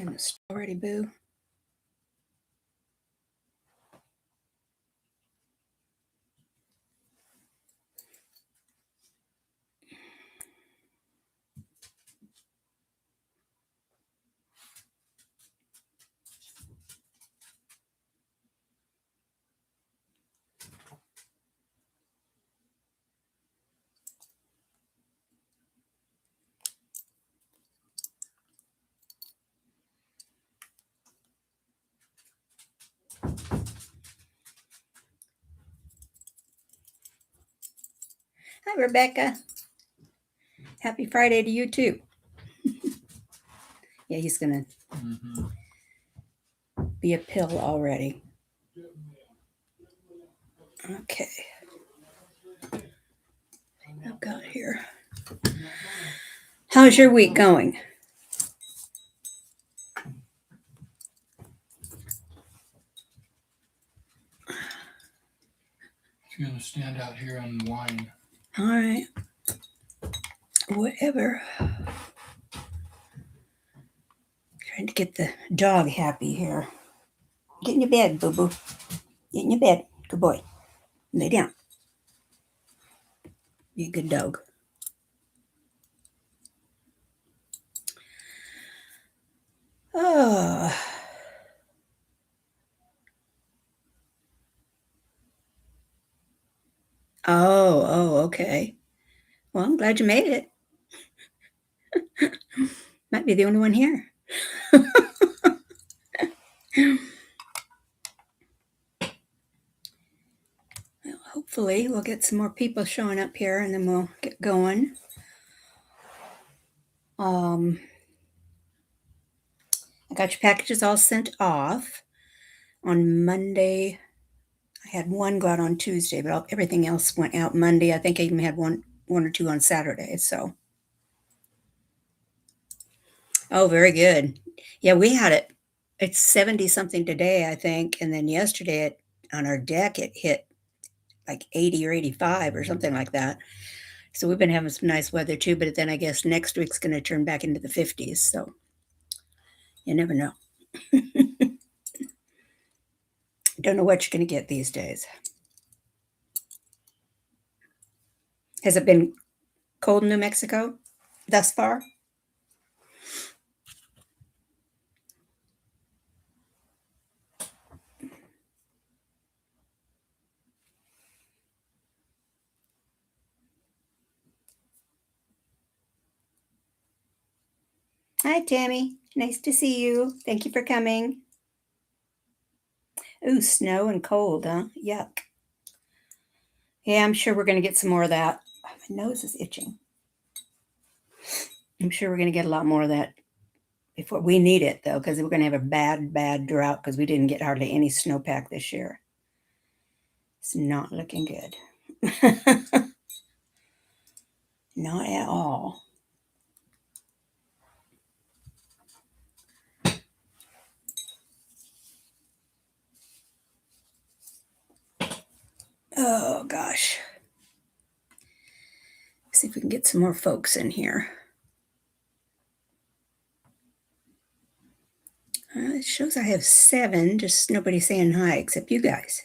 in the store already, boo? Hi, Rebecca. Happy Friday to you, too. Yeah, he's going to be a pill already. Okay. I've got here. How's your week going? She's going to stand out here and whine. All right. Whatever. Trying to get the dog happy here. Get in your bed, boo-boo. Get in your bed. Good boy. Lay down. Be a good dog. Oh. Oh, okay. Well, I'm glad you made it. Might be the only one here. Well, hopefully we'll get some more people showing up here and then we'll get going. I got your packages all sent off on Monday. I had one go out on Tuesday, but everything else went out Monday. I think I even had one or two on Saturday. So, oh, very good. Yeah, we had it. It's 70 something today, I think, and then yesterday on our deck it hit like 80 or 85 or something like that. So we've been having some nice weather too, but then I guess next week's going to turn back into the 50s. So you never know. Don't know what you're going to get these days. Has it been cold in New Mexico thus far? Hi, Tammy. Nice to see you. Thank you for coming. Ooh, snow and cold, huh? Yuck. Yeah, I'm sure we're going to get some more of that. My nose is itching. I'm sure we're going to get a lot more of that before we need it, though, because we're going to have a bad drought because we didn't get hardly any snowpack this year. It's not looking good. Not at all. Oh, gosh. See if we can get some more folks in here. It shows I have 7, just nobody saying hi except you guys.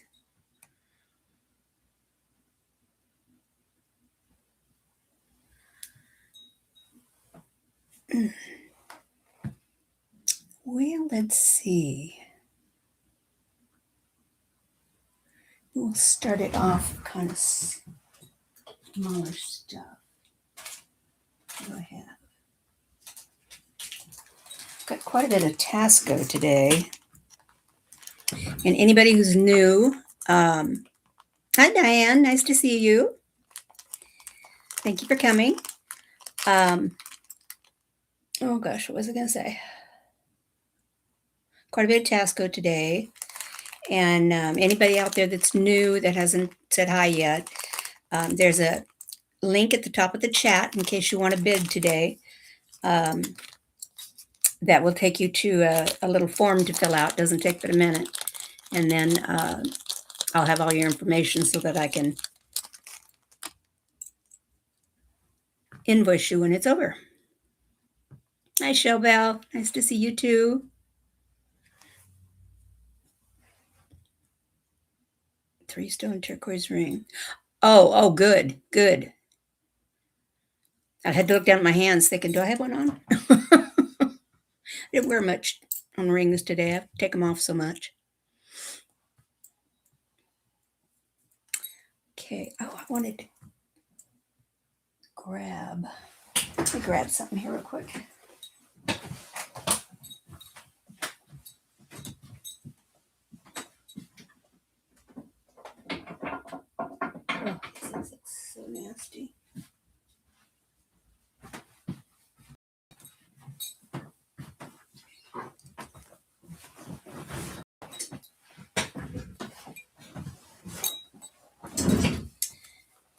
Well, let's see. We'll start it off kind of smaller stuff. What do I have? Got quite a bit of Tasco today. And anybody who's new, hi Diane, nice to see you. Thank you for coming. Oh gosh, what was I going to say? Quite a bit of Tasco today. And anybody out there that's new that hasn't said hi yet, there's a link at the top of the chat in case you want to bid today. That will take you to a little form to fill out. Doesn't take but a minute. And then I'll have all your information so that I can invoice you when it's over. Hi, Showbell. Nice to see you too. Three-stone turquoise ring. Oh, good, good. I had to look down at my hands thinking, do I have one on? I didn't wear much on rings today. I have to take them off so much. Okay. Oh, I wanted to let me grab something here real quick. Oh, this looks so nasty.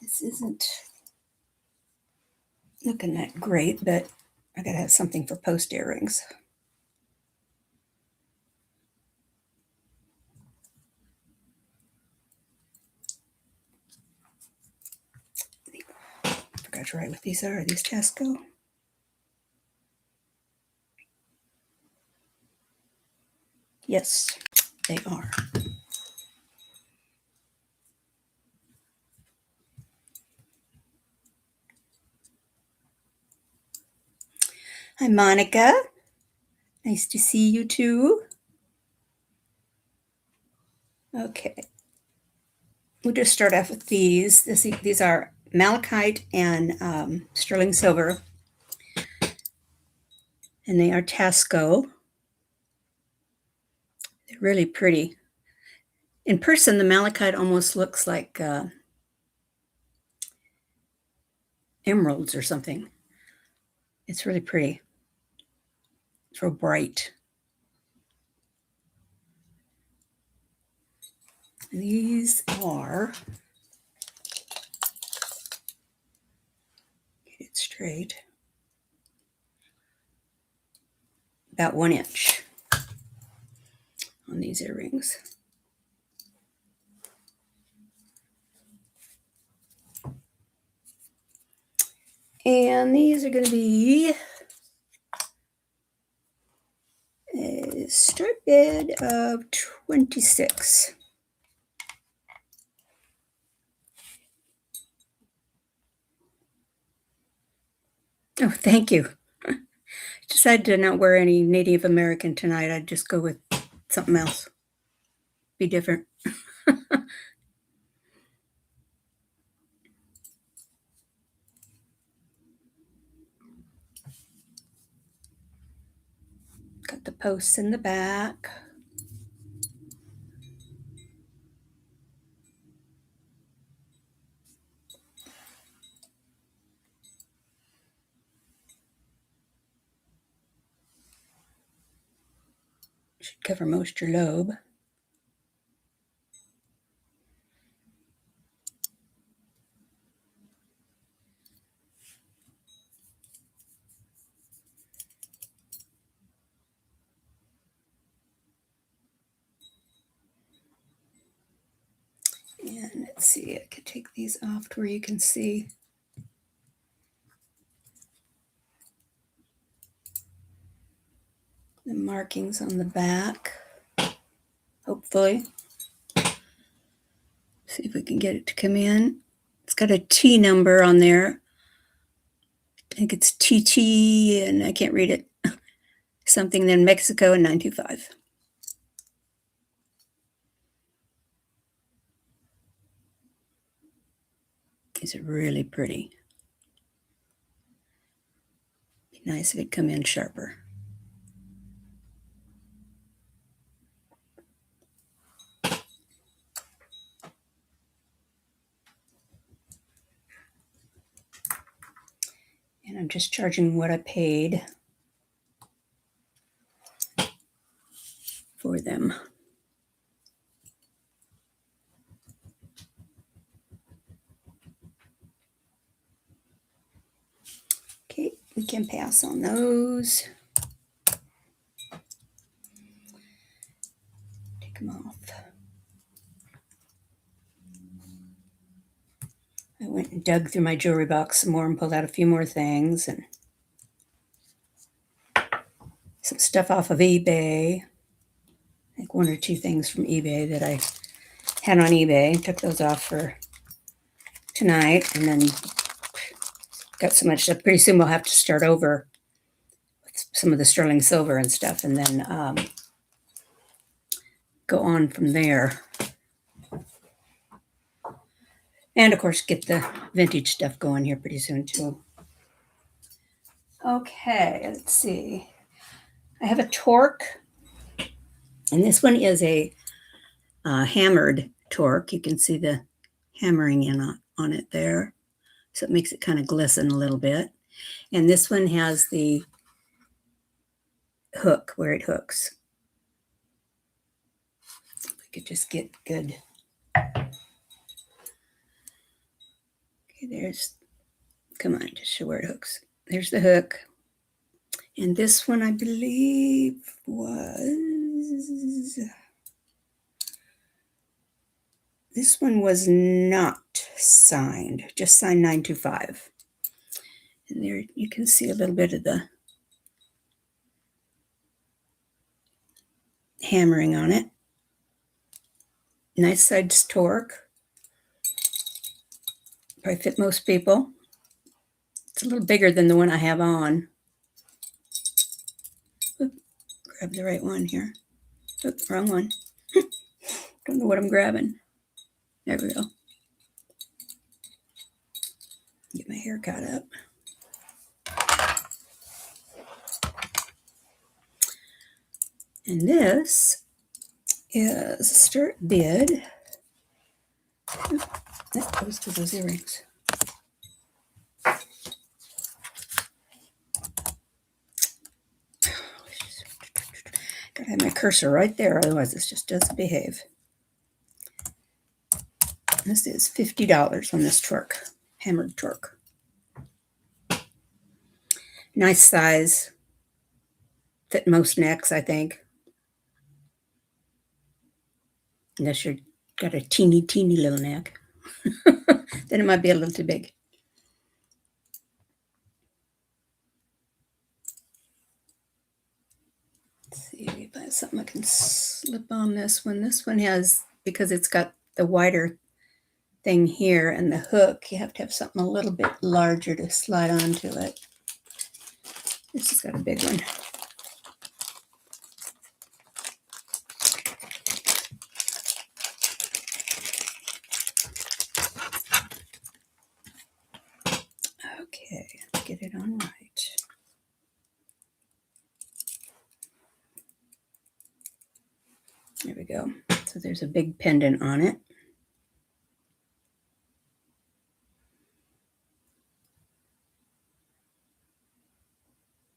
This isn't looking that great, but I gotta have something for post earrings. Forgot to write what these are. Are these Tesco? Yes, they are. Hi, Monica. Nice to see you too. Okay. We'll just start off with these. These are malachite and sterling silver, and they are Tasco. They're really pretty. In person, the malachite almost looks like emeralds or something. It's really pretty. It's real bright. And these are, get it straight, about 1 inch on these earrings. And these are going to be a start bid of 26. Oh, thank you. I decided to not wear any Native American tonight. I'd just go with something else. Be different. Got the posts in the back. Should cover most your lobe. And let's see, I could take these off to where you can see. The markings on the back, hopefully. See if we can get it to come in. It's got a T number on there. I think it's TT, and I can't read it. Something then Mexico and 925. These are really pretty. Be nice if it'd come in sharper. And I'm just charging what I paid for them. Okay, we can pass on those. Take them off. I went and dug through my jewelry box some more and pulled out a few more things. And stuff off of eBay. I think one or two things from eBay that I had on eBay. Took those off for tonight, and then got so much stuff. Pretty soon we'll have to start over with some of the sterling silver and stuff, and then go on from there. And of course, get the vintage stuff going here pretty soon too. Okay, let's see. I have a torque, and this one is a hammered torque. You can see the hammering in on it there. So it makes it kind of glisten a little bit. And this one has the hook where it hooks. If we could just get good. Okay, there's, come on, just show where it hooks. There's the hook. And this one, I believe, this one was not signed, just signed 925. And there you can see a little bit of the hammering on it. Nice size torque. Probably fit most people. It's a little bigger than the one I have on. Oop, grab the right one here. Oop, wrong one. Don't know what I'm grabbing. There we go. Get my hair caught up. And this is start bid. Oop, that goes to those earrings. Gotta have my cursor right there, otherwise this just doesn't behave. This is $50 on this torque, hammered torque. Nice size. Fit most necks, I think. Unless you've got a teeny little neck. Then it might be a little too big. Let's see if I have something I can slip on this one. This one has, because it's got the wider thing here and the hook, you have to have something a little bit larger to slide onto it. This has got a big one. Okay, let's get it on right. There we go. So there's a big pendant on it.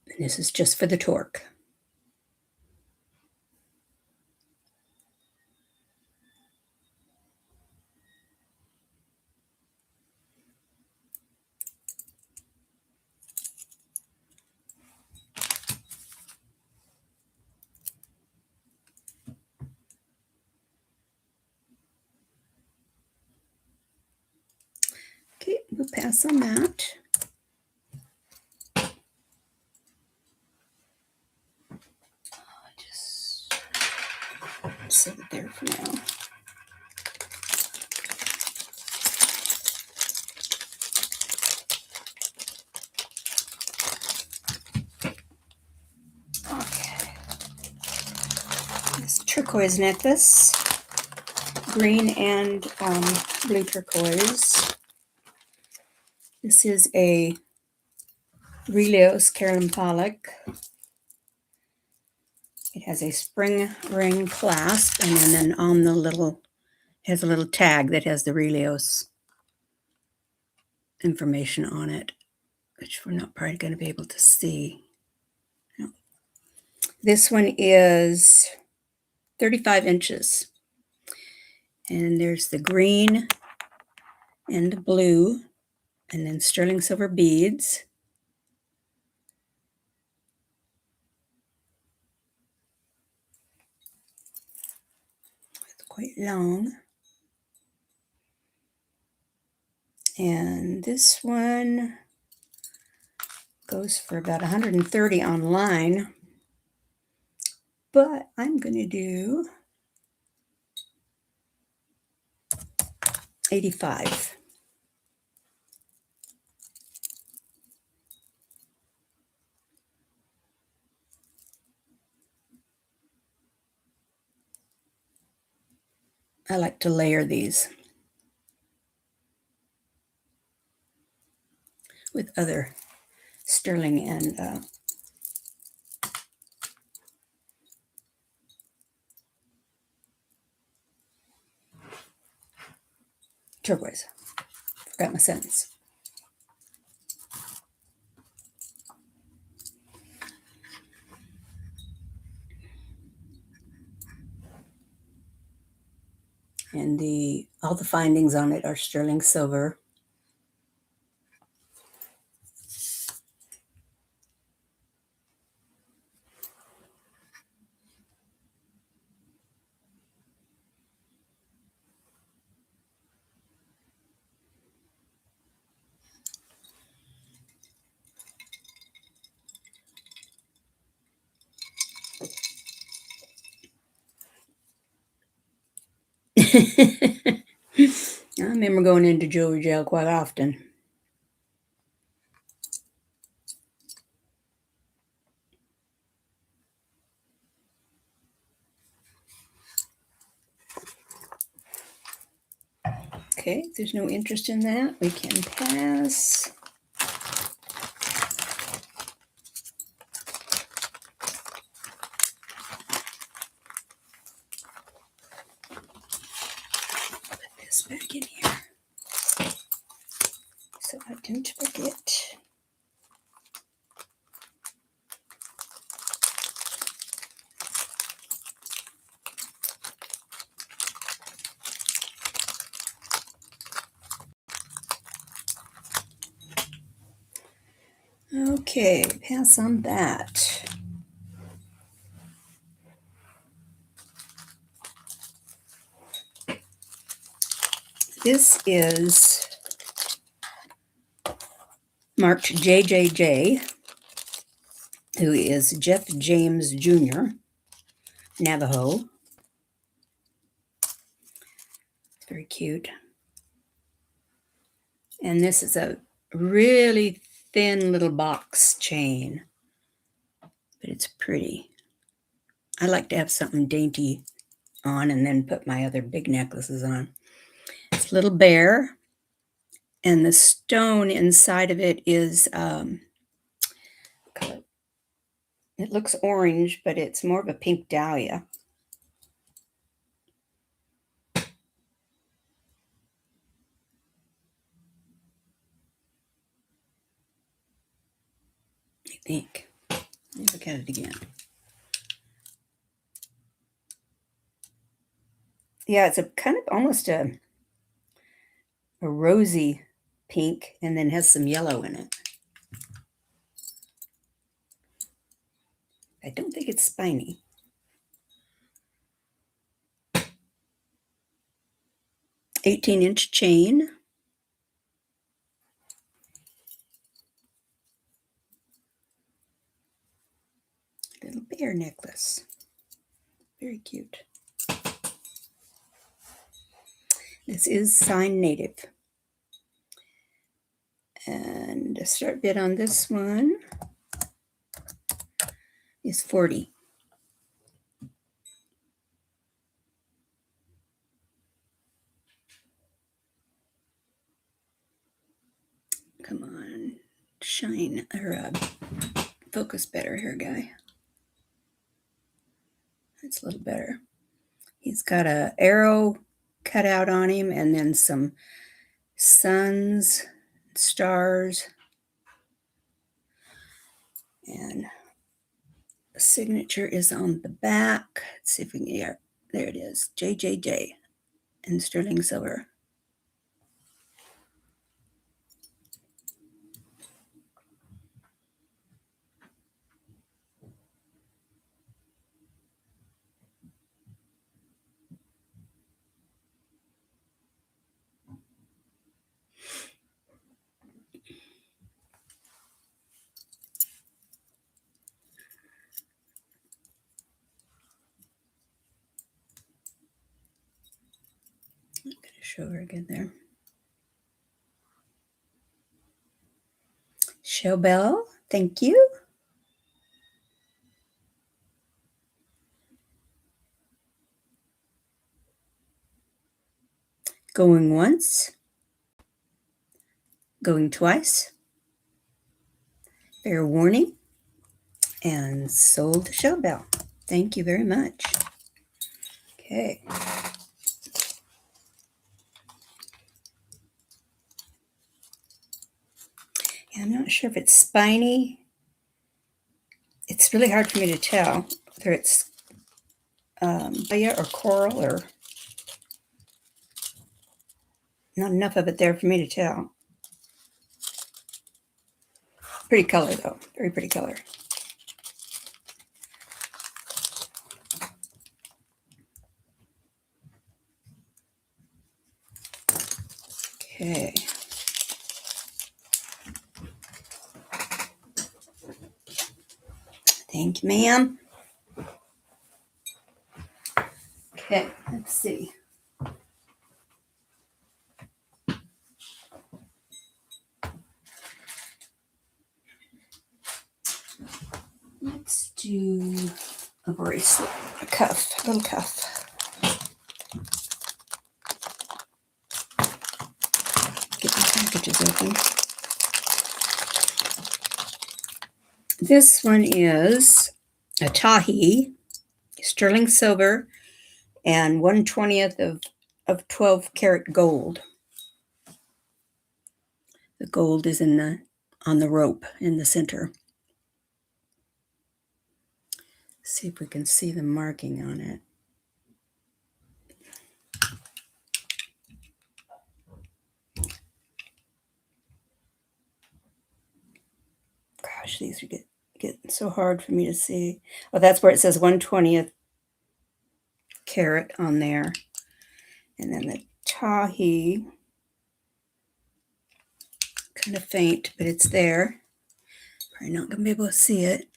And this is just for the torque. Okay, we'll pass on that. Just set it there for now. Okay. This turquoise necklace, green and blue turquoise. This is a Relios Carolyn Pollock. It has a spring ring clasp, and then on the little, it has a little tag that has the Relios information on it, which we're not probably going to be able to see. No. This one is 35 inches. And there's the green and the blue, and then sterling silver beads. It's quite long. And this one goes for about $130 online. but I'm going to do 85. I like to layer these with other sterling and turquoise. Forgot my sentence. And all the findings on it are sterling silver. I remember going into jewelry jail quite often. Okay, if there's no interest in that, we can pass. Put this back in here so I don't forget. Okay, pass on that. This is marked JJJ, who is Jeff James Jr., Navajo. Very cute. And this is a really thin little box chain, but it's pretty. I like to have something dainty on and then put my other big necklaces on. It's a little bear, and the stone inside of it is, it looks orange, but it's more of a pink dahlia. I think. Let me look at it again. Yeah, it's a kind of almost a rosy pink and then has some yellow in it. I don't think it's spiny. "18-inch chain. Little bear necklace. Very cute. This is signed native. And the start bid on this one is 40. Come on, shine or focus better here, guy. That's a little better. He's got a arrow cut out on him and then some suns, stars, and the signature is on the back. Let's see if we can get there. It is, JJJ in sterling silver. show very good there. Show bell, thank you. Going once. Going twice. Fair warning. And sold to show bell. Thank you very much. Okay. Yeah, I'm not sure if it's spiny. It's really hard for me to tell whether it's Leah or coral, or not enough of it there for me to tell. Pretty color though, very pretty color. Okay. Thank you, ma'am. Okay, let's see. Let's do a bracelet, a cuff, a little cuff. Get the packages open. This one is a Tahi, sterling silver, and 1/20 of 12 karat gold. The gold is on the rope in the center. See if we can see the marking on it. Gosh, these are getting so hard for me to see. Oh, that's where it says 1/20 carat on there. And then the Tahi, kind of faint, but it's there. Probably not gonna be able to see it.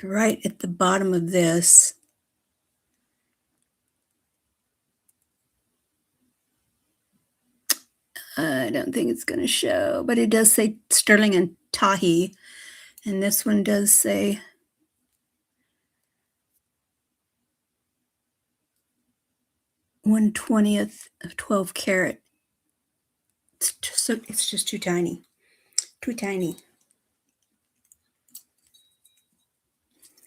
Right at the bottom of this. I don't think it's gonna show, but it does say sterling and Tahi. And this one does say 1/20 of 12 karat. It's just too tiny. Too tiny.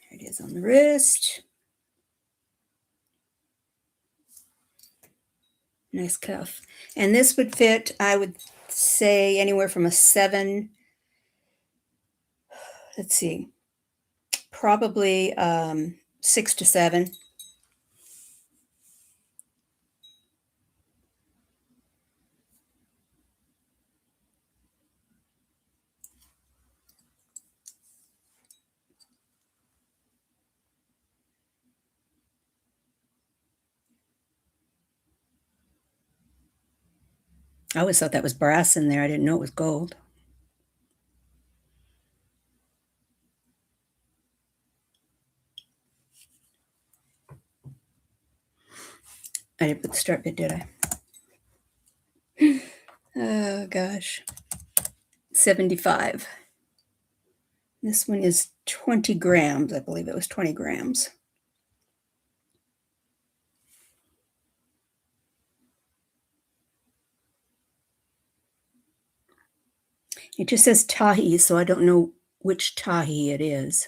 There it is on the wrist. Nice cuff. And this would fit, I would say, anywhere from a 7. Let's see. Probably 6 to 7. I always thought that was brass in there. I didn't know it was gold. I didn't put the start bit, did I? Oh, gosh. 75. This one is 20 grams. I believe it was 20 grams. It just says Tahi, so I don't know which Tahi it is.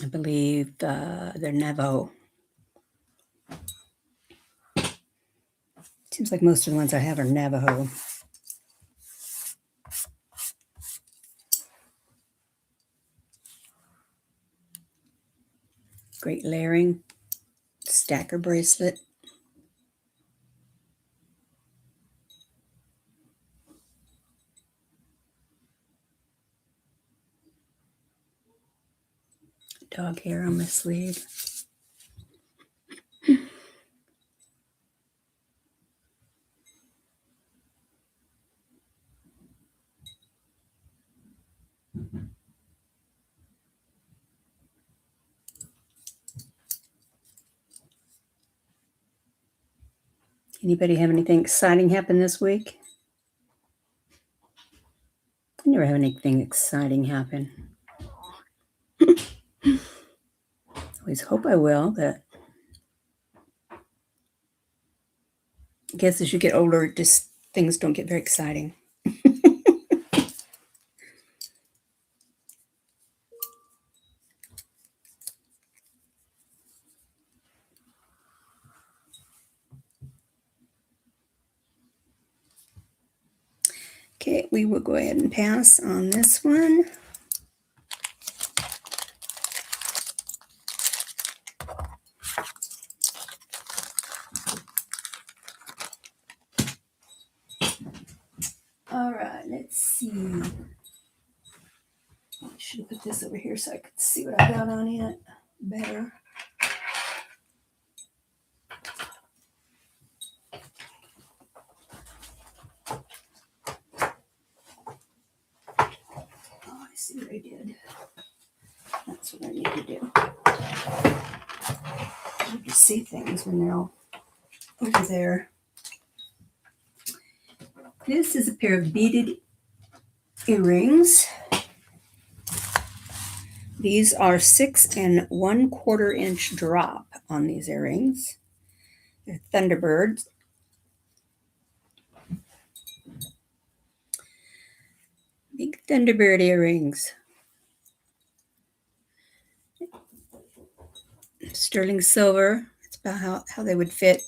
I believe they're Navajo. Seems like most of the ones I have are Navajo. Great layering. Stacker bracelet. Dog hair on my sleeve. Anybody have anything exciting happen this week? I never have anything exciting happen. Always hope I will, but I guess as you get older, just things don't get very exciting. Okay, we will go ahead and pass on this one. All right, let's see. I should have put this over here so I could see what I got on it better. Oh, I see what I did. That's what I need to do. I need to see things when they're all over there. This is a pair of beaded earrings. These are 6 1/4 inch drop on these earrings. They're Thunderbirds. Big Thunderbird earrings. Sterling silver. It's about how they would fit.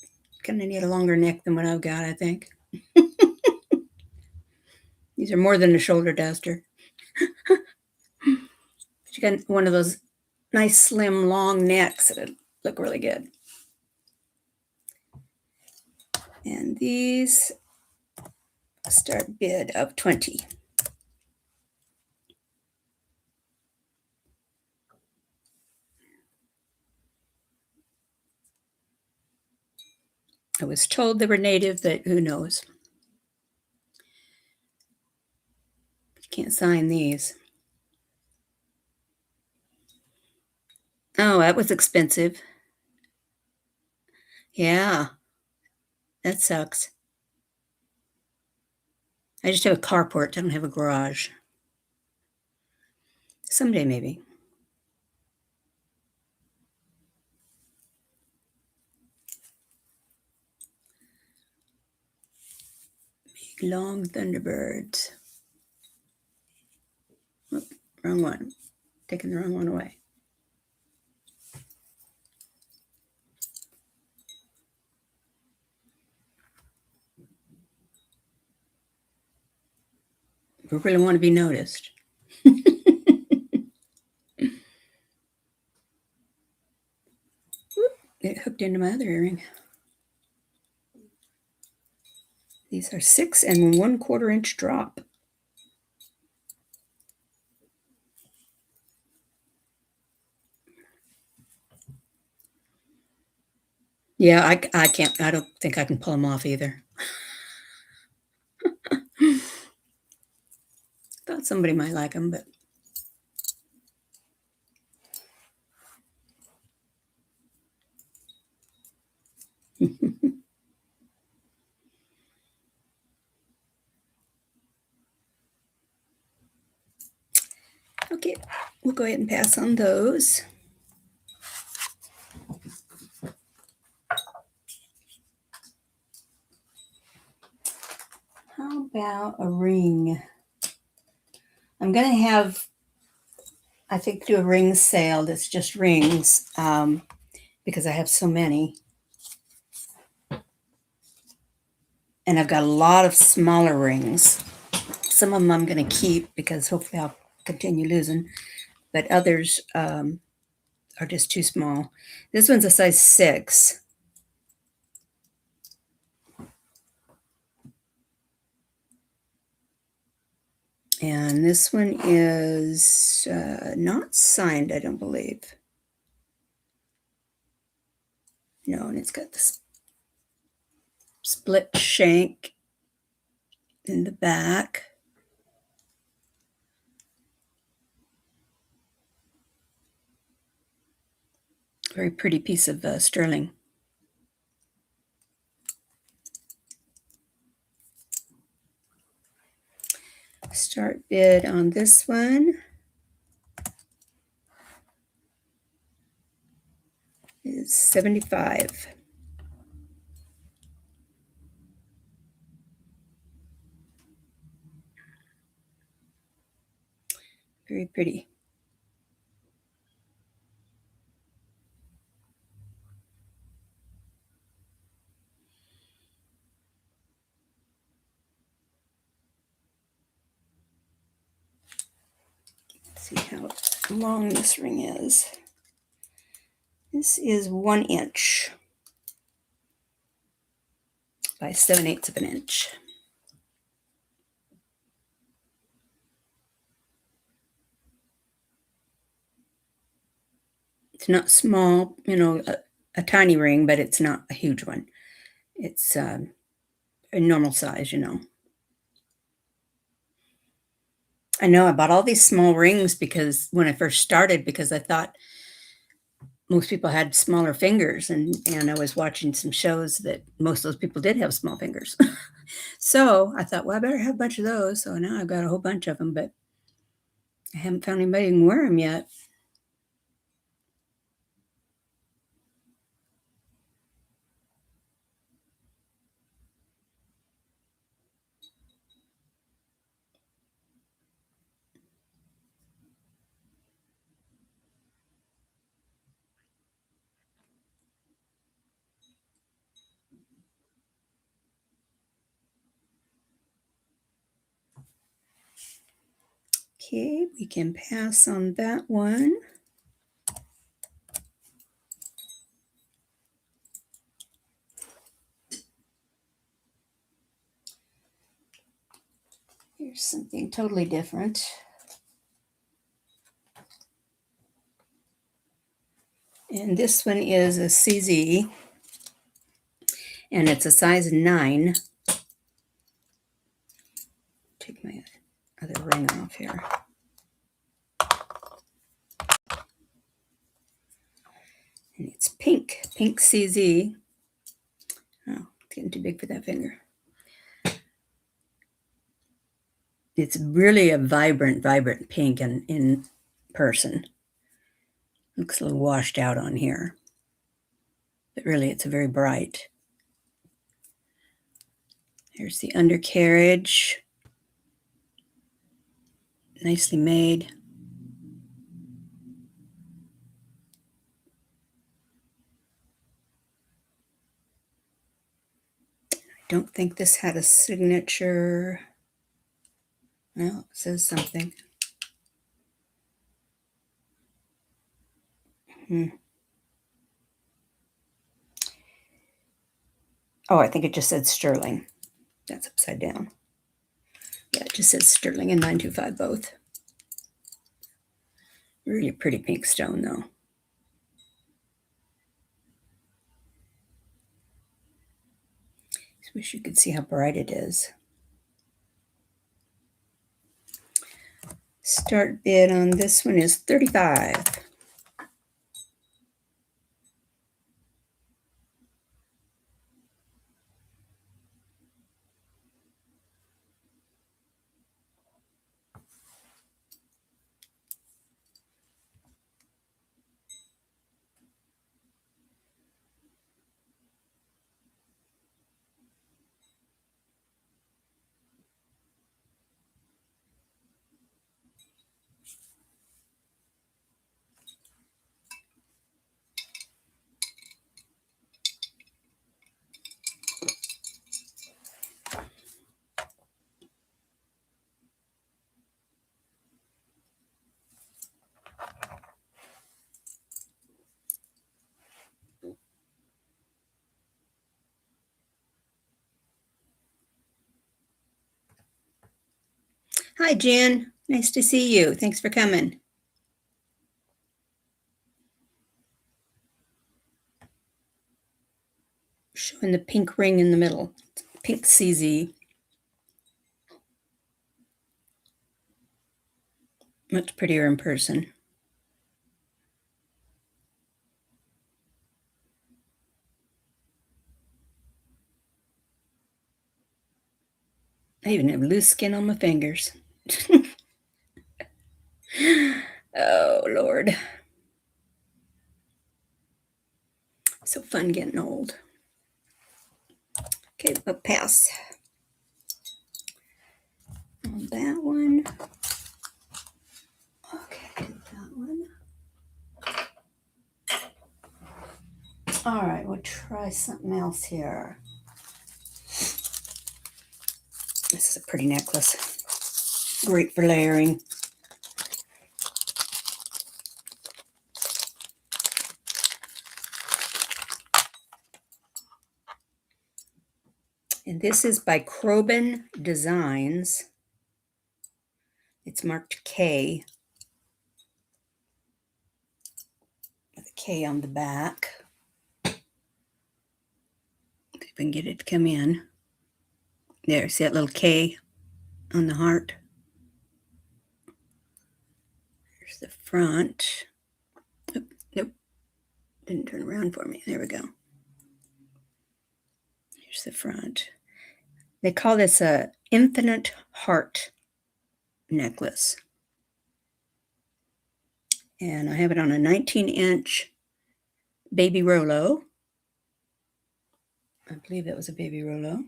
Kind of need a longer neck than what I've got, I think. These are more than a shoulder duster. But you got one of those nice, slim, long necks that would look really good. And these start bid of 20. I was told they were native, but who knows? You can't sign these. Oh, that was expensive. Yeah, that sucks. I just have a carport. I don't have a garage. Someday, maybe. Big, long Thunderbirds. Oh, wrong one. Taking the wrong one away. We really want to be noticed. It hooked into my other earring. These are 6 1/4 inch drop. Yeah, I can't. I don't think I can pull them off either. Thought somebody might like them, but okay, we'll go ahead and pass on those. How about a ring? I'm going to have, I think, do a ring sale that's just rings because I have so many. And I've got a lot of smaller rings. Some of them I'm going to keep because hopefully I'll continue losing. But others are just too small. This one's a size 6. And this one is not signed, I don't believe. No, and it's got this split shank in the back. Very pretty piece of sterling. Start bid on this one is $75. Very pretty. Let's see how long this ring is. This is 1 inch by 7/8 of an inch. It's not small, a tiny ring, but it's not a huge one. It's a normal size, I know I bought all these small rings because when I first started, because I thought most people had smaller fingers, and I was watching some shows that most of those people did have small fingers. So I thought, well, I better have a bunch of those. So now I've got a whole bunch of them, but I haven't found anybody who can wear them yet. Okay, we can pass on that one. Here's something totally different. And this one is a CZ, and it's a size 9. Take my other ring off here. And it's pink CZ. Oh, it's getting too big for that finger. It's really a vibrant pink in person. Looks a little washed out on here, but really it's a very bright. Here's the undercarriage. Nicely made. I don't think this had a signature. Well, it says something. Oh, I think it just said sterling. That's upside down. Yeah, it just says sterling and 925 both. Really pretty pink stone, though. Just wish you could see how bright it is. Start bid on this one is $35. Hi, Jen. Nice to see you. Thanks for coming. Showing the pink ring in the middle. Pink CZ. Much prettier in person. I even have loose skin on my fingers. Oh, Lord. So fun getting old. Okay, a pass on that one. Okay, that one. All right, we'll try something else here. This is a pretty necklace. Great for layering. And this is by Krobin Designs. It's marked K with a K on the back. See if I can get it to come in. There, see that little K on the heart? Here's the front. Oop, nope, didn't turn around for me. There we go. Here's the front. They call this a infinite heart necklace. And I have it on a 19-inch baby Rolo. I believe that was a baby Rolo.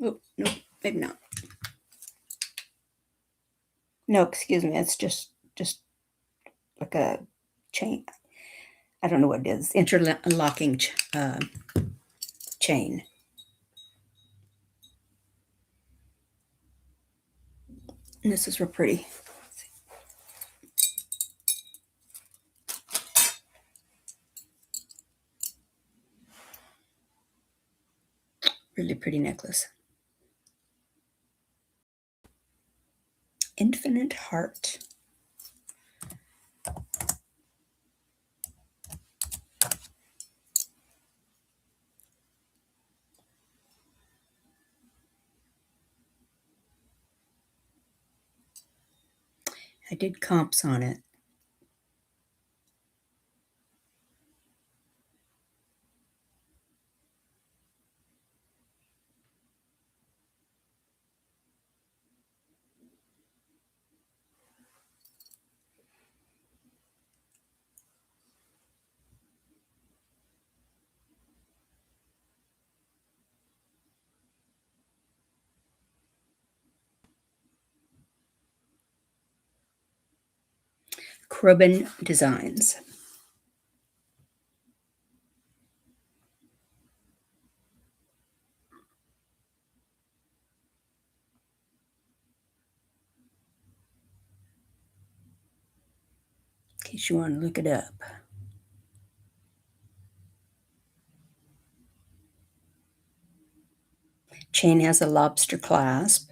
Oh, no, maybe not. No, excuse me. It's just like a chain. I don't know what it is. Interlocking chain. And this is real pretty. Really pretty necklace. Infinite heart. I did comps on it. Krobin Designs. In case you want to look it up. Chain has a lobster clasp.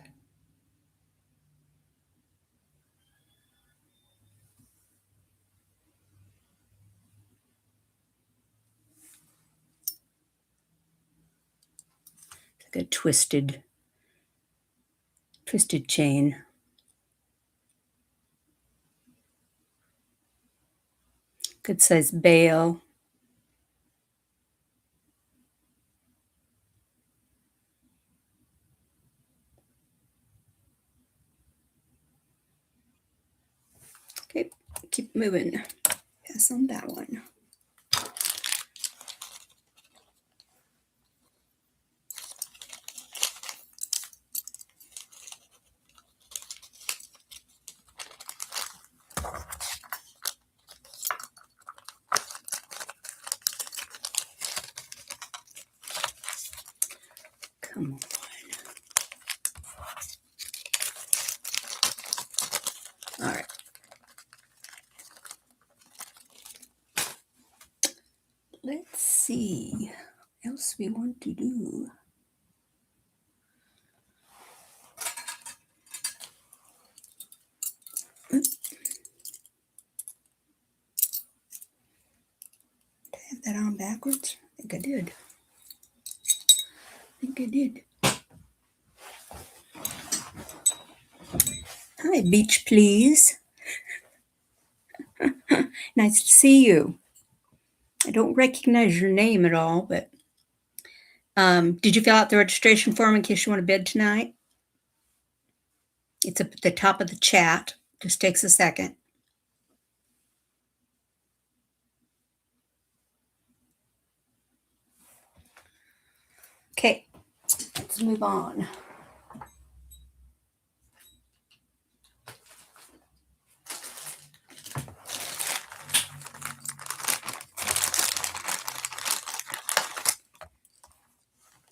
It's like a twisted chain. Good size bail. Okay, keep moving. Pass on that one. Come on. All right. Let's see what else we want to do. Did I have that on backwards? I think I did. Hi, Beach Please. Nice to see you. I don't recognize your name at all, but did you fill out the registration form in case you want to bid tonight? It's up at the top of the chat. Just takes a second. Okay, let's move on.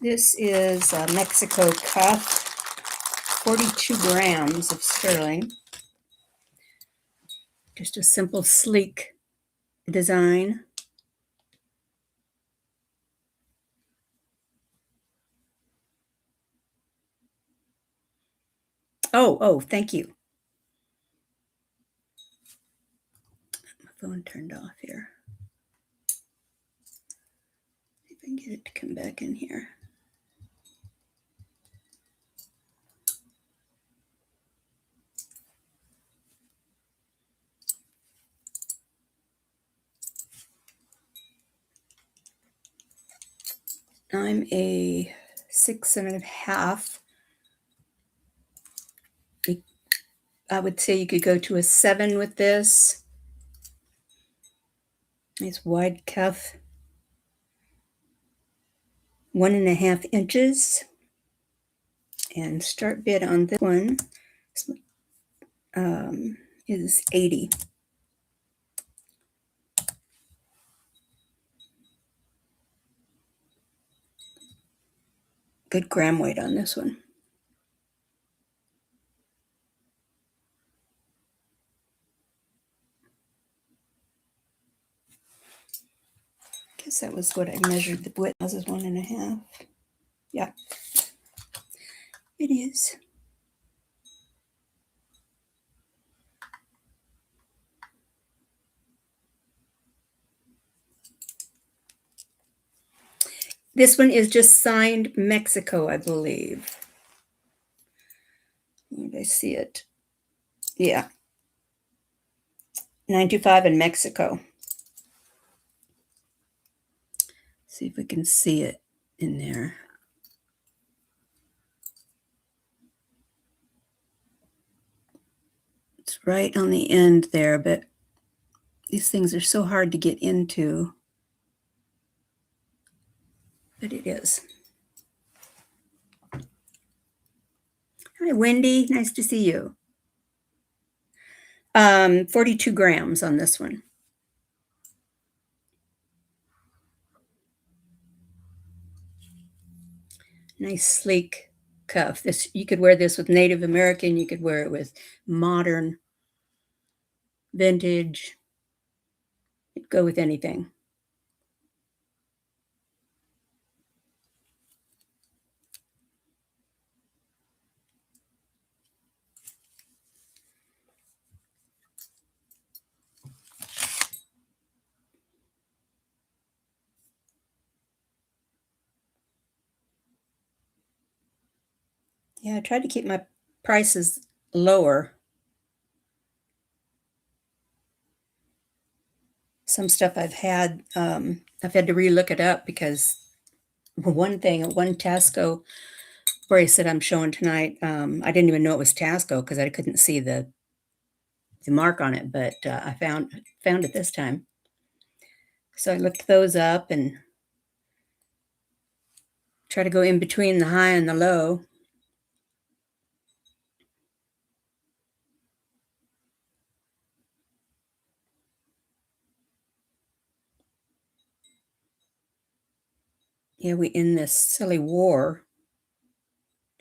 This is a Mexico cuff, 42 grams of sterling. Just a simple, sleek design. Oh, thank you. My phone turned off here. See if I can get it to come back in here. I'm a 6.5. I would say you could go to a 7 with this. Nice wide cuff. 1.5 inches. And start bid on this one is 80. Good gram weight on this one. Guess that was what I measured the width as, is 1.5. Yeah, it is. This one is just signed Mexico, I believe. Where did I see it? Yeah. 925 in Mexico. See if we can see it in there. It's right on the end there, but these things are so hard to get into. But it is. Hi, Wendy. Nice to see you. 42 grams on this one. Nice sleek cuff. This, you could wear this with Native American. You could wear it with modern, vintage. It'd go with anything. Yeah, I tried to keep my prices lower. Some stuff I've had to relook it up because one Tasco bracelet I'm showing tonight, I didn't even know it was Tasco because I couldn't see the mark on it, but I found it this time. So I looked those up and try to go in between the high and the low. Yeah, we in this silly war.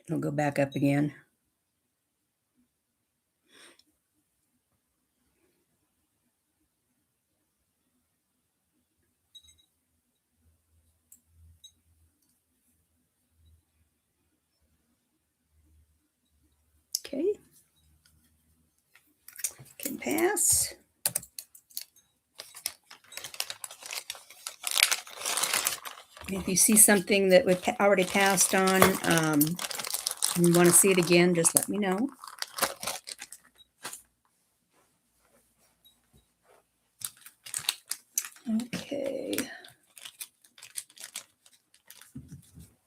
It'll go back up again. Okay. Can pass. If you see something that we've already passed on and you want to see it again, just let me know. Okay.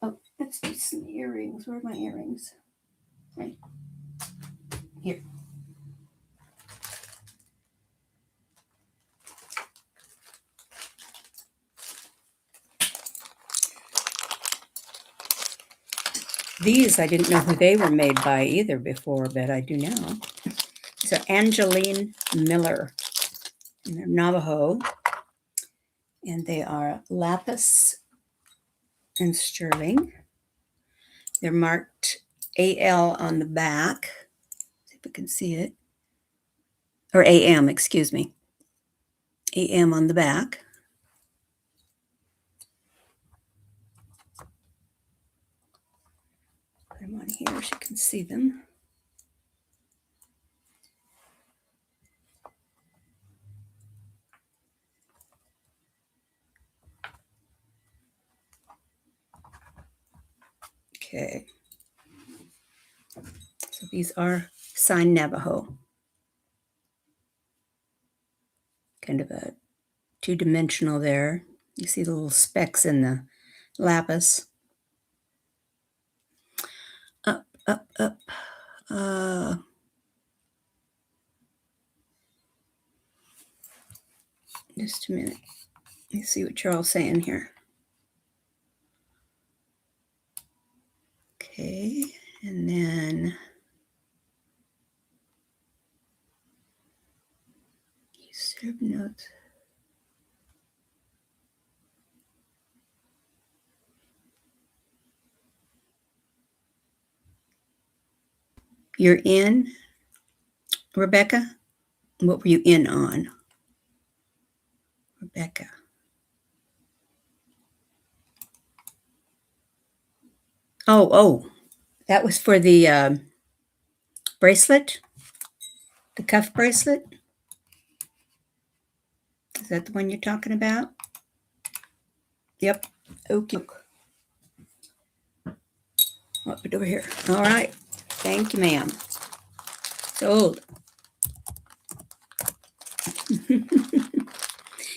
Oh, let's do some earrings. Where are my earrings? Right. Here. These, I didn't know who they were made by either before, but I do now. So Angeline Miller, and they're Navajo, and they are lapis and sterling. They're marked AL on the back. See if we can see it. Or AM, excuse me. AM on the back. Put them on here so you can see them. Okay. So these are signed Navajo. Kind of a two-dimensional there. You see the little specks in the lapis. Up, up, up. Just a minute. Let's see what you're all saying here. Okay, and then you serve notes. You're in, Rebecca? What were you in on? Rebecca. Oh, that was for the bracelet? The cuff bracelet? Is that the one you're talking about? Yep. Okay. Up it over here. All right. Thank you, ma'am. Sold.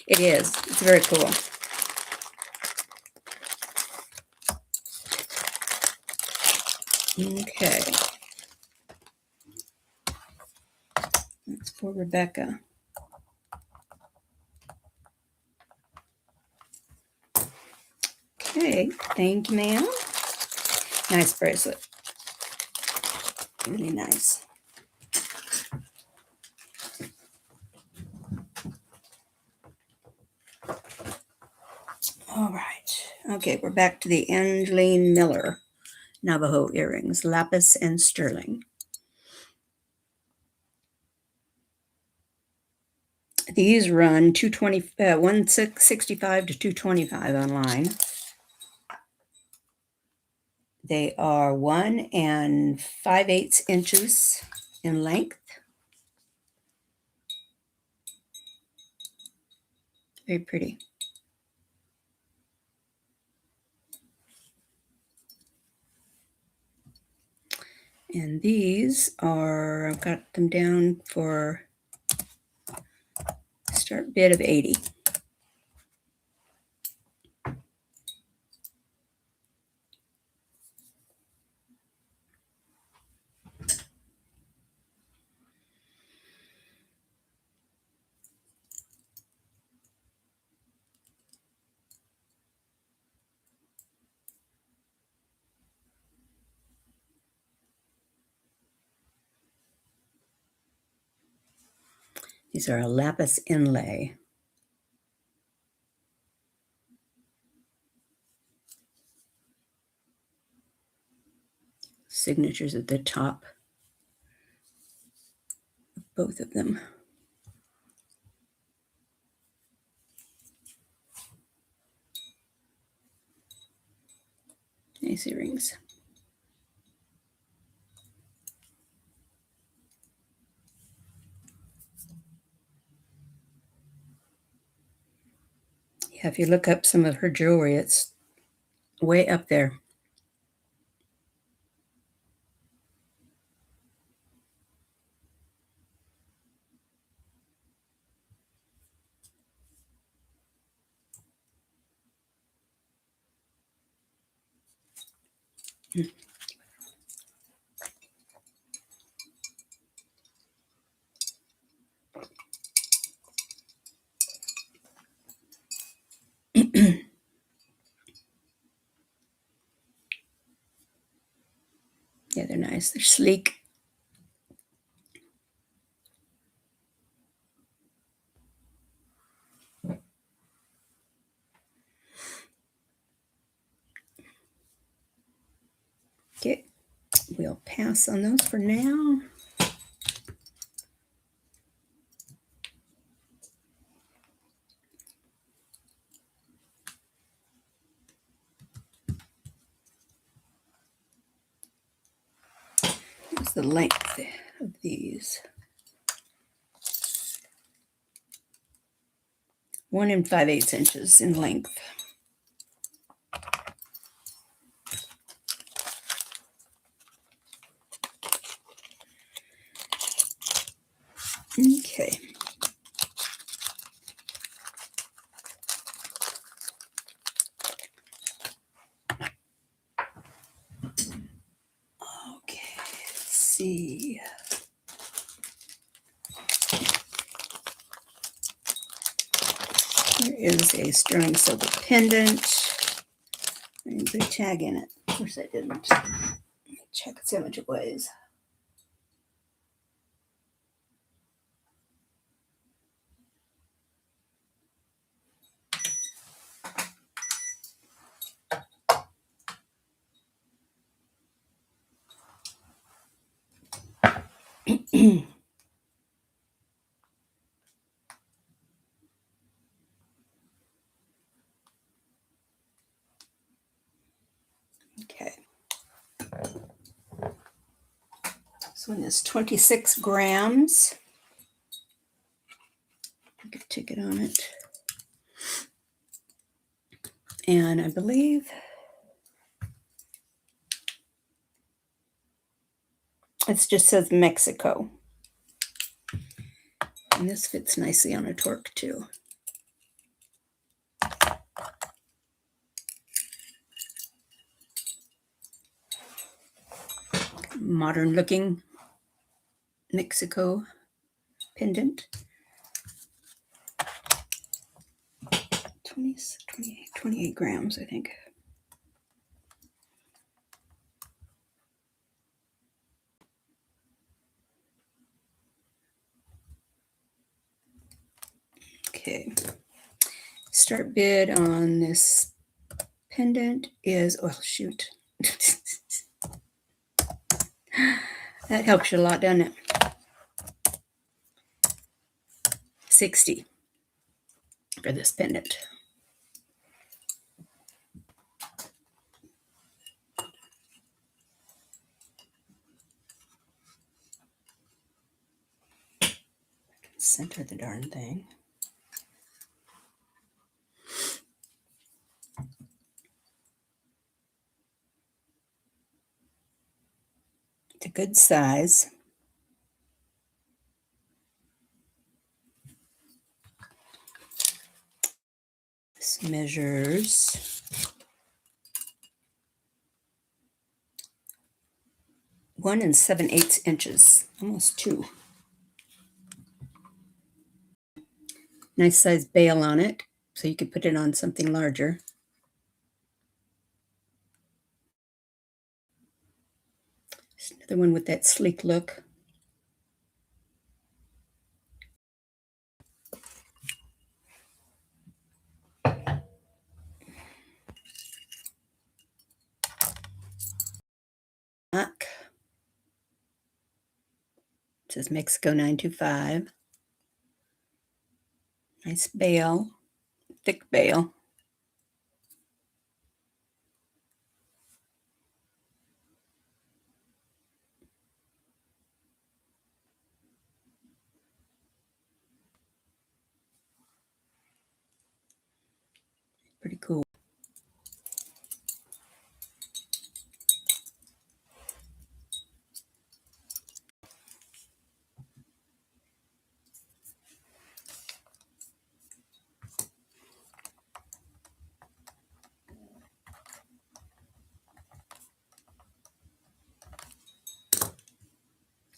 It is. It's very cool. Okay. That's for Rebecca. Okay. Thank you, ma'am. Nice bracelet. Really nice. All right. Okay, we're back to the Angeline Miller Navajo earrings, lapis and sterling. These run 165 to 225 online. They are 1 5/8 inches in length. Very pretty. And these are, I've got them down for start bid of 80. These are a lapis inlay. Signatures at the top, both of them. Nice earrings. Yeah, if you look up some of her jewelry, it's way up there. Yeah, they're nice. They're sleek. Okay, we'll pass on those for now. Here's the length of these. 1 5/8 inches in length. Okay. Okay, let's see. There is a sterling silver pendant. I didn't put a tag in it. Of course I didn't. Let me check and see how much it weighs. Okay. This one is 26 grams. Put a ticket on it. And I believe it just says Mexico. And this fits nicely on a torque too. Modern looking Mexico pendant. 28 grams, I think. Okay. Start bid on this pendant is, oh shoot. That helps you a lot, doesn't it? 60 for this pendant. Center the darn thing. It's a good size. This measures 1 7/8 inches, almost 2. Nice size bail on it, so you could put it on something larger. There's another one with that sleek look. It says Mexico 925. Nice bail, thick bail. Pretty cool.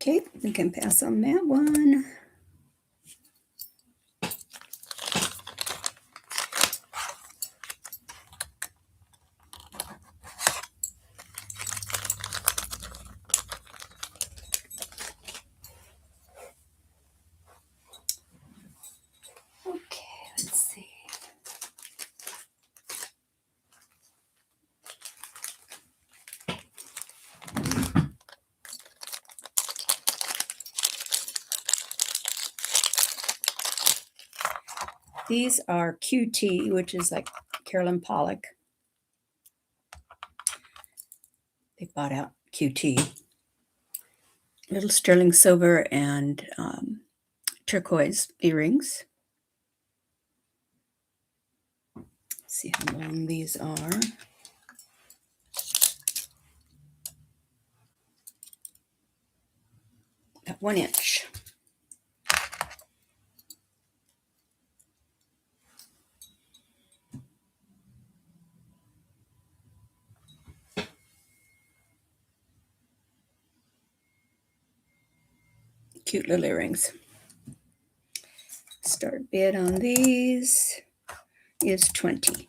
Okay, we can pass on that one. These are QT, which is like Carolyn Pollock. They bought out QT. Little sterling silver and turquoise earrings. Let's see how long these are. About 1 inch. Cute little earrings. Start bid on these is 20.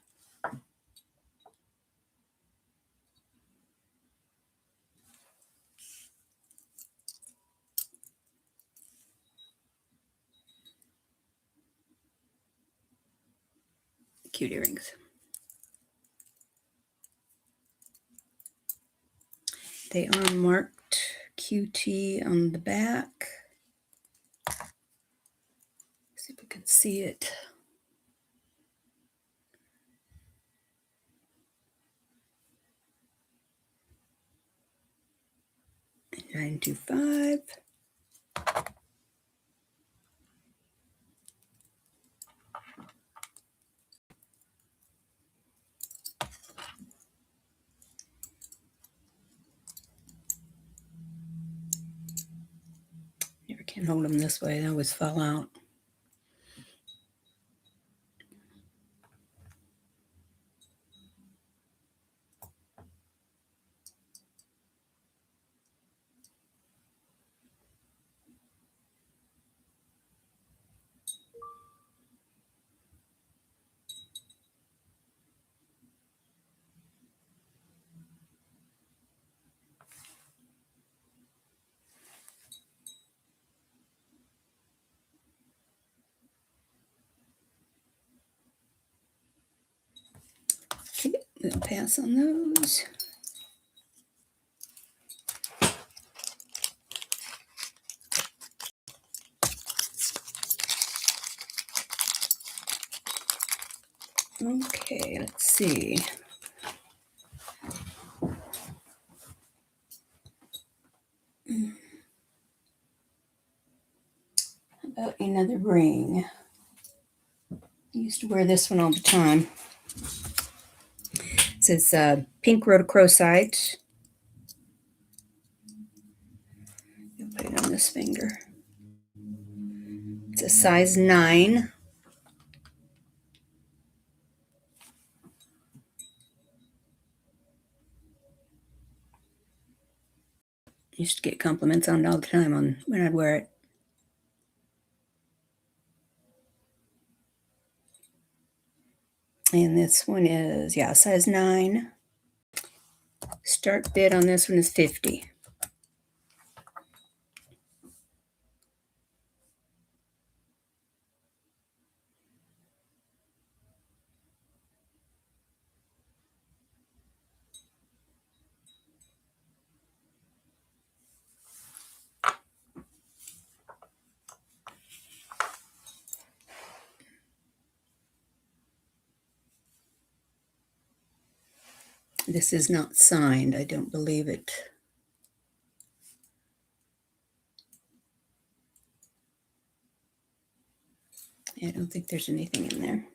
Cute earrings. They are marked QT on the back. See if we can see it. $925. Never can hold them this way. They always fall out. Okay, we'll pass on those. Okay, let's see. How about another ring? I used to wear this one all the time. It says pink rhodochrosite. You'll put it on this finger. It's a size 9. Used to get compliments on it all the time on when I'd wear it. And this one is, yeah, size 9. Start bid on this one is 50. This is not signed. I don't believe it. I don't think there's anything in there.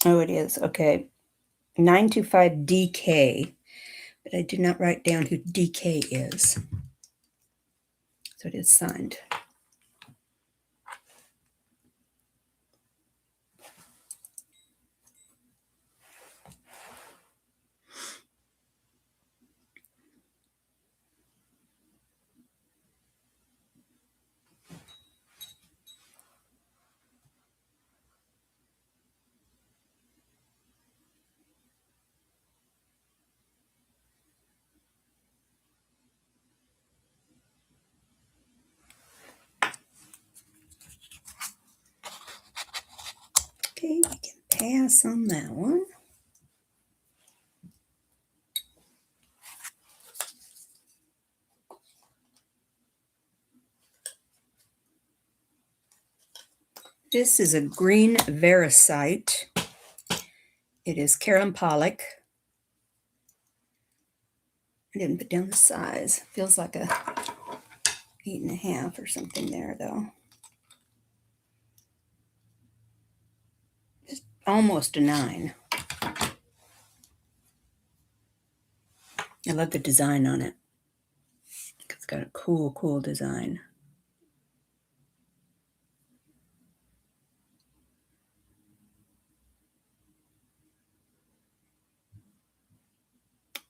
Oh, it is. Okay. 925 DK. But I did not write down who DK is. So it is signed. Okay, we can pass on that one. This is a green Veracite. It is Carolyn Pollock. I didn't put down the size. Feels like a 8.5 or something there, though. Just almost a 9. I love the design on it. It's got a cool design.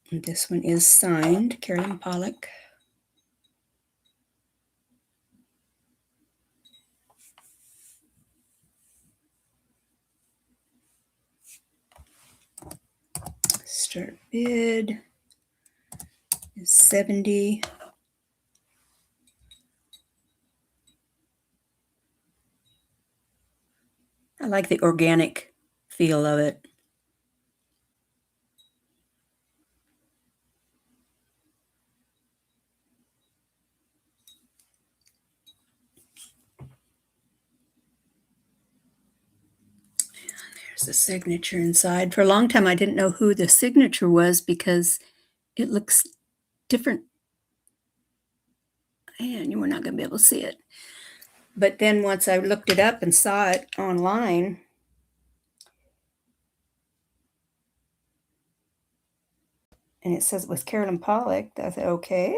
And this one is signed Carolyn Pollock. Start bid is $70. I like the organic feel of it. There's the signature inside. For a long time, I didn't know who the signature was because it looks different. And you were not going to be able to see it. But then once I looked it up and saw it online, and it says it was Carolyn Pollock, I said, okay.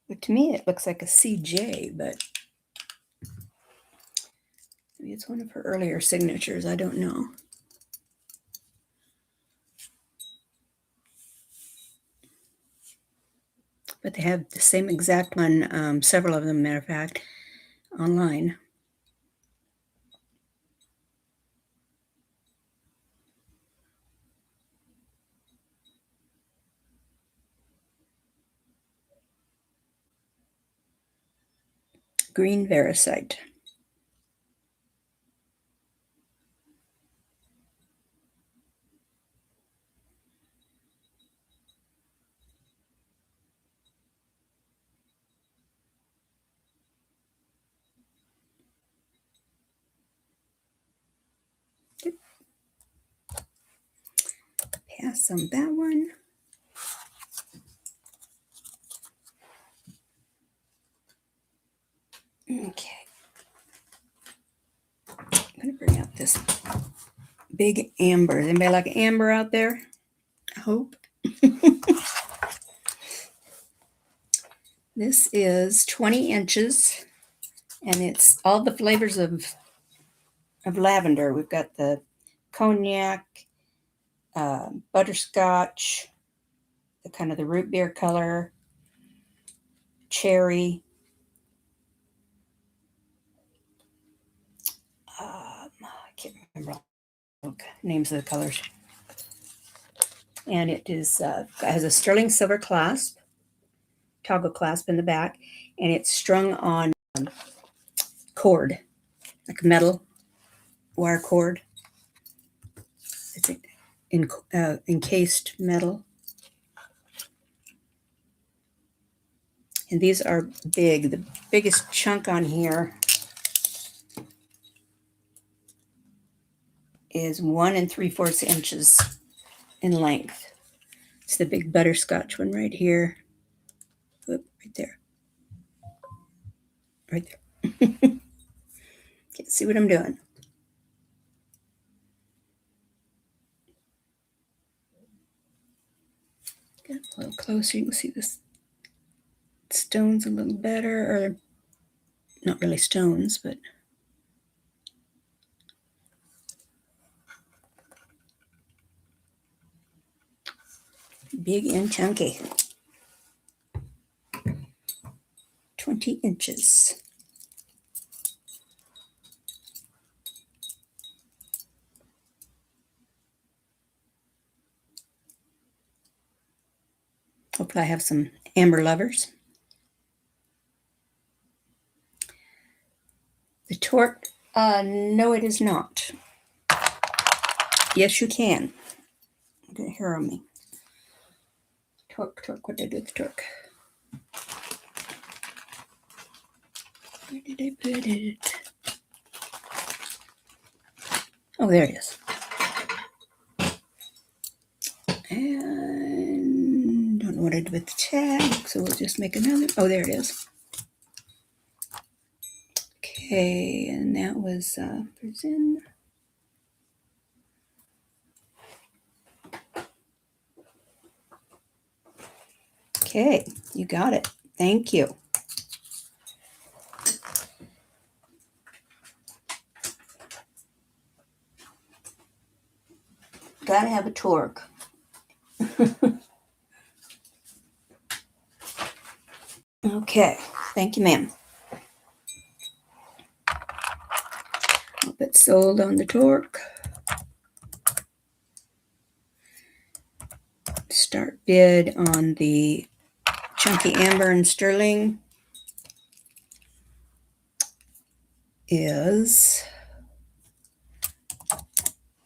But to me, it looks like a CJ, but maybe it's one of her earlier signatures. I don't know. But they have the same exact one, several of them, matter of fact, online. Green Veracite. Pass on that one. Okay. I'm going to bring out this big amber. Anybody like amber out there? I hope. This is 20 inches, and it's all the flavors of lavender. We've got the cognac, butterscotch, the kind of the root beer color, cherry, I can't remember all the names of the colors. And it is has a sterling silver clasp, toggle clasp in the back, and it's strung on cord, like metal wire cord. It's encased metal. And these are big. The biggest chunk on here is 1 3/4 inches in length. It's the big butterscotch one right here. Oop, right there. Right there. Can't see what I'm doing. Get a little closer, you can see this stones a little better, or not really stones, but big and chunky. 20 inches. Hopefully I have some amber lovers. The torque, no, it is not. Yes, you can. Get here on me. Torque, what did I do with the torque? Where did I put it? Oh, there it is. And don't know what I did with the tag, so we'll just make another. Oh, there it is. Okay, and that was present. Okay, you got it. Thank you. Gotta have a torque. Okay, thank you, ma'am. I'll put sold on the torque. Start bid on the chunky amber and sterling is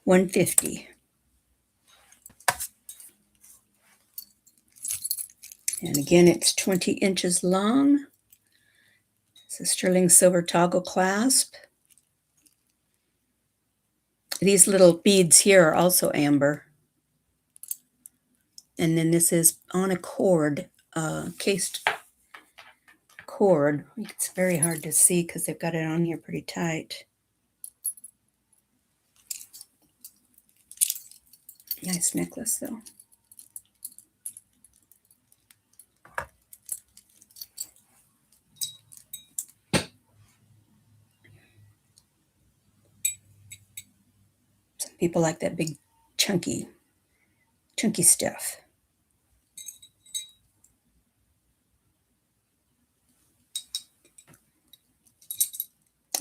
$150. And again, it's 20 inches long. It's a sterling silver toggle clasp. These little beads here are also amber. And then this is on a cord, cased cord. It's very hard to see because they've got it on here pretty tight. Nice necklace though. Some people like that big chunky stuff.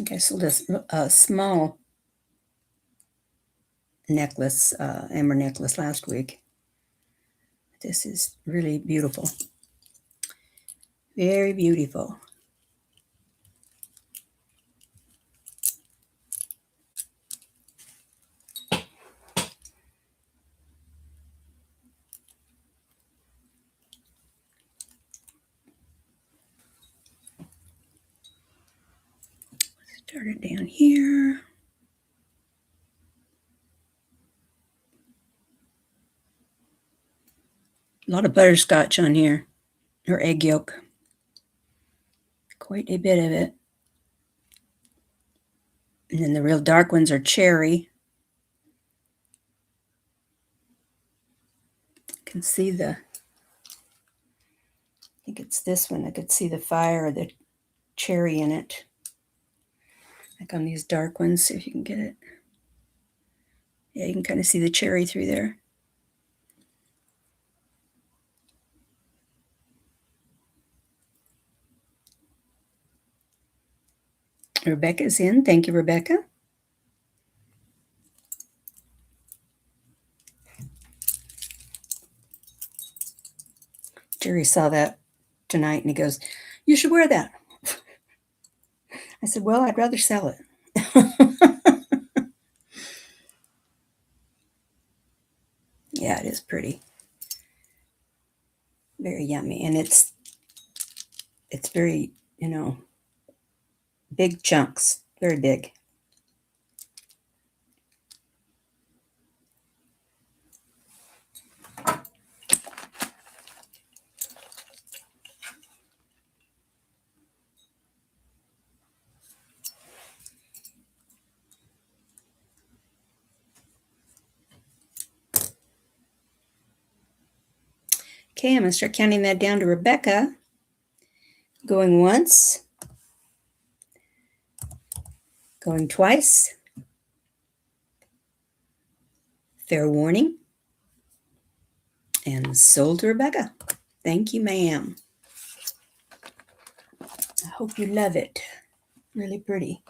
Okay, so this small necklace, amber necklace last week. This is really beautiful. Very beautiful. Start it down here. A lot of butterscotch on here, or egg yolk. Quite a bit of it. And then the real dark ones are cherry. You can see I think it's this one. I could see the fire or the cherry in it. Like on these dark ones, see if you can get it. Yeah, you can kind of see the cherry through there. Rebecca's in. Thank you, Rebecca. Jerry saw that tonight and he goes, "You should wear that." I said, "Well, I'd rather sell it." Yeah, it is pretty. Very yummy. And it's very, big chunks. Very big. Okay, I'm going to start counting that down to Rebecca. Going once. Going twice. Fair warning. And sold to Rebecca. Thank you, ma'am. I hope you love it. Really pretty.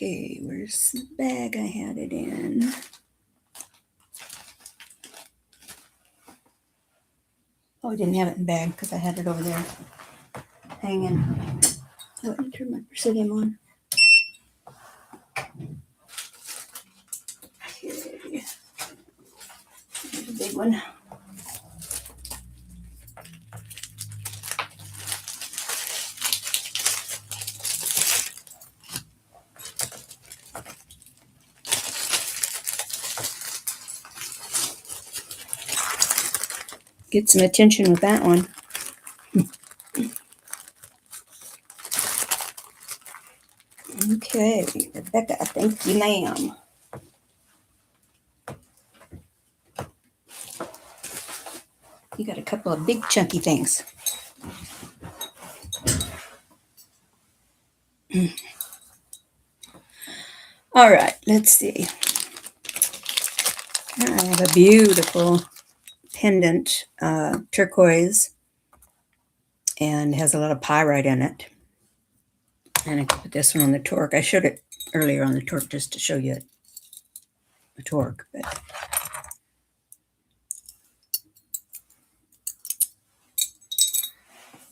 Okay, where's the bag I had it in? Oh, I didn't have it in bag because I had it over there hanging. Oh, let me turn my Presidium on. Okay. Here's a big one. get some attention with that one. Okay, Rebecca, thank you, ma'am. You got a couple of big chunky things. All right, let's see. I have a beautiful pendant, turquoise, and has a lot of pyrite in it. And I put this one on the torque. I showed it earlier on the torque just to show you the torque. But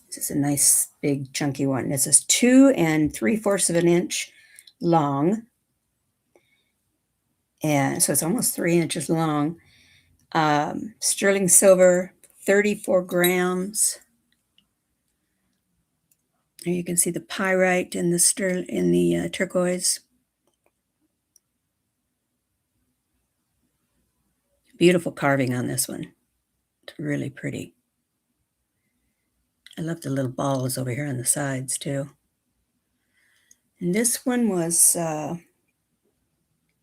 this is a nice big chunky one. This is 2 3/4 of an inch long. And so it's almost 3 inches long. Sterling silver, 34 grams. There you can see the pyrite in the turquoise. Beautiful carving on this one. It's really pretty. I love the little balls over here on the sides too. And this one was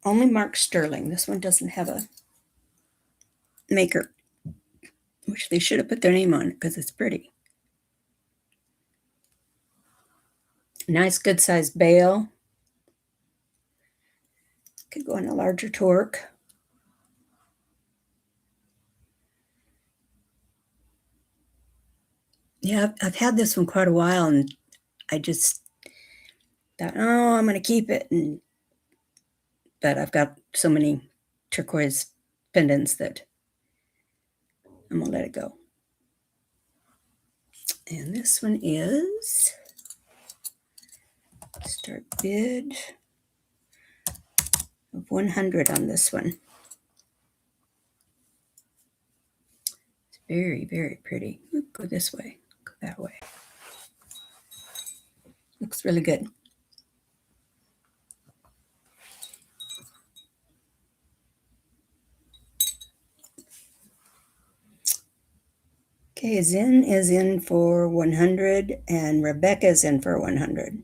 only marked sterling. This one doesn't have a maker, which they should have put their name on it because it's pretty. Nice, good sized bale. Could go on a larger torque. Yeah, I've had this one quite a while, and I just thought, oh, I'm going to keep it. But I've got so many turquoise pendants that I'm going to let it go. And this one is start bid of 100 on this one. It's very, very pretty. Go this way, go that way. Looks really good. Okay, Zen is in for 100 and Rebecca is in for 100.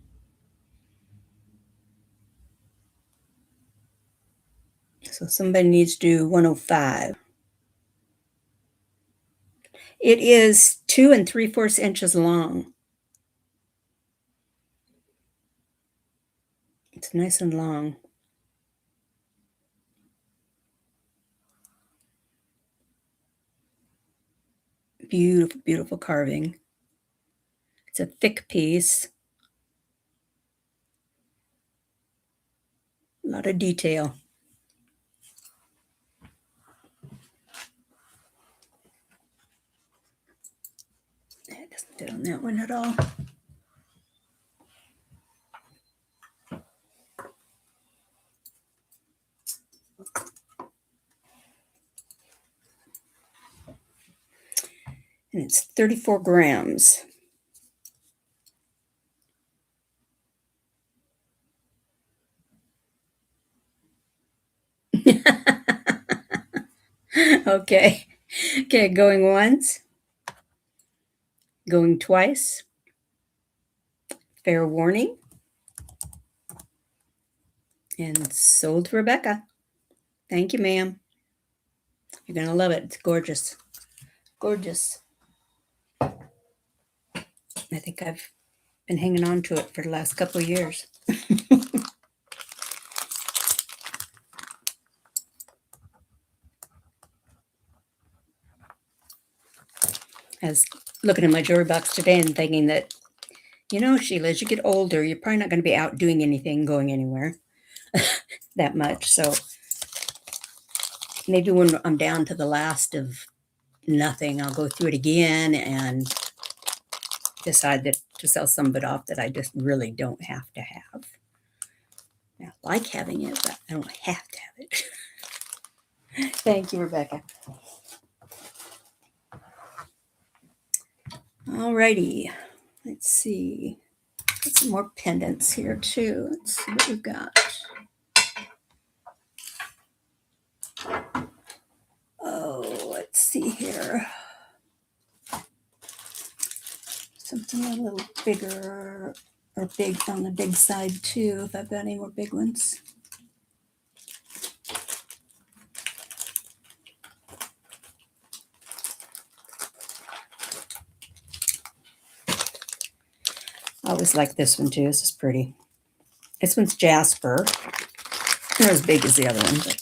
So somebody needs to do 105. It is 2 3/4 inches long. It's nice and long. Beautiful, beautiful carving. It's a thick piece. A lot of detail. It doesn't fit on that one at all. And it's 34 grams. Okay. Okay, going once. Going twice. Fair warning. And sold to Rebecca. Thank you, ma'am. You're going to love it. It's gorgeous. Gorgeous. I think I've been hanging on to it for the last couple of years. I was looking at my jewelry box today and thinking that, you know, Sheila, as you get older, you're probably not going to be out doing anything, going anywhere that much. So maybe when I'm down to the last of nothing, I'll go through it again and decide that to sell some of it off that I just really don't have to have. I like having it, but I don't have to have it. Thank you, Rebecca. All righty. Let's see. Got some more pendants here too. Let's see what we've got. Oh, let's see here. something a little bigger or big on the big side too, if I've got any more big ones. I always like this one too. This is pretty. This one's Jasper. Not as big as the other one, but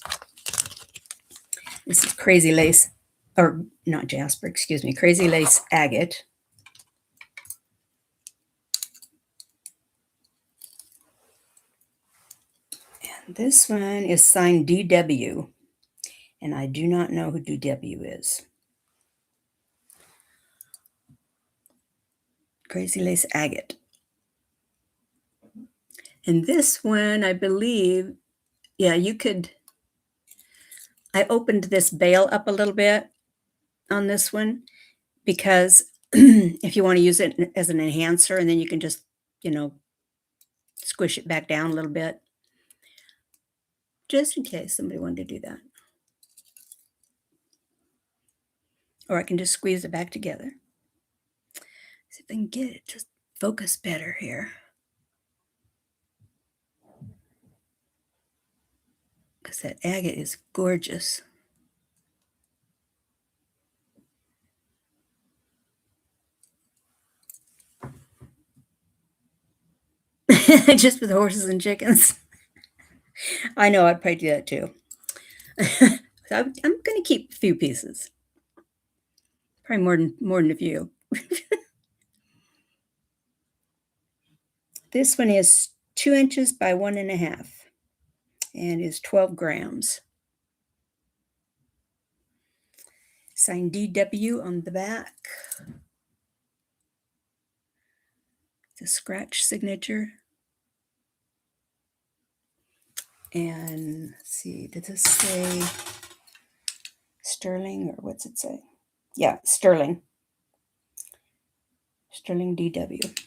this is Crazy Lace, or not Jasper, excuse me, Crazy Lace Agate. And this one is signed DW, and I do not know who DW is. Crazy Lace Agate. And this one, I believe, yeah, you could, I opened this bail up a little bit on this one because if you want to use it as an enhancer, and then you can just, squish it back down a little bit, just in case somebody wanted to do that. Or I can just squeeze it back together. See if I can get it to focus better here. Because that agate is gorgeous. Just with horses and chickens. I know, I'd probably do that too. So I'm going to keep a few pieces. Probably more than a few. This one is 2 inches by 1.5 and is 12 grams. Signed DW on the back. The scratch signature. And let's see, did this say Sterling, or what's it say? Yeah, Sterling. Sterling DW.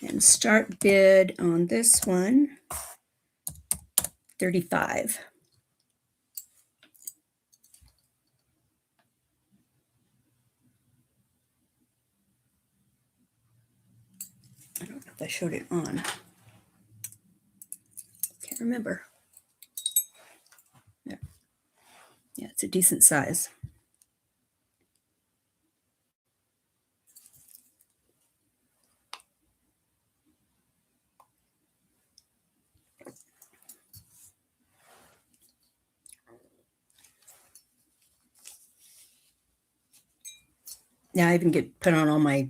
And start bid on this one, $35. I don't know if I showed it on. Can't remember. There. Yeah, it's a decent size. Yeah, I even get put on all my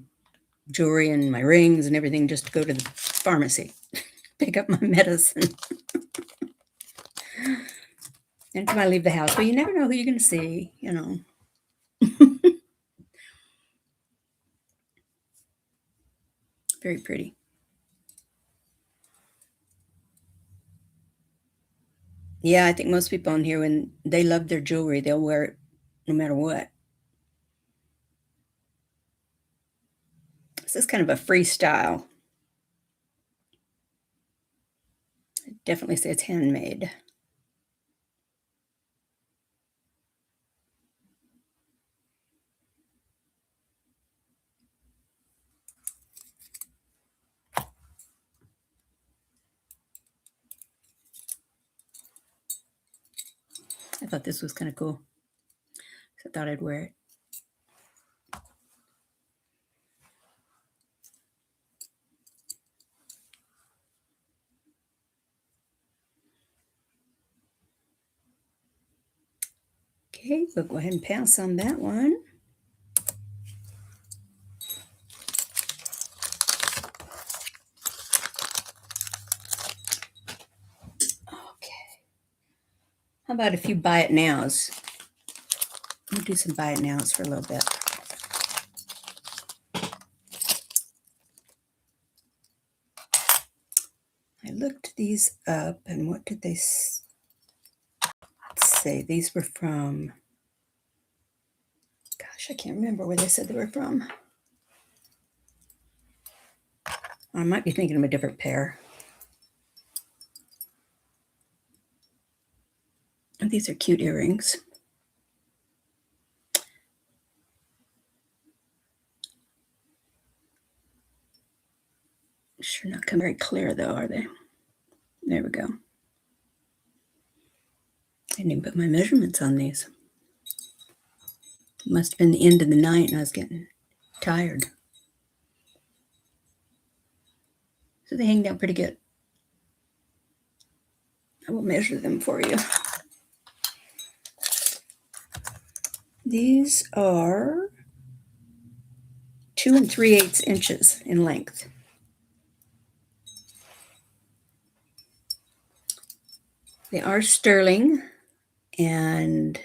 jewelry and my rings and everything just to go to the pharmacy, pick up my medicine. Anytime I leave the house, but you never know who you're going to see, Very pretty. Yeah, I think most people on here, when they love their jewelry, they'll wear it no matter what. This is kind of a freestyle. It definitely says handmade. I thought this was kind of cool. So I thought I'd wear it. Okay, we'll go ahead and pass on that one. Okay. How about a few buy it nows? We'll do some buy it nows for a little bit. I looked these up, and what did they say? These were from, gosh, I can't remember where they said they were from. I might be thinking of a different pair. These are cute earrings. Sure not come very clear though, are they? There we go. I didn't even put my measurements on these. Must have been the end of the night and I was getting tired. So they hang down pretty good. I will measure them for you. These are 2 3/8 inches in length. They are sterling, and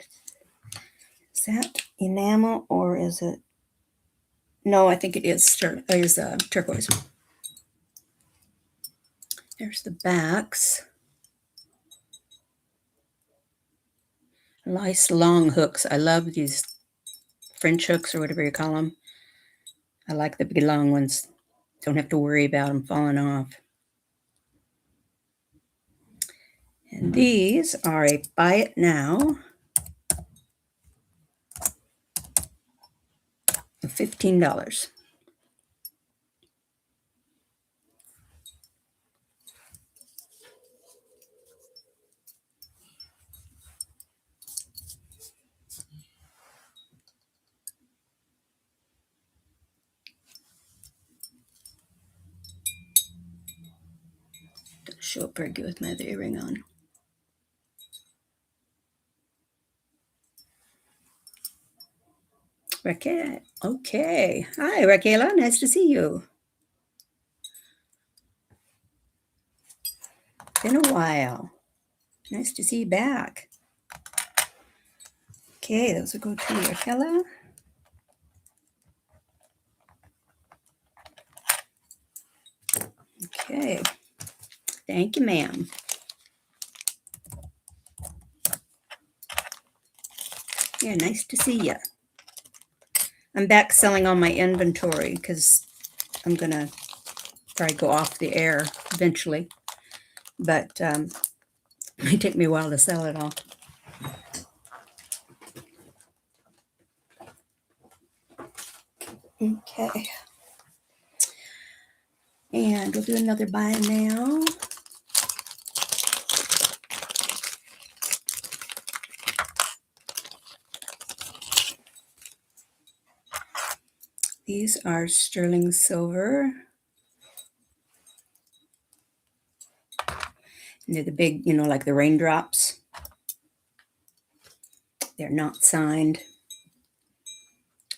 is that enamel or is it? No, I think it is sterling. It is turquoise. There's the backs. Nice long hooks. I love these French hooks or whatever you call them. I like the big long ones. Don't have to worry about them falling off. And these are a buy it now of $15. Don't show up very good with my other earring on. Raquel. Okay. Hi, Raquela. Nice to see you. Been a while. Nice to see you back. Okay, those will go to Raquela. Okay. Thank you, ma'am. Yeah, nice to see you. I'm back selling all my inventory because I'm going to probably go off the air eventually. But it may take me a while to sell it all. Okay. And we'll do another buy now. These are sterling silver. And they're the big, like the raindrops. They're not signed.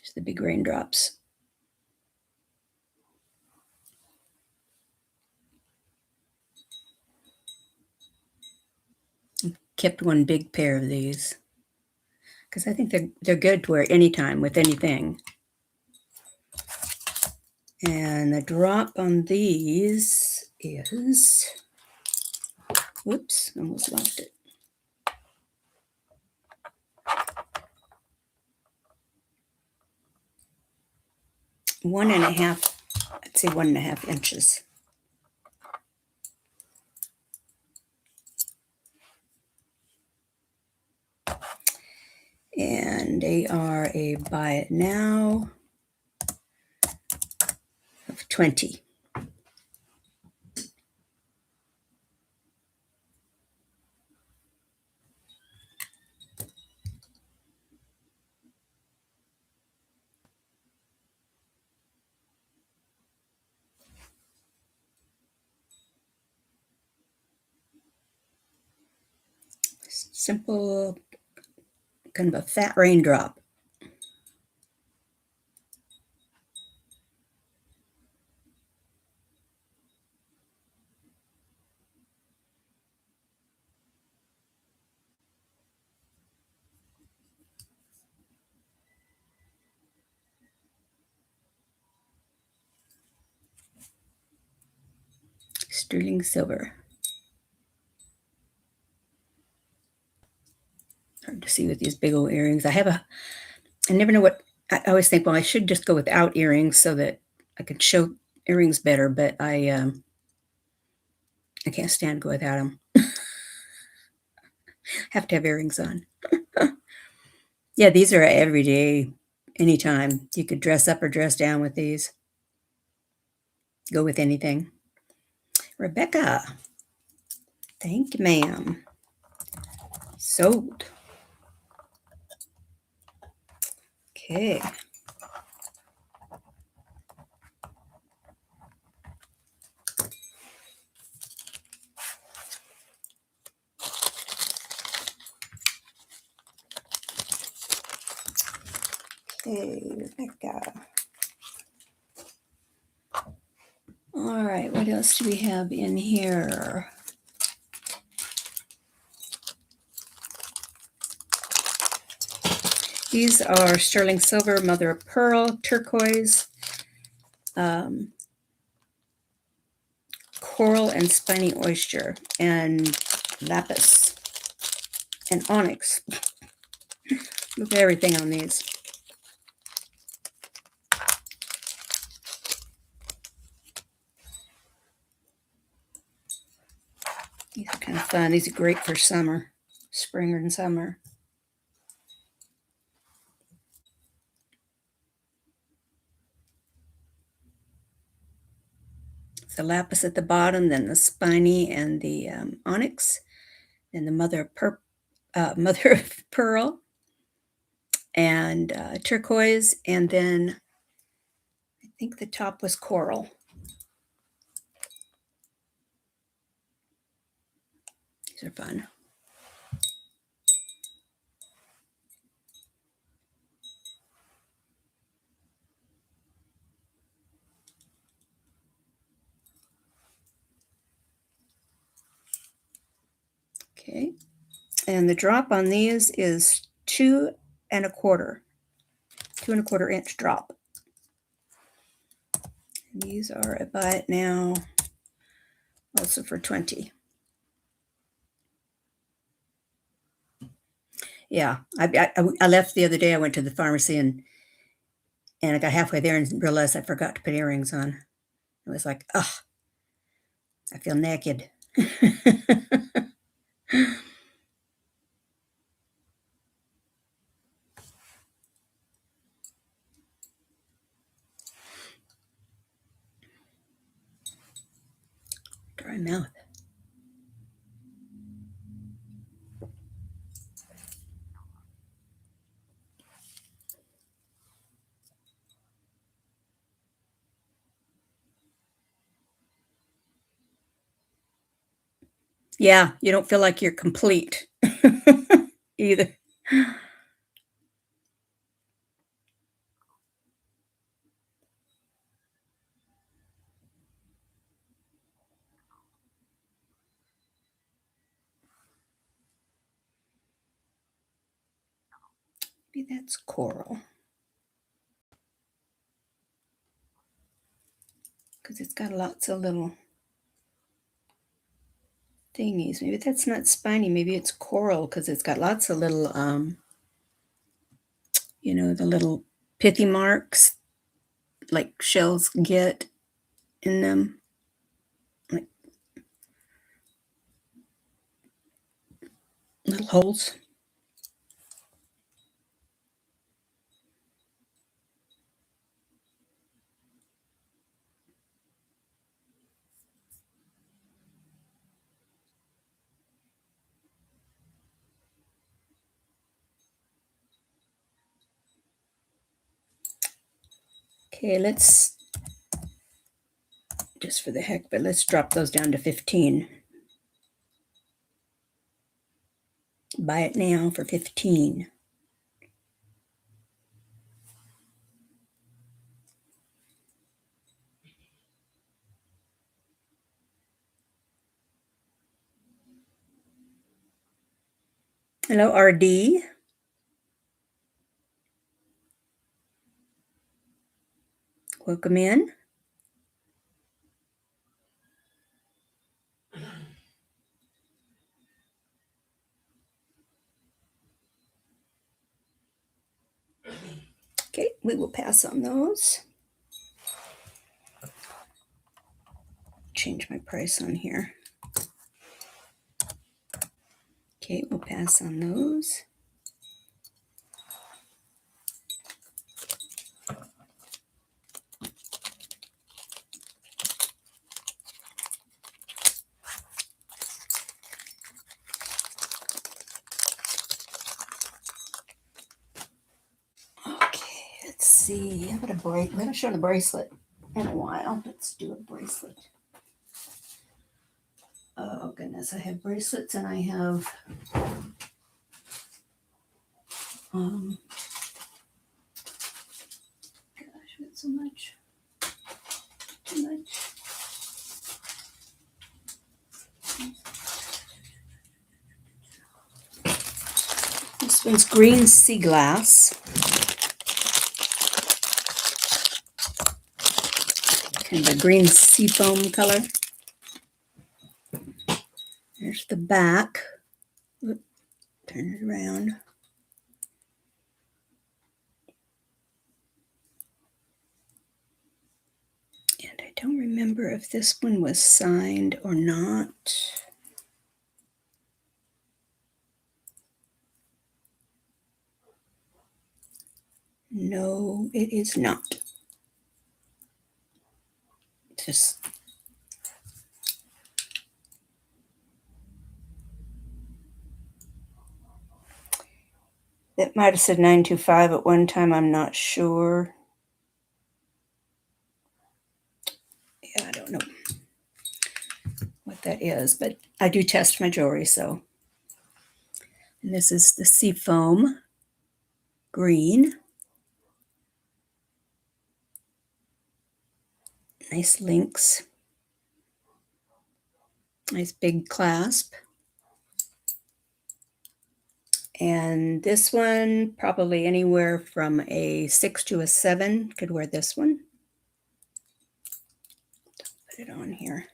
It's the big raindrops. Kept one big pair of these because I think they're good to wear anytime with anything. And the drop on these is, whoops, almost lost it. I'd say 1.5 inches. And they are a buy it now of 20. Simple, kind of a fat raindrop. Sterling silver. Hard to see with these big old earrings. I never know what, I always think, well, I should just go without earrings so that I could show earrings better, but I can't stand to go without them. Have to have earrings on. Yeah, these are every day, anytime. You could dress up or dress down with these. Go with anything. Rebecca. Thank you, ma'am. Sold. Okay. Okay, Rebecca. All right, what else do we have in here? These are sterling silver, mother of pearl, turquoise, coral and spiny oyster, and lapis and onyx. Look at everything on these. These are kind of fun. These are great for summer, spring and summer. The lapis at the bottom, then the spiny and the onyx, then the mother of pearl, and turquoise, and then I think the top was coral. These are fun. Okay, and the drop on these is 2¼ inch drop. And these are a buy it now, also for 20. Yeah, I left the other day. I went to the pharmacy and I got halfway there and realized I forgot to put earrings on. It was like, ugh, I feel naked. Dry mouth. Yeah, you don't feel like you're complete either. Maybe that's coral. Because it's got lots of little thingies. Maybe that's not spiny. Maybe it's coral because it's got lots of little, the little pithy marks like shells get in them. Like little holes. Okay, let's, just for the heck, but let's drop those down to 15. Buy it now for 15. Hello, RD. Welcome in. Okay, we will pass on those. Change my price on here. Okay, we'll pass on those. Let's see. How about a bracelet? We haven't shown a bracelet in a while. Let's do a bracelet. Oh goodness, I have bracelets and I have gosh, I got so much. Too much. This one's green sea glass. Kind of a green sea foam color. There's the back. Oop, turn it around. And I don't remember if this one was signed or not. No, it is not. Just that might have said 925 at one time. I'm not sure. Yeah, I don't know what that is, but I do test my jewelry, so. And this is the Seafoam green. Nice links. Nice big clasp. And this one, probably anywhere from a 6 to a 7, could wear this one. Put it on here.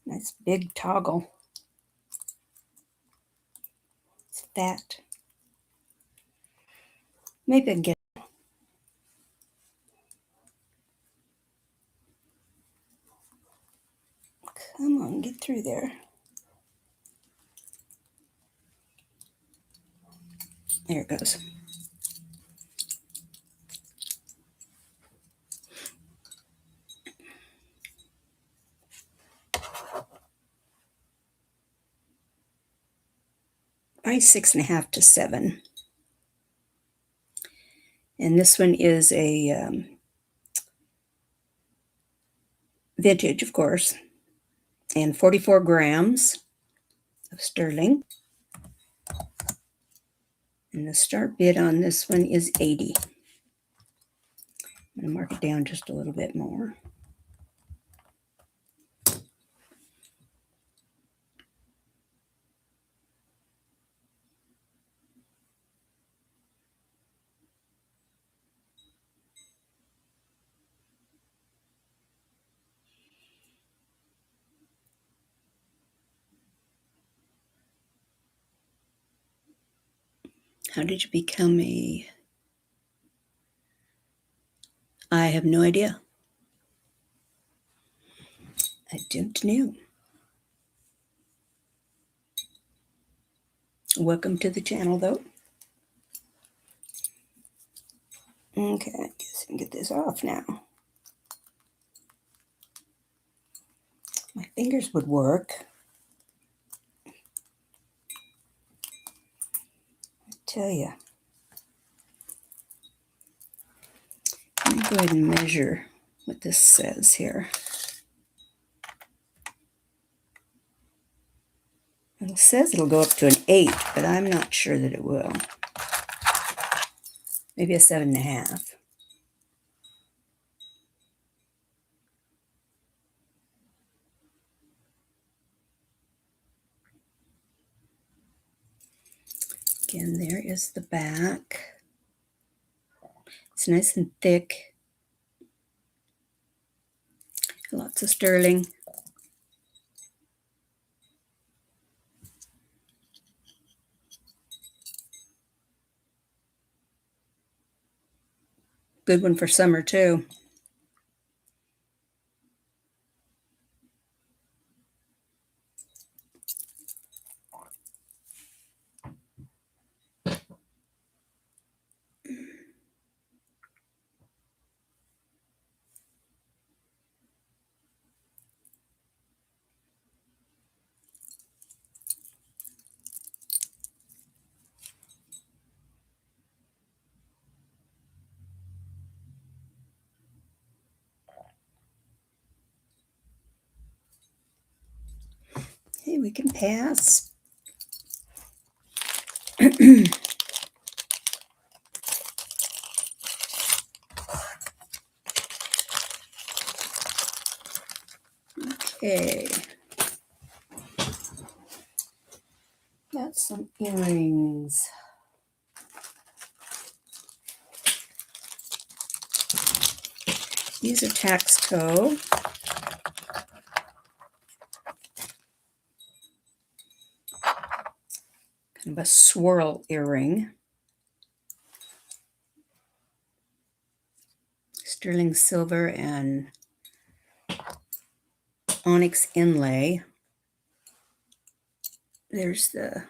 Nice big toggle. It's fat. Maybe I can get. Come on, get through there. There it goes. By 6.5 to 7. And this one is a vintage, of course, and 44 grams of sterling. And the start bid on this one is 80. I'm going to mark it down just a little bit more. How did you become a... I have no idea. I don't know. Welcome to the channel, though. Okay, I guess I can get this off now. My fingers would work. I tell you. Let me go ahead and measure what this says here. It says it'll go up to an 8, but I'm not sure that it will. Maybe a 7.5. Again, there is the back. It's nice and thick. Lots of sterling. Good one for summer, too. we can pass. Okay. Got some earrings. These are Taxco. Kind of a swirl earring. Sterling silver and onyx inlay. There's the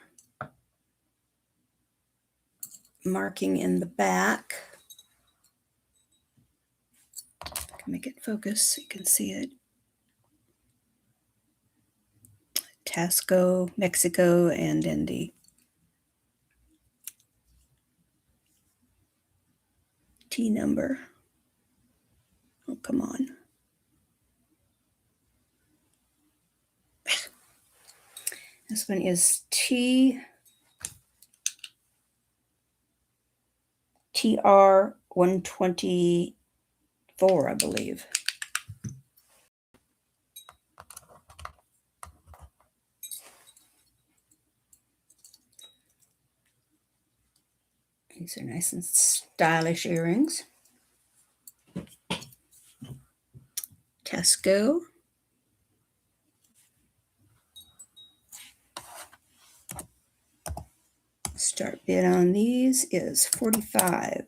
marking in the back. I can make it focus so you can see it. Tasco, Mexico, and then the T number. Oh, come on. This one is TR 124, I believe. These are nice and stylish earrings. Tasco. Start bid on these is $45.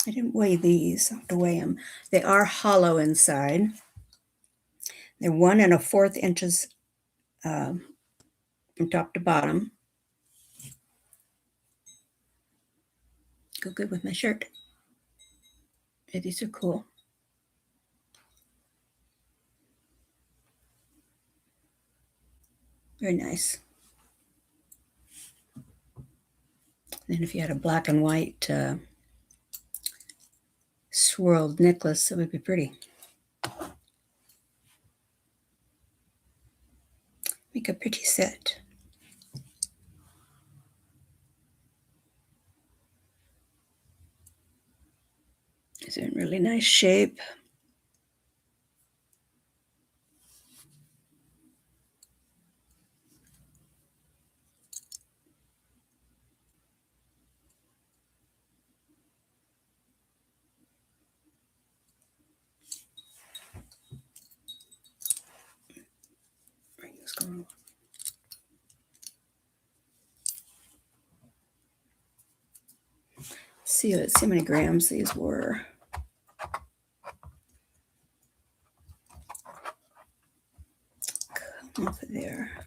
I didn't weigh these. I'll have to weigh them. They are hollow inside. They're 1 1/4 inches from top to bottom. Go good with my shirt. Yeah, these are cool. Very nice. Then if you had a black and white swirled necklace, it would be pretty. Make a pretty set. These are in really nice shape. Bring this going. Let's see how many grams these were. Come off of there.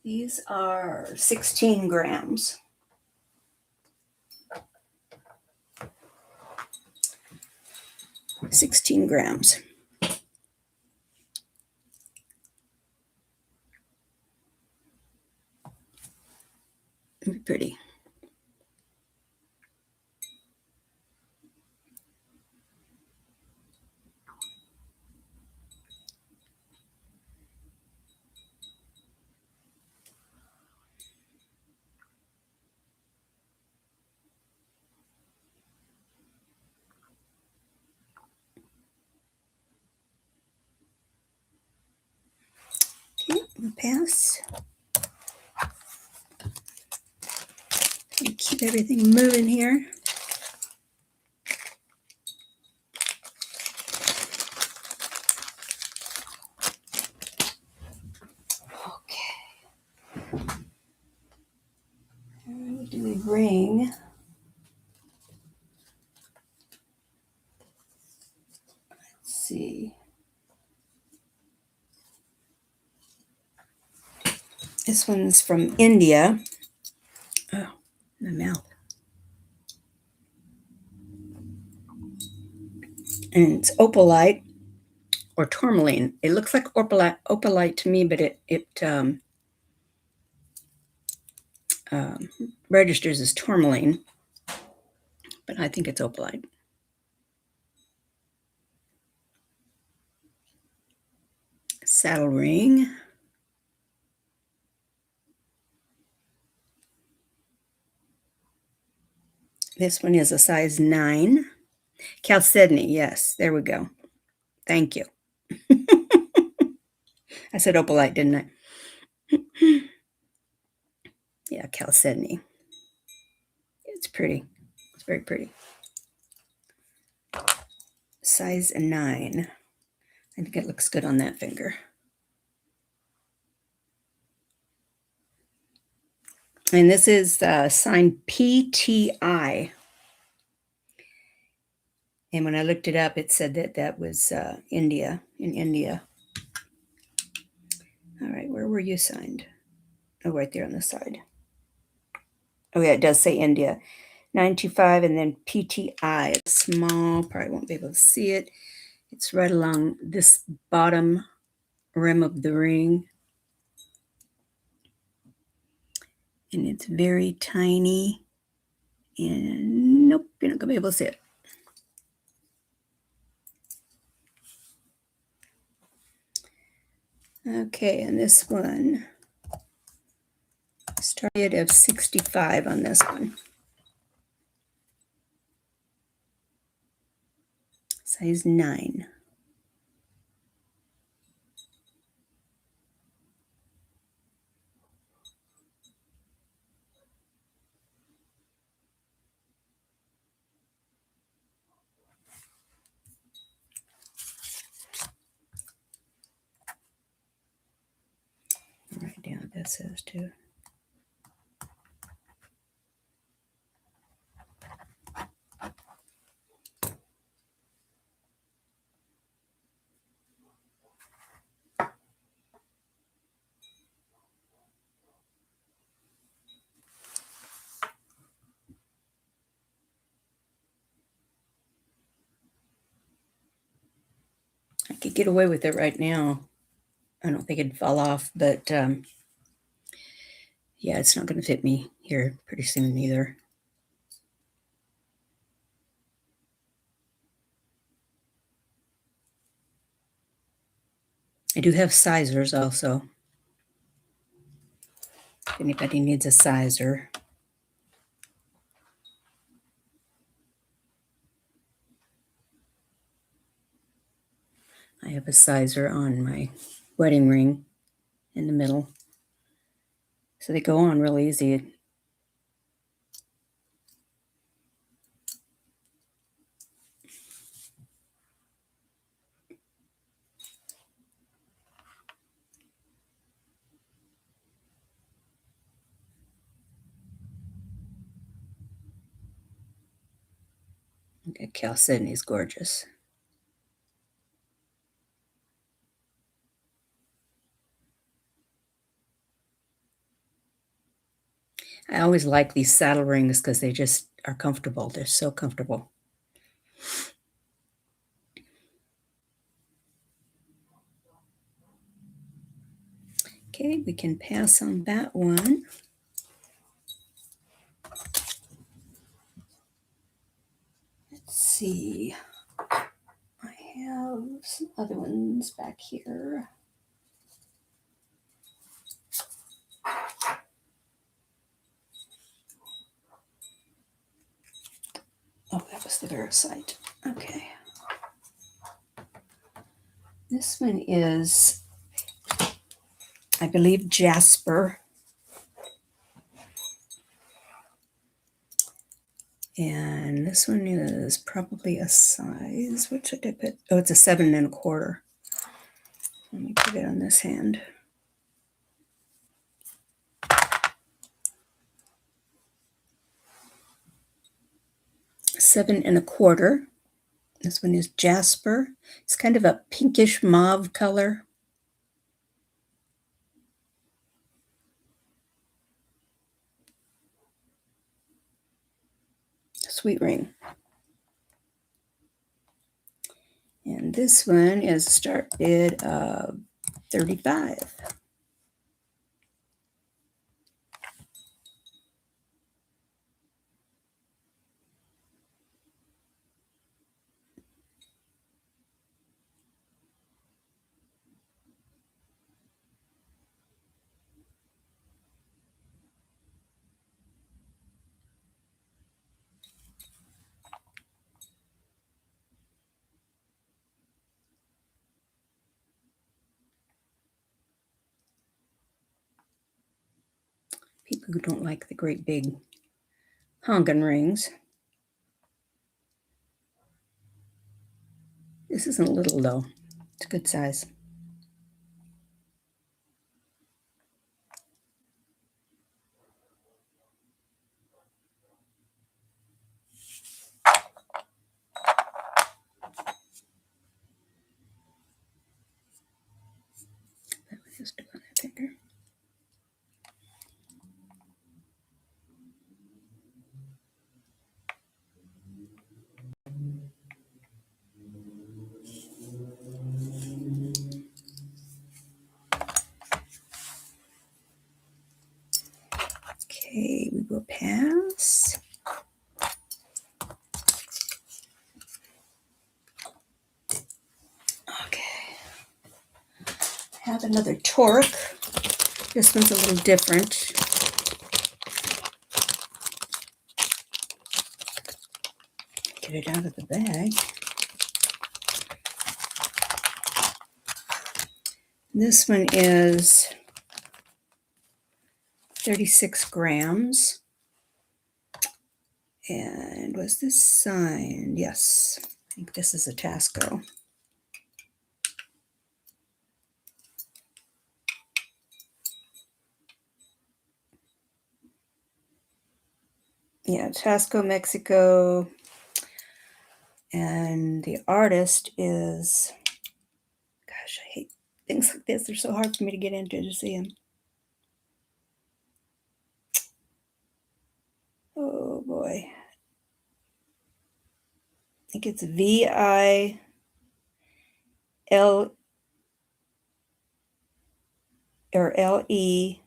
These are 16 grams. $16 grams. It'd be pretty. Okay, we'll pass. And keep everything moving here. Okay. What do we bring? Let's see. This one's from India. Oh, my mouth. And it's opalite or tourmaline. It looks like opalite to me, but it registers as tourmaline, but I think it's opalite. Saddle ring. This one is a size 9. Chalcedony, yes, there we go. Thank you. I said opalite, didn't I? Yeah, chalcedony. It's pretty. It's very pretty. Size 9. I think it looks good on that finger. And this is sign PTI. And when I looked it up, it said that that was India, in India. All right, where were you signed? Oh, right there on the side. Oh, yeah, it does say India. 925 and then PTI. It's small, probably won't be able to see it. It's right along this bottom rim of the ring. And it's very tiny. And nope, you're not going to be able to see it. Okay, and this one, started of 65 on this one. Size 9. I'll write down what that says too. I could get away with it right now. I don't think it'd fall off, but yeah, it's not going to fit me here pretty soon either. I do have sizers also. If anybody needs a sizer. I have a sizer on my wedding ring in the middle. So they go on real easy. Okay, chalcedony's gorgeous. I always like these saddle rings because they just are comfortable. They're so comfortable. Okay, we can pass on that one. Let's see. I have some other ones back here. Oh, that was the Veracite. Okay. This one is, I believe, jasper. And this one is probably a size, what should I put? Oh, it's a 7 1/4. Let me put it on this hand. Seven and a quarter. This one is jasper. It's kind of a pinkish mauve color. Sweet ring. And this one is a start bid of $35. People who don't like the great big honkin' rings. This isn't little though. It's a good size. That was just on that finger. Okay, we will pass. Okay. Have another Torque. This one's a little different. Get it out of the bag. This one is 36 grams. And was this signed? Yes. I think this is a Tasco. Yeah, Tasco, Mexico. And the artist is, gosh, I hate things like this. They're so hard for me to get into to see them. Oh boy. I think it's VIL or LES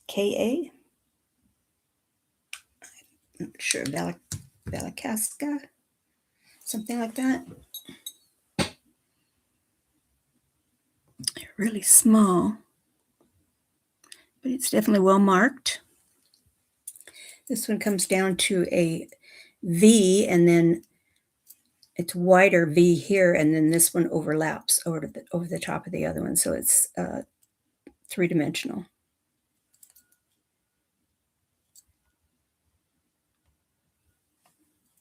KA. I'm not sure. Valakaska, something like that. Really small, but it's definitely well marked. This one comes down to a V, and then it's wider V here, and then this one overlaps over the top of the other one, so it's three-dimensional.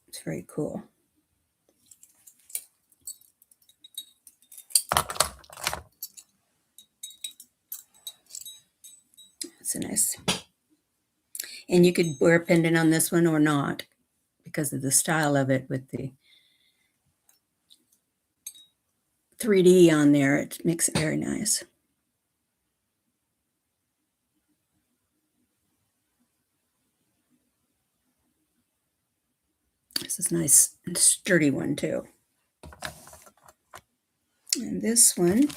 It's very cool. It's a nice, and you could wear a pendant on this one or not because of the style of it with the 3D on there. It makes it very nice. This is nice and sturdy one too. And this one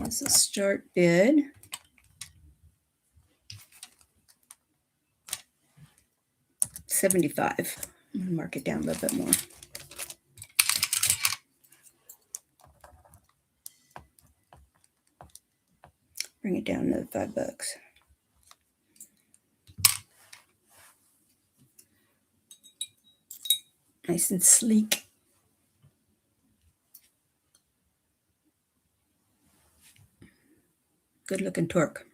is a start bid. $75. I'm going to mark it down a little bit more. Bring it down another $5. Nice and sleek. Good looking Torque.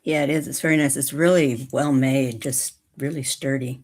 Yeah, it is. It's very nice. It's really well made. Just really sturdy.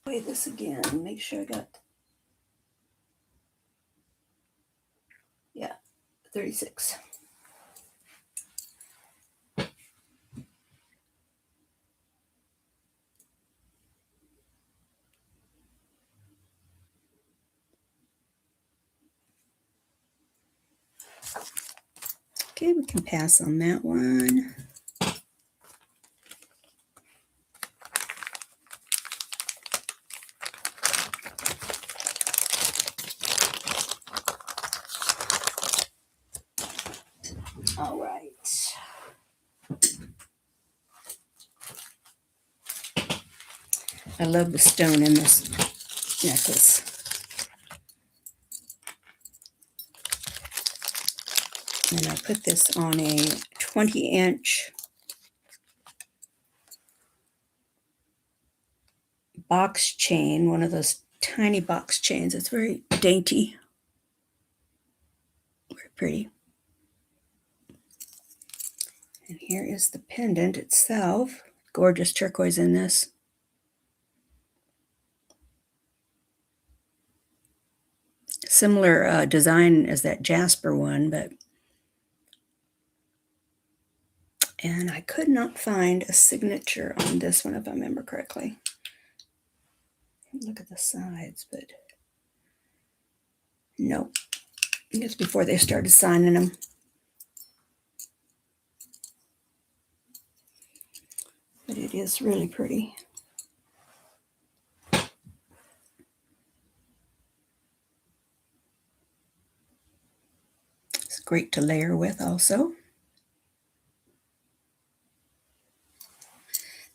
Weigh this again, make sure I got, yeah, 36. Okay, we can pass on that one. All right. I love the stone in this necklace. And I put this on a 20-inch box chain, one of those tiny box chains. It's very dainty, very pretty. And here is the pendant itself. Gorgeous turquoise in this. Similar design as that Jasper one, and I could not find a signature on this one, if I remember correctly. Look at the sides, but no. I guess before they started signing them. But it is really pretty. It's great to layer with also.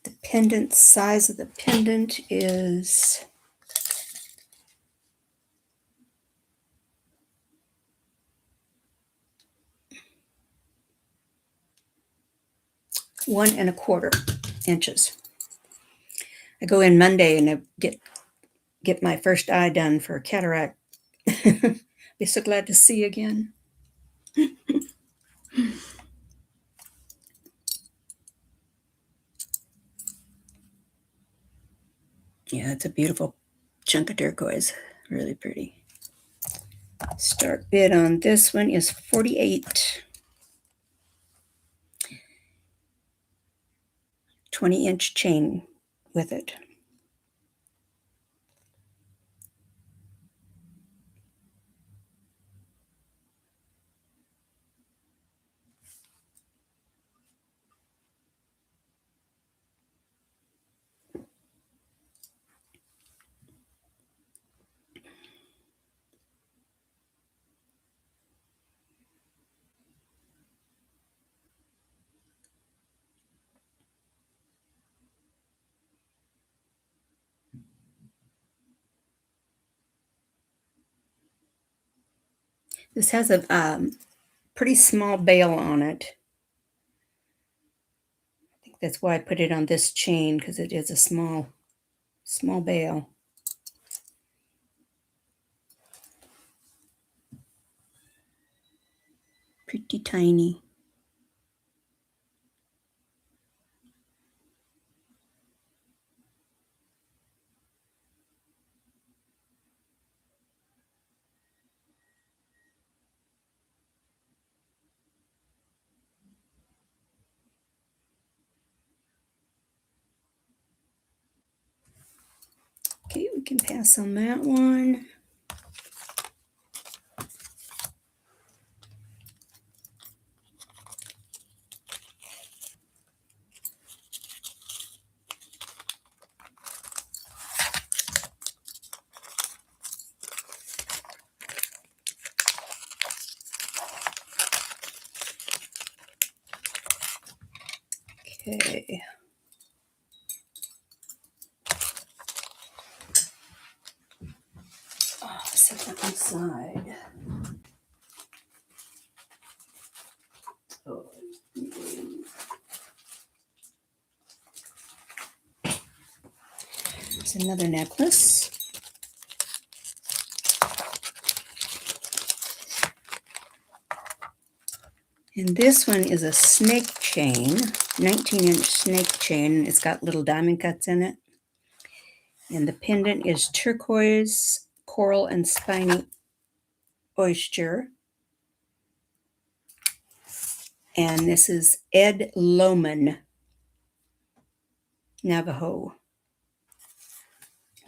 The pendant size of the pendant is 1¼ inches. I go in Monday and I get my first eye done for cataract. Be so glad to see again. Yeah, it's a beautiful chunk of turquoise. Really pretty. Start bid on this one is $48. 20-inch chain with it. This has a pretty small bail on it. I think that's why I put it on this chain, because it is a small bail. Pretty tiny. Okay, we can pass on that one. Okay. Oh, set that aside. Oh, it's another necklace. And this one is a snake chain, 19-inch snake chain. It's got little diamond cuts in it. And the pendant is turquoise, coral, and spiny oyster. And this is Ed Lohman, Navajo.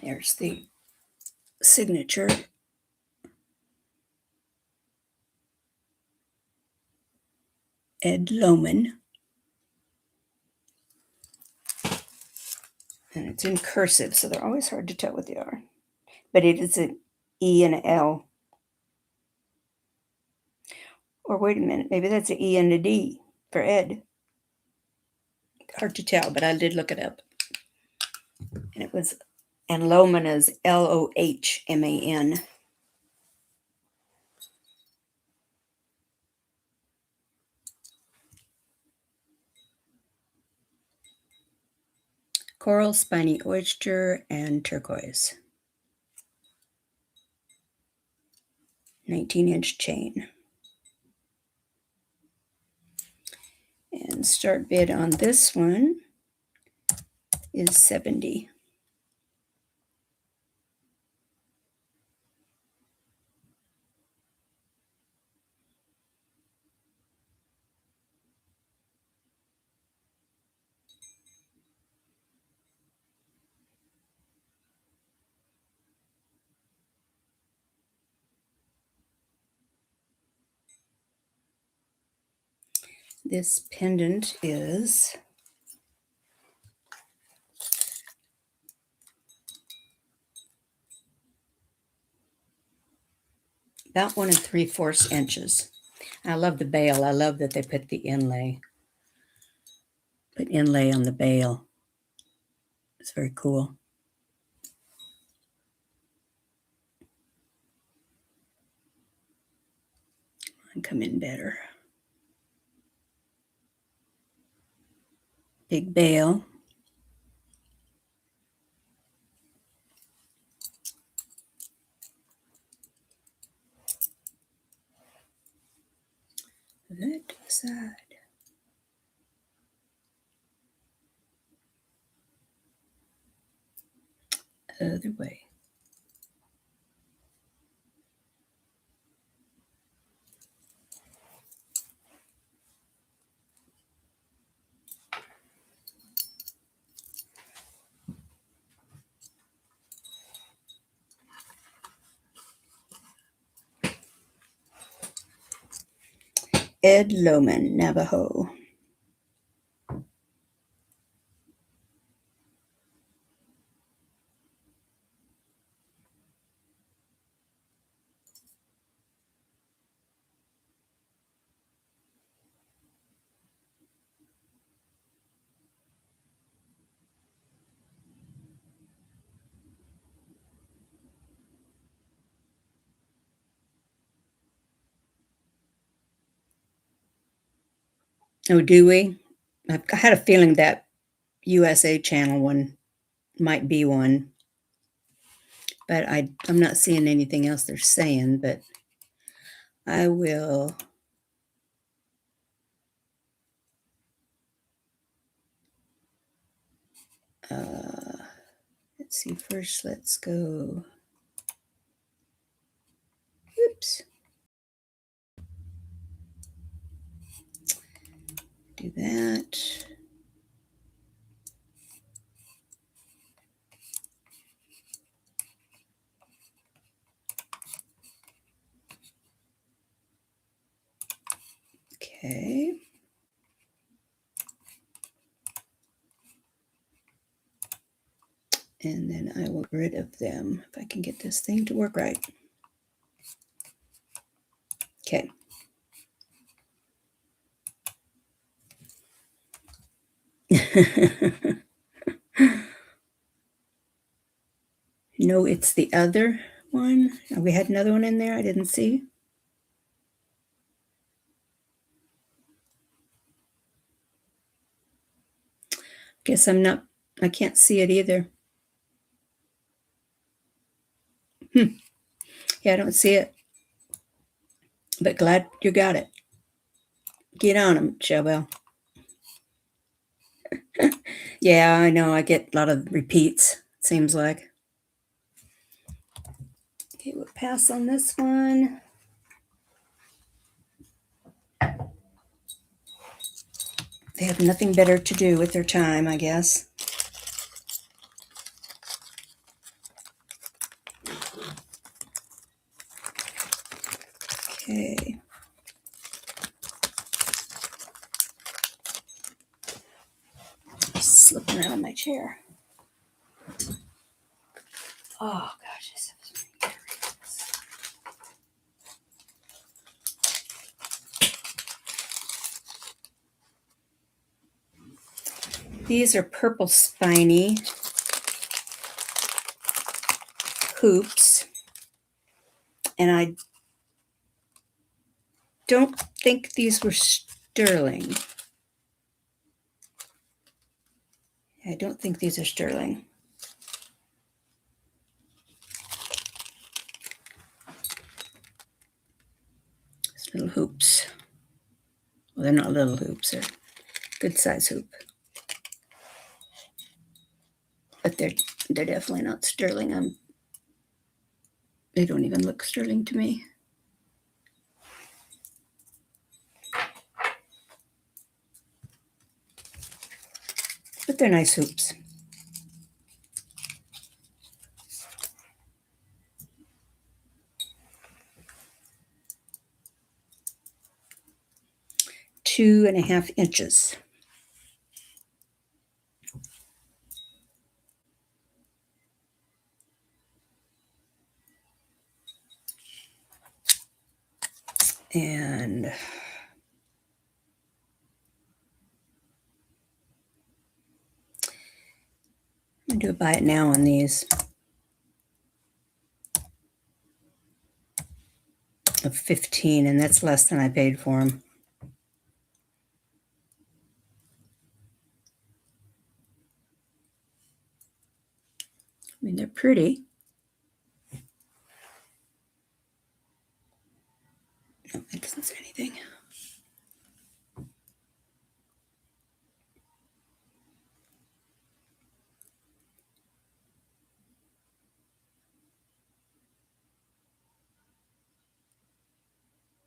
There's the signature. Ed Lohman. And it's in cursive, so they're always hard to tell what they are. But it is an E and an L. Or wait a minute, maybe that's an E and a D for Ed. Hard to tell, but I did look it up. And it was, and Lohman is Lohman. Coral, spiny oyster, and turquoise. 19-inch chain. And start bid on this one is $70. This pendant is about 1 3/4 inches. I love the bail. I love that they put the inlay. Put inlay on the bail. It's very cool. And come in better. Big bail. That to the side. Other way. Ed Lohman, Navajo. Oh, do we? I had a feeling that USA Channel one might be one, but I'm not seeing anything else they're saying, but I will. Let's see, first let's go. Oops. Do that. Okay. And then I will get rid of them if I can get this thing to work right. Okay. No, it's the other one. We had another one in there I didn't see. Guess I can't see it either. Yeah, I don't see it. But glad you got it. Get on them, Showbell. Yeah, I know. I get a lot of repeats, it seems like. Okay, we'll pass on this one. They have nothing better to do with their time, I guess. Okay. Slipping out of my chair. Oh, gosh. This is These are purple spiny hoops. And I don't think these were sterling. I don't think these are sterling. These little hoops. Well, they're not little hoops. They're good size hoop. But they're definitely not sterling. They don't even look sterling to me. But they're nice hoops. Two and a half inches. And I'm going to do a buy it now on these. Of 15, and that's less than I paid for them. I mean, they're pretty. No, that doesn't say anything.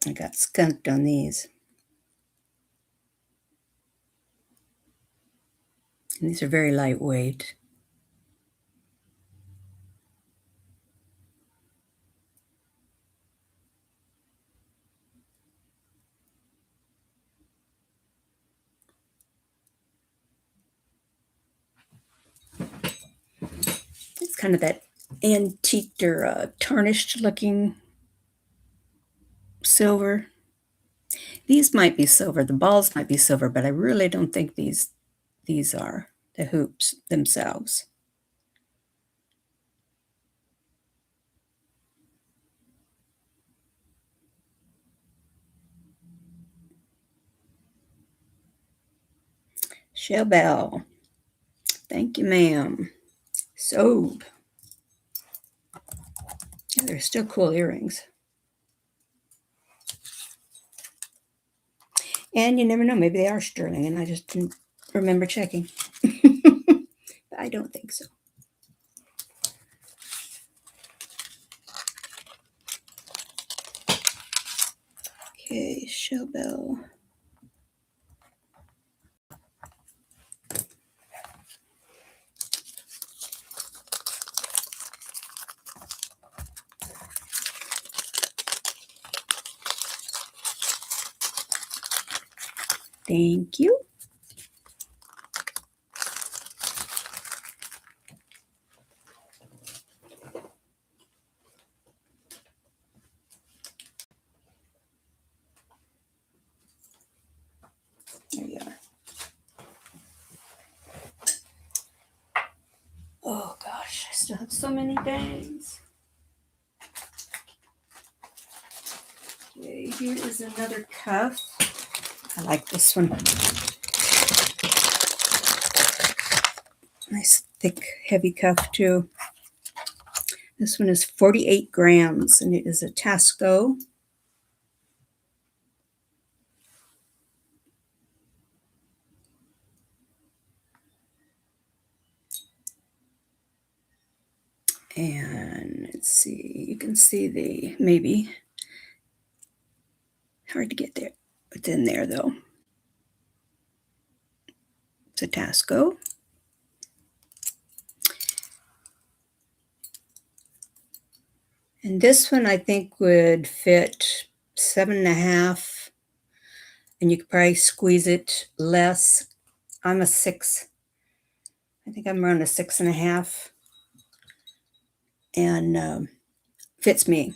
I got skunked on these. And these are very lightweight. It's kind of that antiqued or tarnished looking silver. These might be silver. The balls might be silver, but I really don't think these are the hoops themselves. Showbell. Thank you, ma'am. Sold. Yeah, they're still cool earrings. And you never know, maybe they are sterling, and I just didn't remember checking. I don't think so. Okay, Showbell. Thank you. There you are. gosh, I still have so many things. Okay, here is another cuff. I like this one. Nice thick, heavy cuff too. This one is 48 grams and it is a Tasco. And let's see, you can see the, maybe, hard to get there. It's in there though. It's a Tasco. And this one I think would fit 7.5, and you could probably squeeze it less. I'm a 6. I think I'm around a 6.5, and fits me.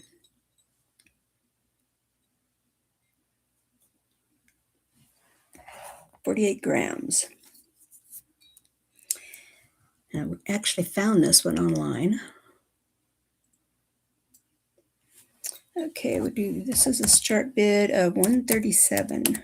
$48 grams. And I actually found this one online. Okay, we'll do, this is a start bid of $137.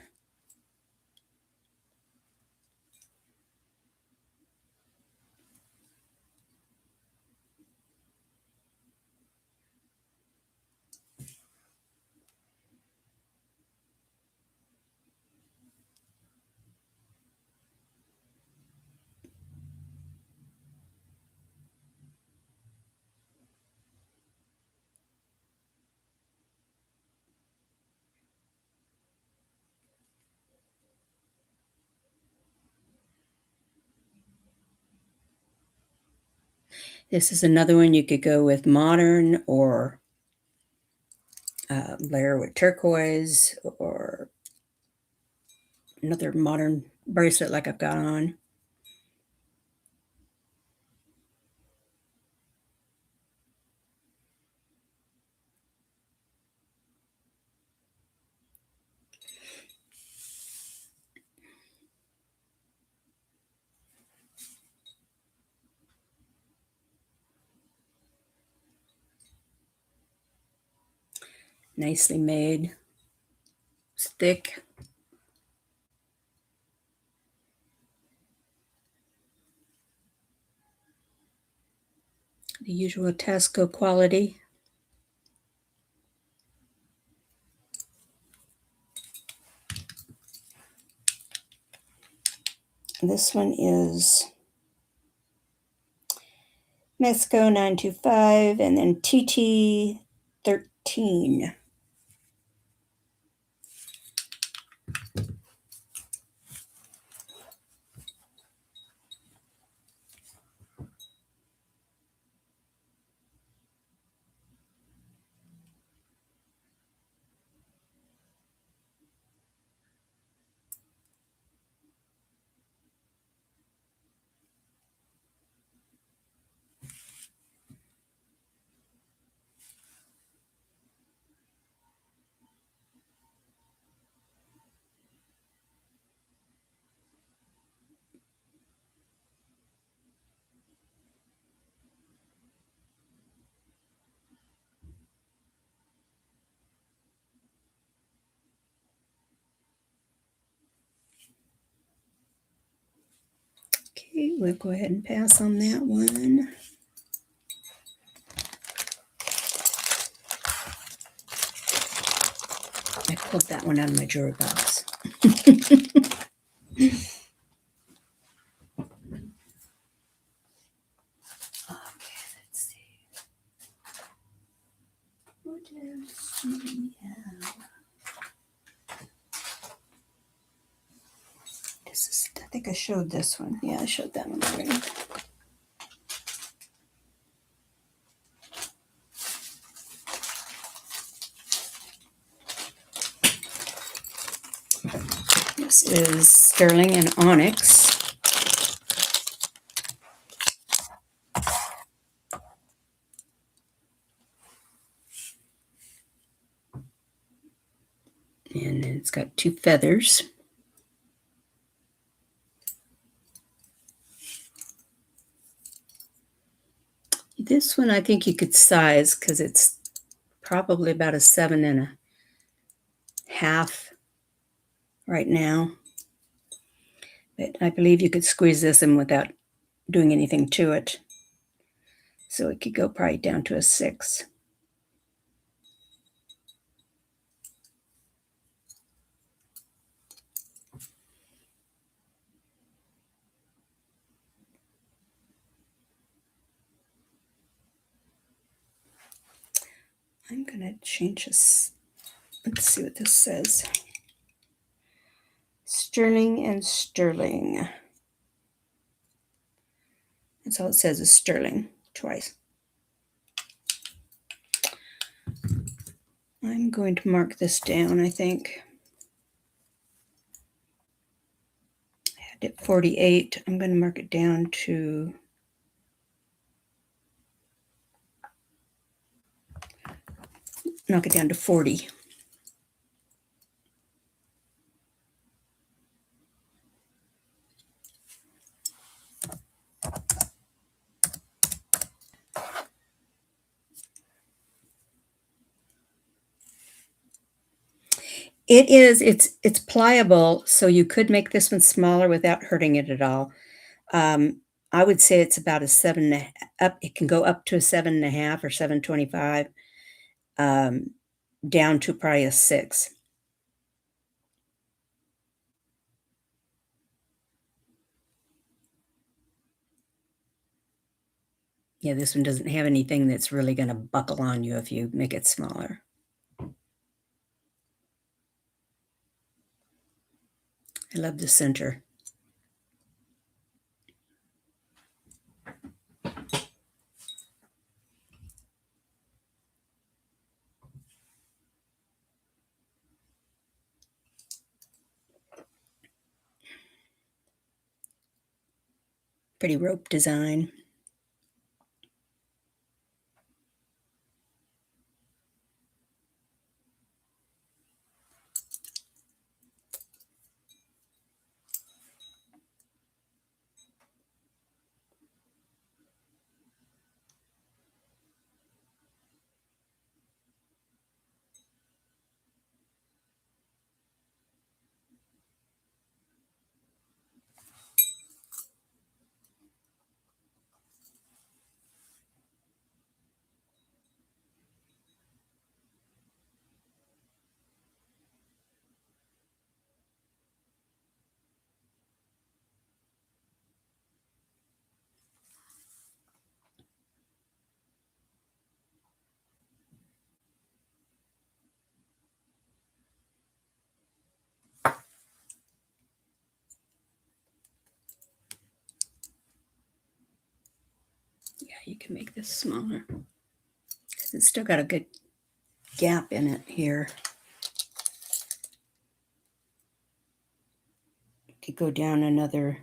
This is another one you could go with modern or layer with turquoise or another modern bracelet like I've got on. Nicely made. It's thick. The usual Tasco quality. This one is Mesco 925 and then TT 13. Okay, we'll go ahead and pass on that one. I pulled that one out of my jewelry box. Okay, let's see. What else do we have? This is, I think I showed this one. Yeah, I showed that one already. This is sterling and onyx. And it's got 2 feathers. This one I think you could size because it's probably about a 7.5 right now. But I believe you could squeeze this in without doing anything to it. So it could go probably down to a 6. I'm going to change this. Let's see what this says. Sterling and sterling. That's all it says is sterling twice. I'm going to mark this down, I think. I had it 48. I'm going to mark it down to knock it down to 40. It's pliable, so you could make this one smaller without hurting it at all. I would say it's about a 7 up. It can go up to a 7.5 or 7.25, down to probably a 6. Yeah, this one doesn't have anything that's really going to buckle on you if you make it smaller. I love the center. Pretty rope design. Yeah, you can make this smaller because it's still got a good gap in it here. Could go down another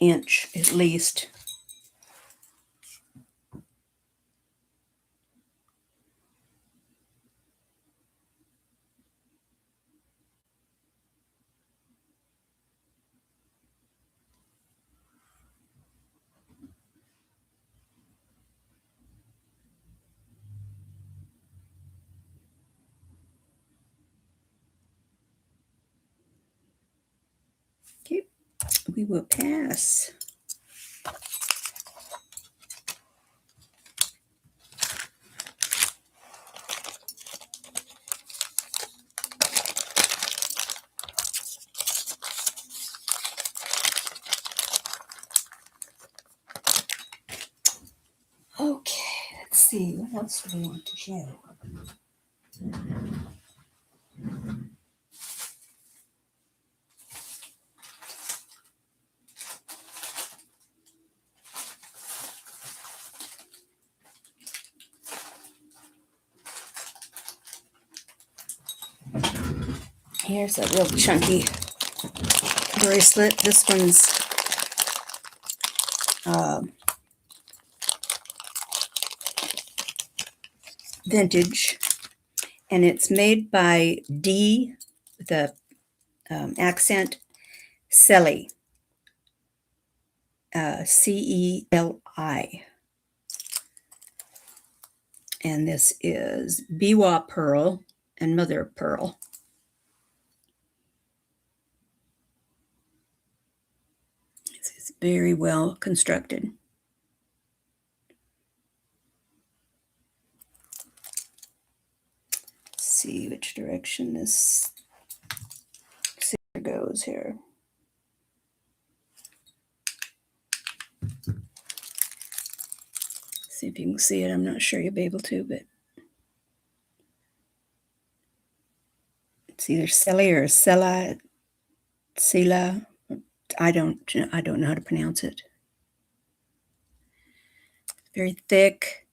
inch at least. Okay, we will pass. Okay, let's see. What else do we want to show? Here's a real chunky bracelet. This one's vintage, and it's made by D with a accent, Celi, Celi. eye. And this is Biwa pearl and mother of pearl. This is very well constructed. Let's see which direction this scissor goes here. See if you can see it. I'm not sure you'll be able to, but it's either Selly or Sela. I don't know how to pronounce it. Very thick.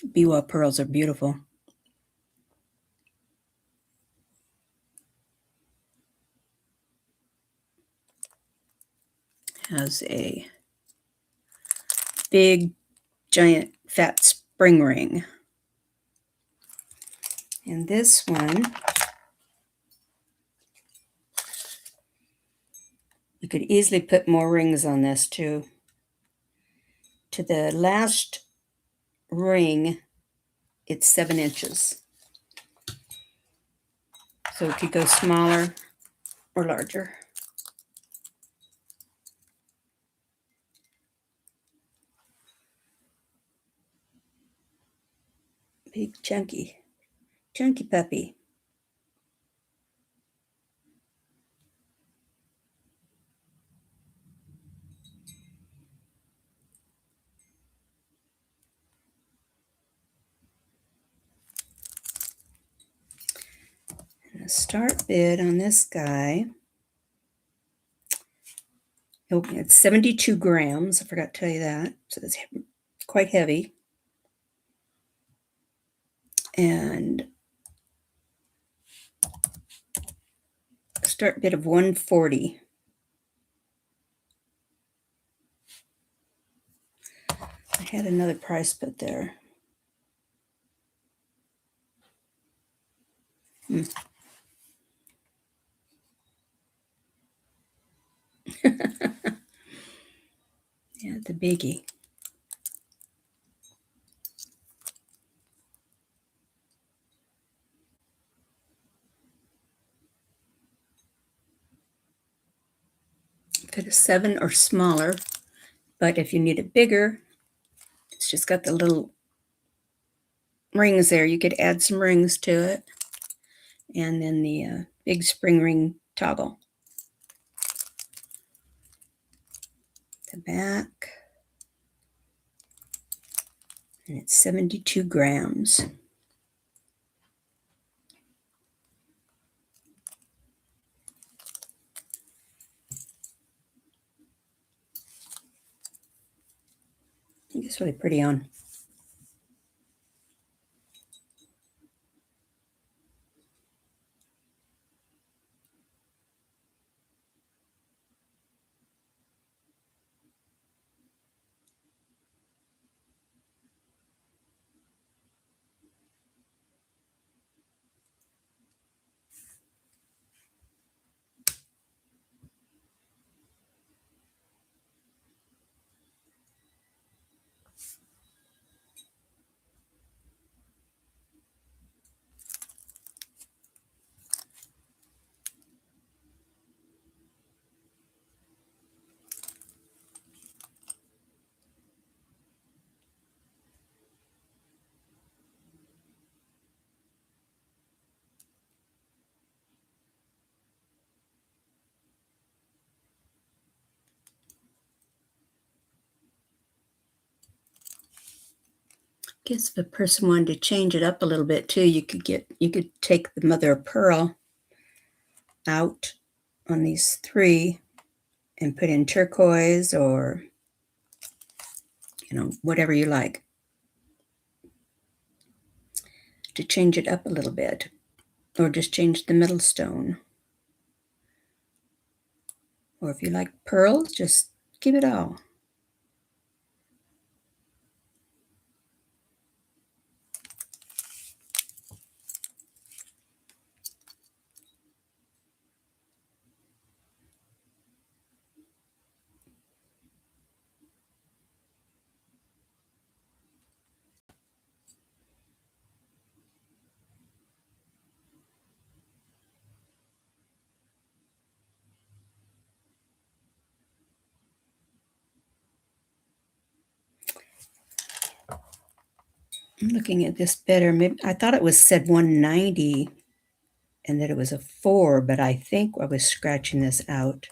Biwa pearls are beautiful. Has a big, giant, fat spring ring. And this one, you could easily put more rings on this too. To the last ring, it's 7 inches. So it could go smaller or larger. Big chunky puppy. And the start bid on this guy, oh, it's 72 grams. I forgot to tell you that. So it's quite heavy. And a start bid of 140. I had another price put there. Yeah, the biggie. Fit a 7 or smaller, but if you need it bigger, it's just got the little rings there. You could add some rings to it, and then the big spring ring toggle. The back, and it's 72 grams. I think it's really pretty on. Guess if a person wanted to change it up a little bit too, you could take the mother of pearl out on these 3 and put in turquoise or whatever you like to change it up a little bit, or just change the middle stone. Or if you like pearls, just keep it all. I'm looking at this better. Maybe I thought it was said 190 and that it was a 4, but I think I was scratching this out.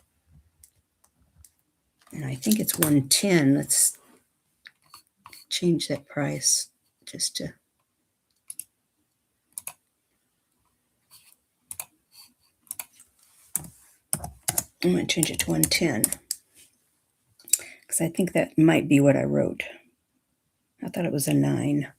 And I think it's 110. Let's change that price just to. I'm going to change it to 110 because I think that might be what I wrote. I thought it was a 9.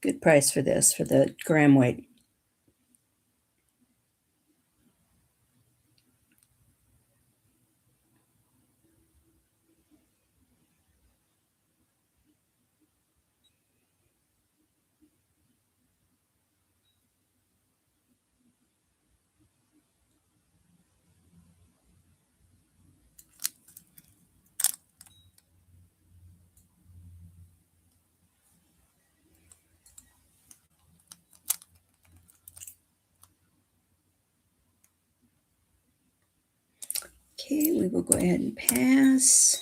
Good price for this, for the gram weight. Okay, we will go ahead and pass.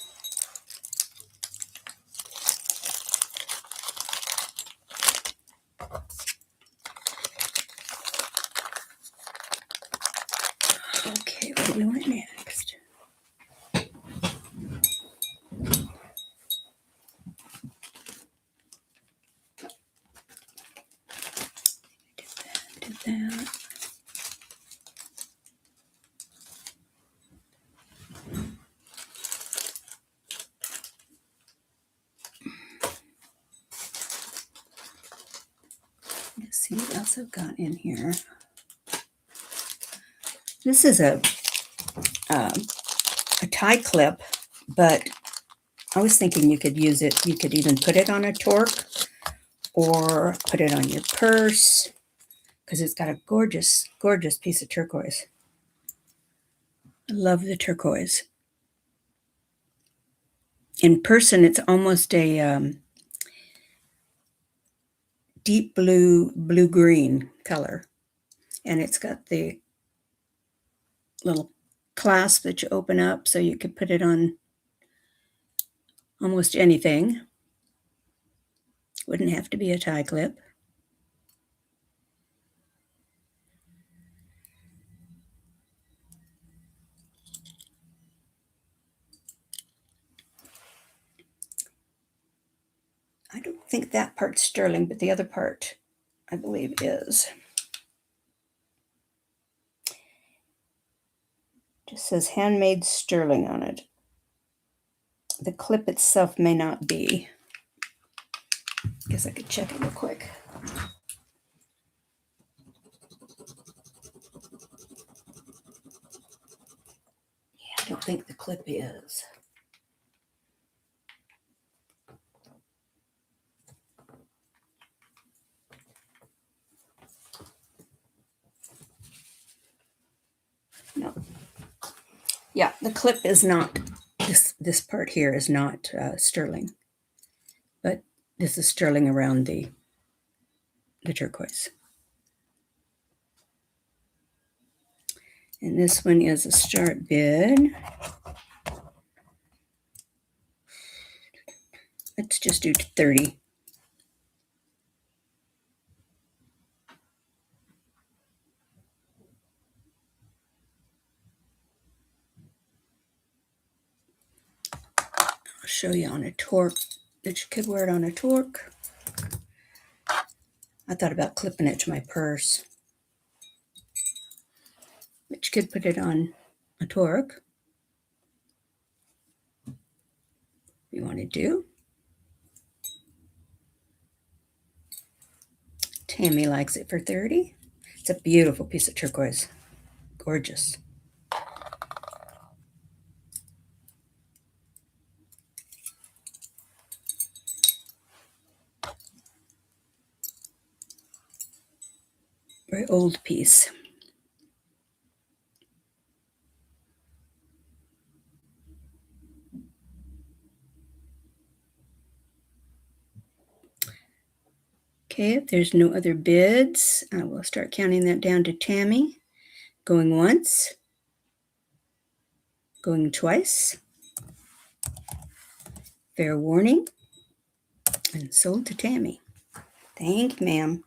Okay, what do we want next? Did that. Let's see what else I've got in here. This is a tie clip, but I was thinking you could use it. You could even put it on a torque or put it on your purse because it's got a gorgeous, gorgeous piece of turquoise. I love the turquoise. In person, it's almost a deep blue-green color. And it's got the little clasp that you open up so you could put it on almost anything. Wouldn't have to be a tie clip. I don't think that part's sterling, but the other part, I believe, is. Just says handmade sterling on it. The clip itself may not be. Guess I could check it real quick. Yeah, I don't think the clip is. No. Yeah, the clip is not, this part here is not sterling, but this is sterling around the turquoise. And this one is a start bid. Let's just do 30. I'll show you on a torque that you could wear it on a torque. I thought about clipping it to my purse, but you could put it on a torque if you wanted to. Tammy likes it for 30. It's a beautiful piece of turquoise. Gorgeous. Very old piece. Okay, if there's no other bids, I will start counting that down to Tammy. Going once, going twice. Fair warning, and sold to Tammy. Thank you, ma'am.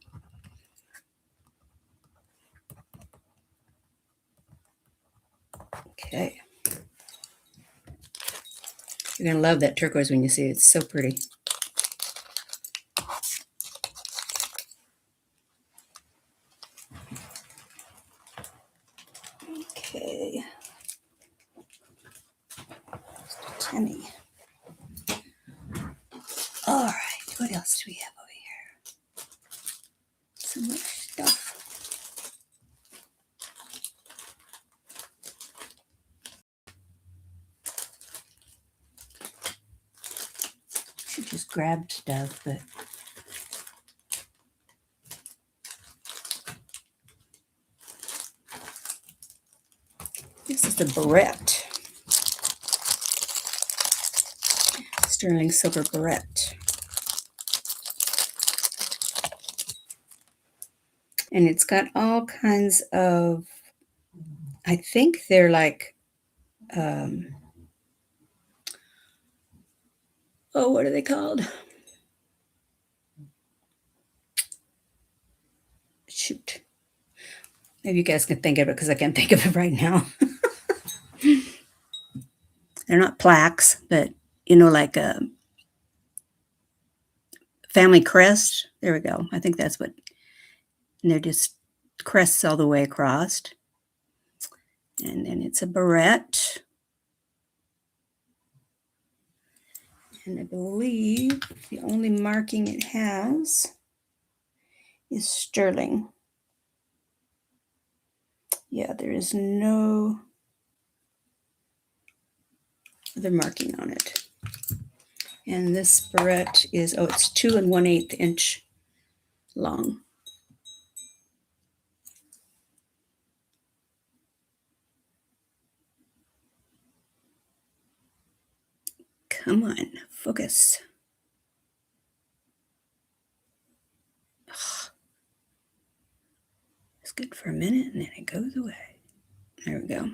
Okay. You're going to love that turquoise when you see it. It's so pretty. Okay. Tammy. All right. What else do we have over here? So much stuff. Should just grab stuff, but this is the barrette. Sterling silver barrette. And it's got all kinds of, I think they're like, what are they called? Shoot. Maybe you guys can think of it because I can't think of it right now. They're not plaques, but like a family crest. There we go. I think that's what, and they're just crests all the way across. And then it's a barrette. And I believe the only marking it has is sterling. Yeah, there is no other marking on it. And this barrette is, it's 2 1/8 inch long. Come on, focus. It's good for a minute and then it goes away. There we go. I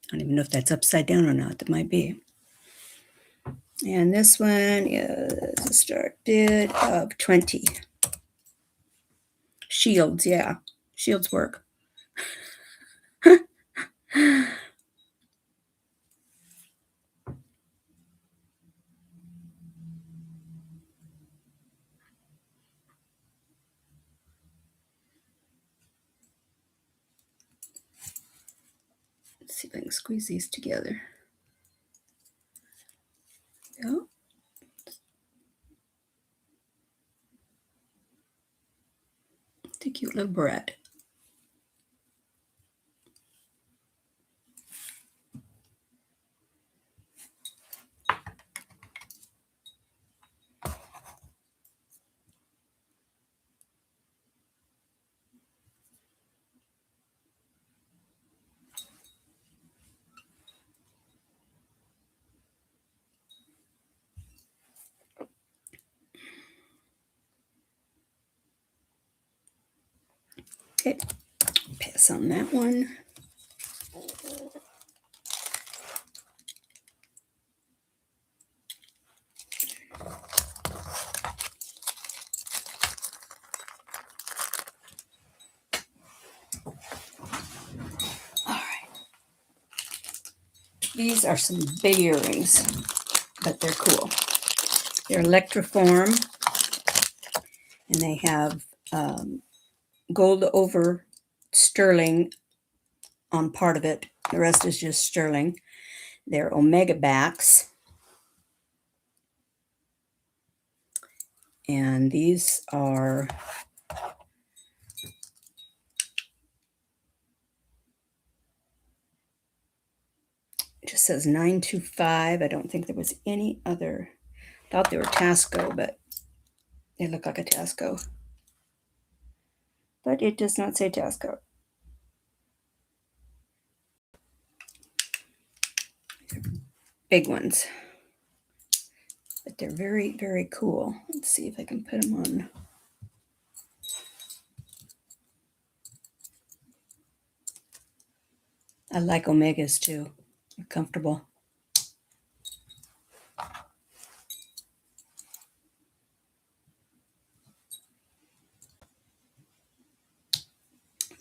don't even know if that's upside down or not. That might be. And this one is a start bid of 20. Shields, yeah. Shields work. Let's see if I can squeeze these together. Yeah. It's a cute little barrette. Okay, pass on that one. All right. These are some big earrings, but they're cool. They're electroform, and they have gold over sterling on part of it. The rest is just sterling. They're omega backs. And these are it just says 925. I don't think there was any other. Thought they were Tasco, but they look like a Tasco. But it does not say Tasco. Big ones. A but they're very, very cool. Let's see if I can put them on. I like Omegas too. They're comfortable.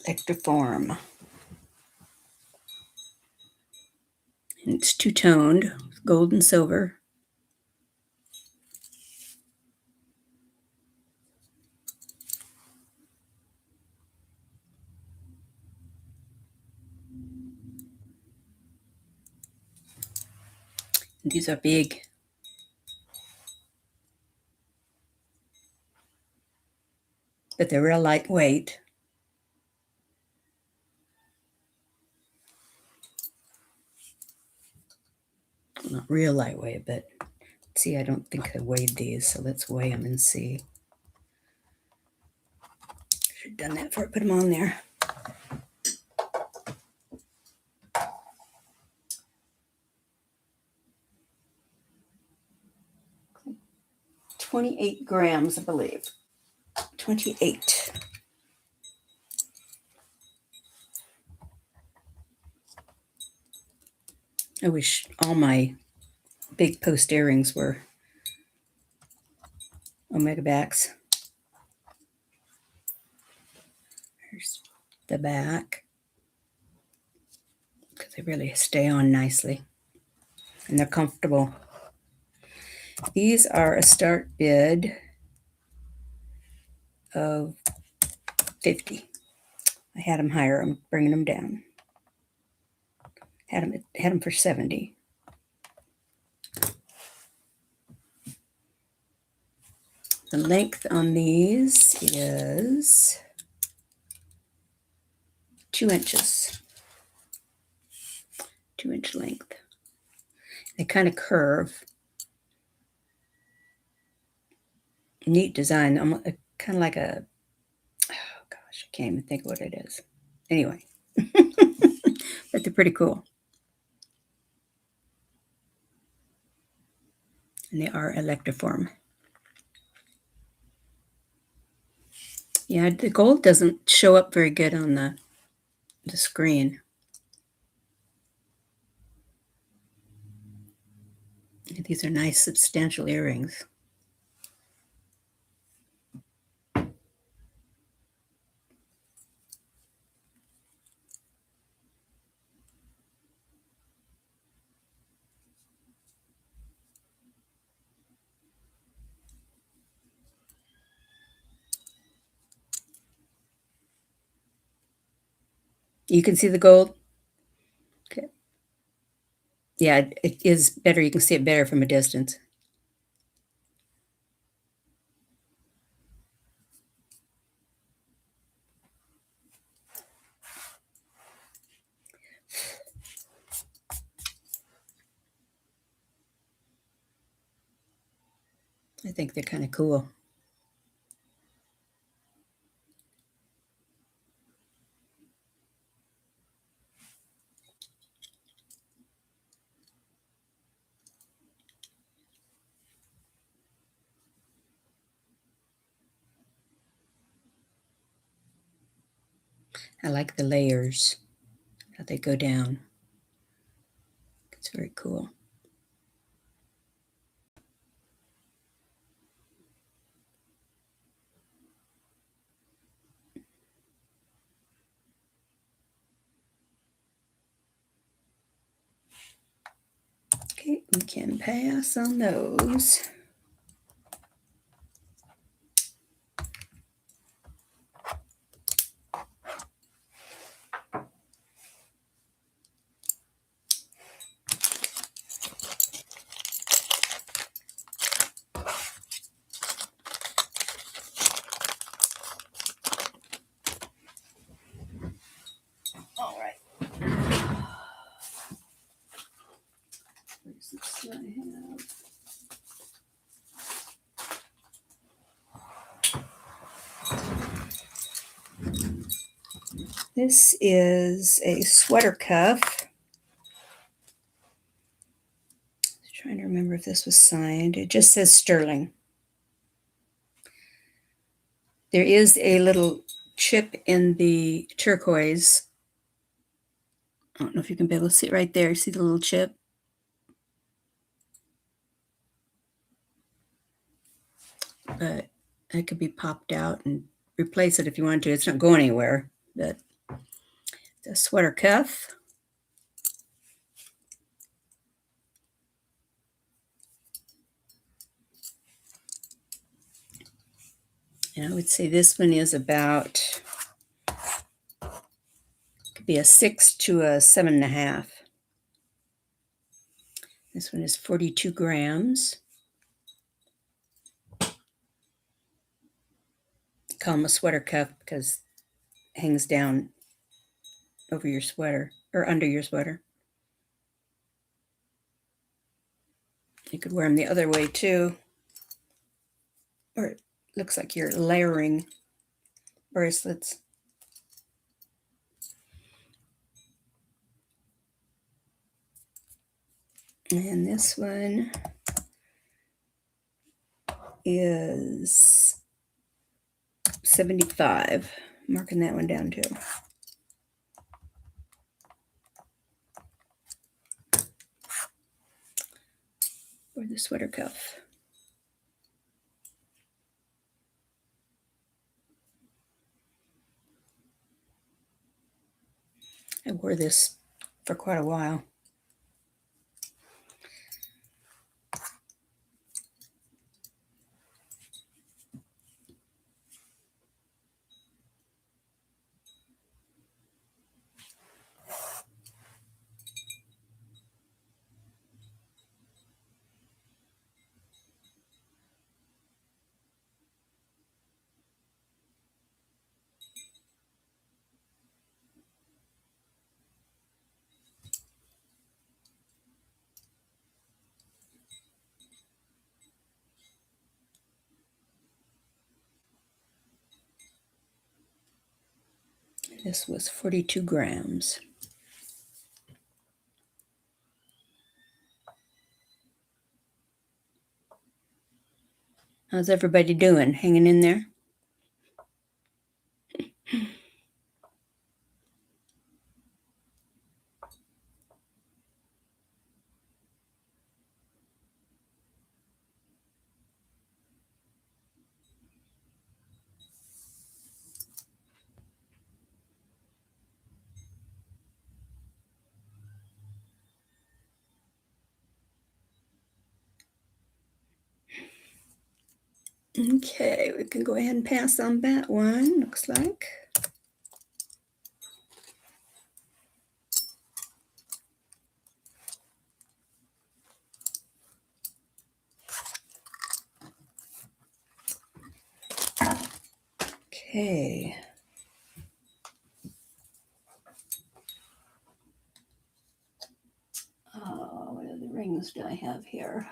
Electroform. And it's two-toned, gold and silver. And these are big. But they're real lightweight. Not real lightweight, but see, I don't think I weighed these, so let's weigh them and see. Should have done that before I put them on there. 28 grams, I believe. 28. I wish all my big post earrings were Omega backs. Here's the back, because they really stay on nicely and they're comfortable. These are a start bid of 50. I had them higher. I'm bringing them down. Had them for 70. The length on these is 2 inches. 2-inch length. They kind of curve. Neat design. Kind of like a, oh gosh, I can't even think what it is. Anyway, but they're pretty cool. And they are electroform. Yeah, the gold doesn't show up very good on the screen. These are nice, substantial earrings. You can see the gold? Okay. Yeah, it is better. You can see it better from a distance. I think they're kind of cool. I like the layers, how they go down. It's very cool. Okay, we can pass on those. All right. Where's this I have? This is a sweater cuff. Let's Trying to remember if this was signed. It just says Sterling. There is a little chip in the turquoise. I don't know if you can be able to see it right there. See the little chip? But it could be popped out and replace it if you want to. It's not going anywhere. But the sweater cuff. And I would say this one is about, could be a 6 to a 7.5. This one is 42 grams. Call them a sweater cuff because it hangs down over your sweater or under your sweater. You could wear them the other way too. Or it looks like you're layering bracelets. And this one is 75. Marking that one down too. For the sweater cuff. I wore this for quite a while. This was 42 grams. How's everybody doing? Hanging in there? Okay, we can go ahead and pass on that one, looks like. Okay. What other rings do I have here?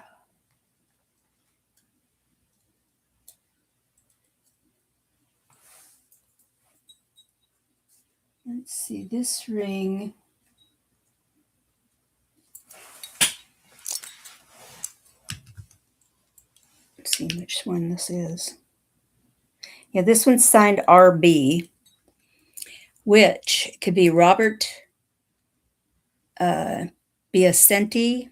Let's see, this ring. Let's see which one this is. Yeah, this one's signed RB, which could be Robert Biasenti.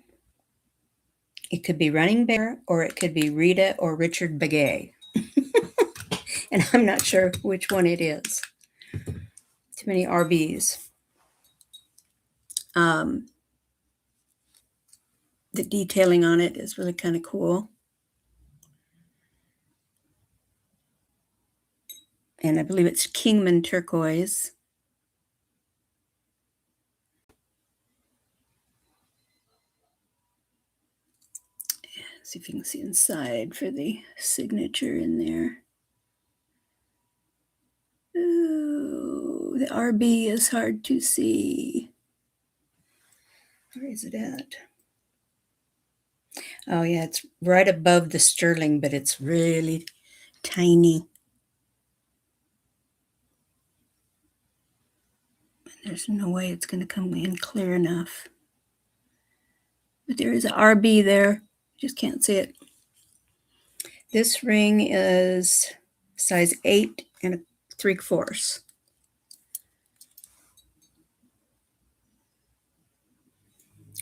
It could be Running Bear, or it could be Rita or Richard Begay. And I'm not sure which one it is. Too many RBs. The detailing on it is really kind of cool. And I believe it's Kingman turquoise. See if you can see inside for the signature in there. Ooh, the RB is hard to see. Where is it at? Oh yeah, it's right above the sterling, but it's really tiny. There's no way it's going to come in clear enough. But there is a RB there. Just can't see it. This ring is size 8 3/4.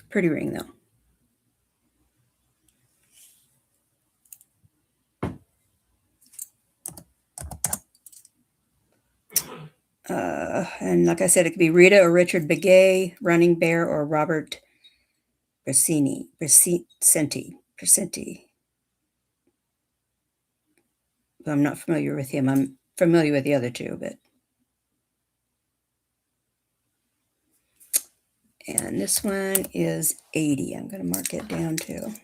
Pretty ring though. And like I said, it could be Rita or Richard Begay, Running Bear, or Robert Presenti. Well, I'm not familiar with him. I'm familiar with the other two, but. And this one is 80. I'm going to mark it down too.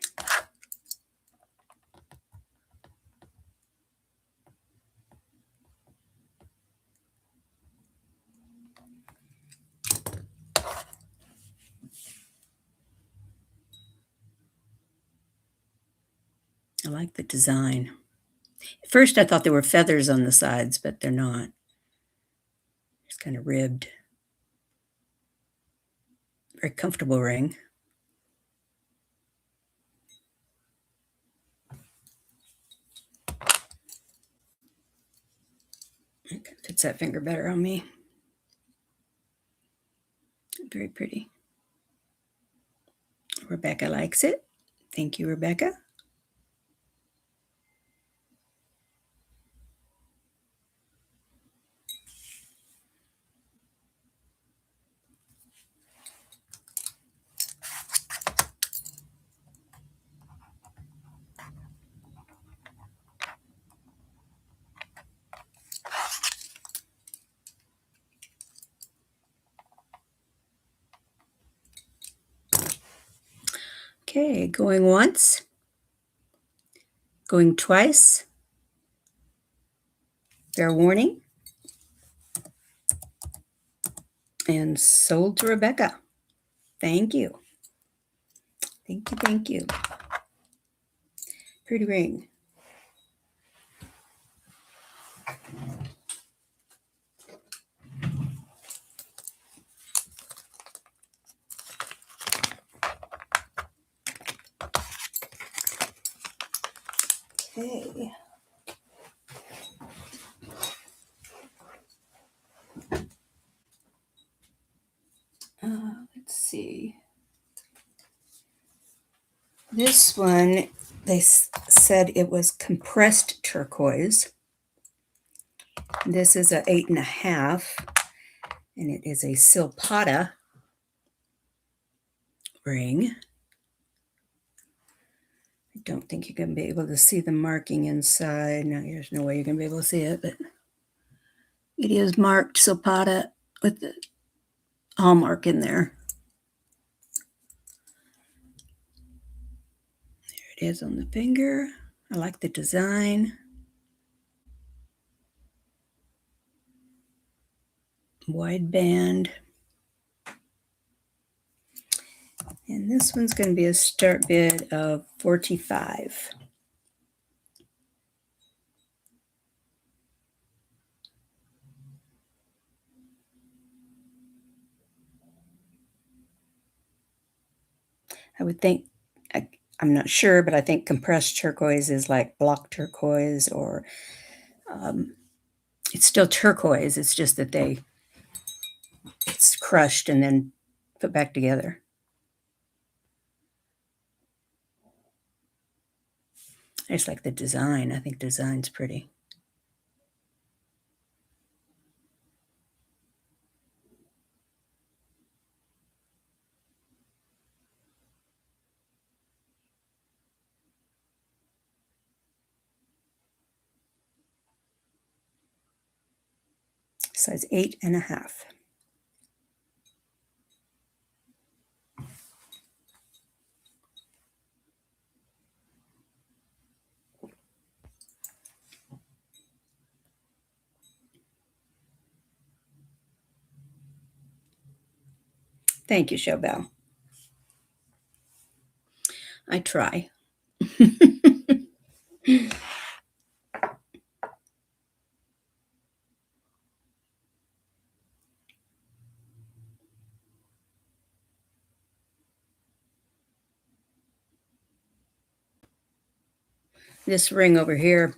I like the design. At first, I thought there were feathers on the sides, but they're not. It's kind of ribbed. Very comfortable ring. It fits that finger better on me. Very pretty. Rebecca likes it. Thank you, Rebecca. Okay, going once, going twice. Fair warning. And sold to Rebecca. Thank you. Thank you, thank you. Pretty ring. Okay. Let's see. This one, they said it was compressed turquoise. This is a 8.5, and it is a Silpata ring. I don't think you're going to be able to see the marking inside. No, there's no way you're going to be able to see it, but it is marked Silpata with the hallmark in there. There it is on the finger. I like the design. Wide band. And this one's going to be a start bid of $45. I would think, I'm not sure, but I think compressed turquoise is like block turquoise, or it's still turquoise. It's just that it's crushed and then put back together. I just like the design. I think design's pretty. Size 8.5. Thank you, Showbell. I try. This ring over here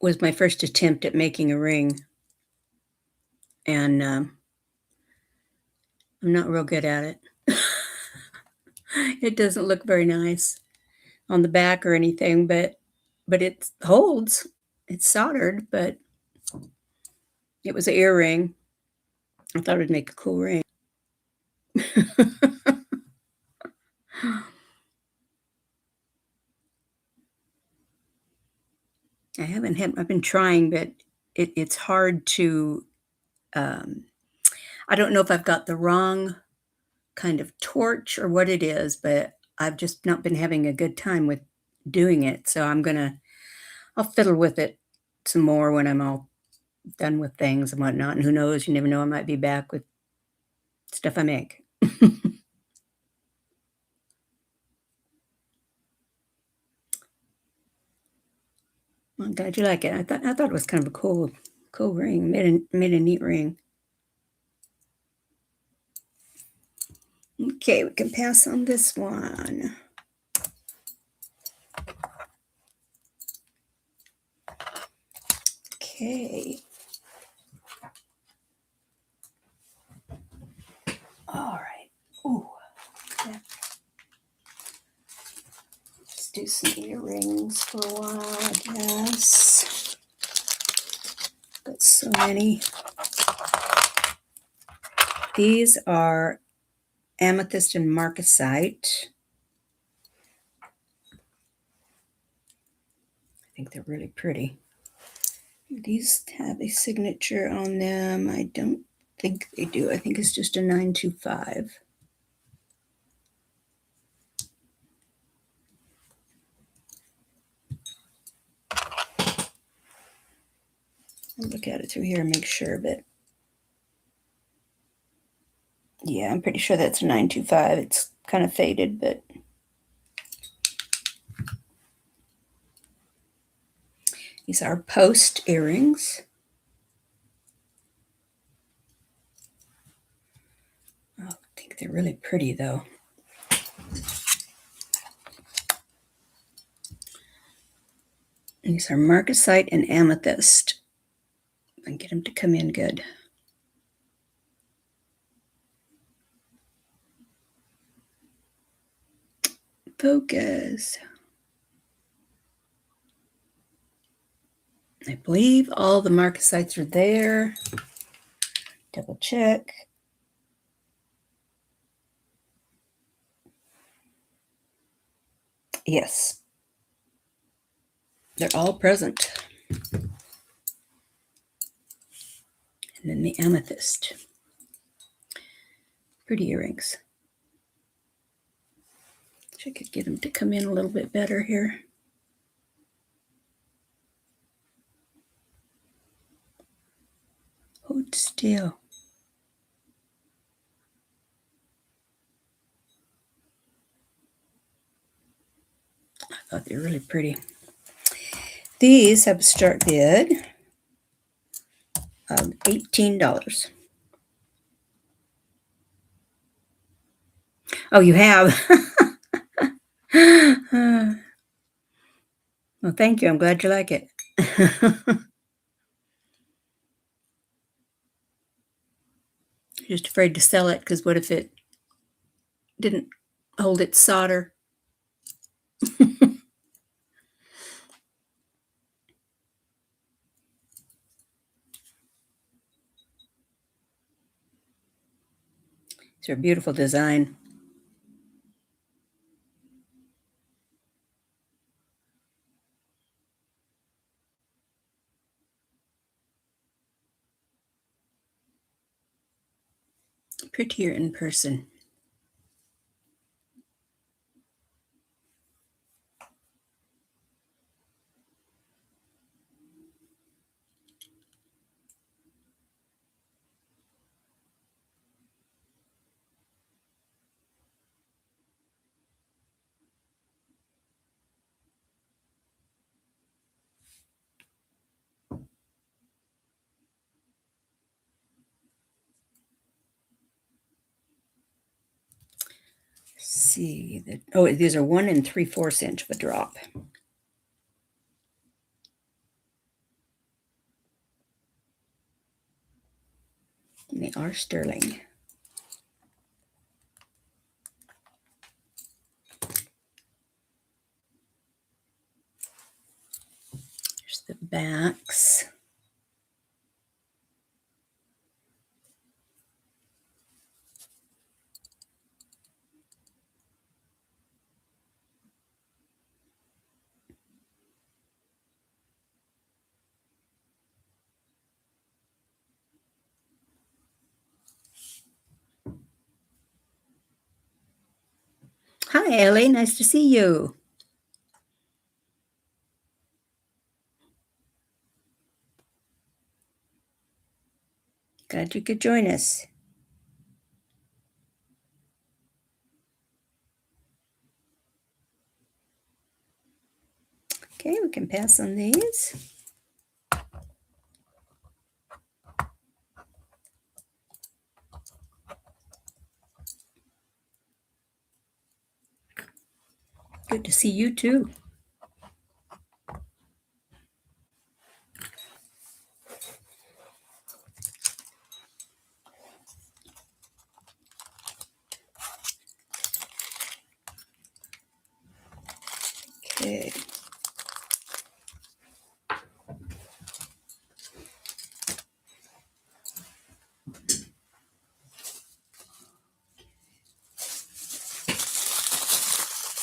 was my first attempt at making a ring. And I'm not real good at it. It doesn't look very nice on the back or anything, but it holds. It's soldered, but it was an earring. I thought it would make a cool ring. I've been trying, but it's hard to, I don't know if I've got the wrong kind of torch or what it is, but I've just not been having a good time with doing it. So I'll fiddle with it some more when I'm all done with things and whatnot. And who knows? You never know. I might be back with stuff I make. I'm glad you like it. I thought it was kind of a cool ring. Made a neat ring. Okay, we can pass on this one. Okay. All right. Ooh. Yeah. Just do some earrings for a while, I guess. Got so many. These are amethyst and marcasite. I think they're really pretty. These have a signature on them. I don't think they do. I think it's just a 925. I'll look at it through here and make sure, but yeah, I'm pretty sure that's a 925. It's kind of faded, but these are post earrings. Oh, I think they're really pretty, though. And these are marcasite and amethyst. I can get them to come in good. Focus. I believe all the marcasites are there. Double check. Yes. They're all present. And then the amethyst. Pretty earrings. Wish I could get them to come in a little bit better here. Hold still. I thought they were really pretty. These have a start bid of $18. Oh, you have? Well, thank you. I'm glad you like it. Just afraid to sell it because what if it didn't hold its solder? It's a beautiful design. Prettier in person. See that. Oh, these are 1 3/4 inch of a drop. are sterling. There's the backs. Hi, Ellie. Nice to see you. Glad you could join us. Okay, we can pass on these. Good to see you too. Okay.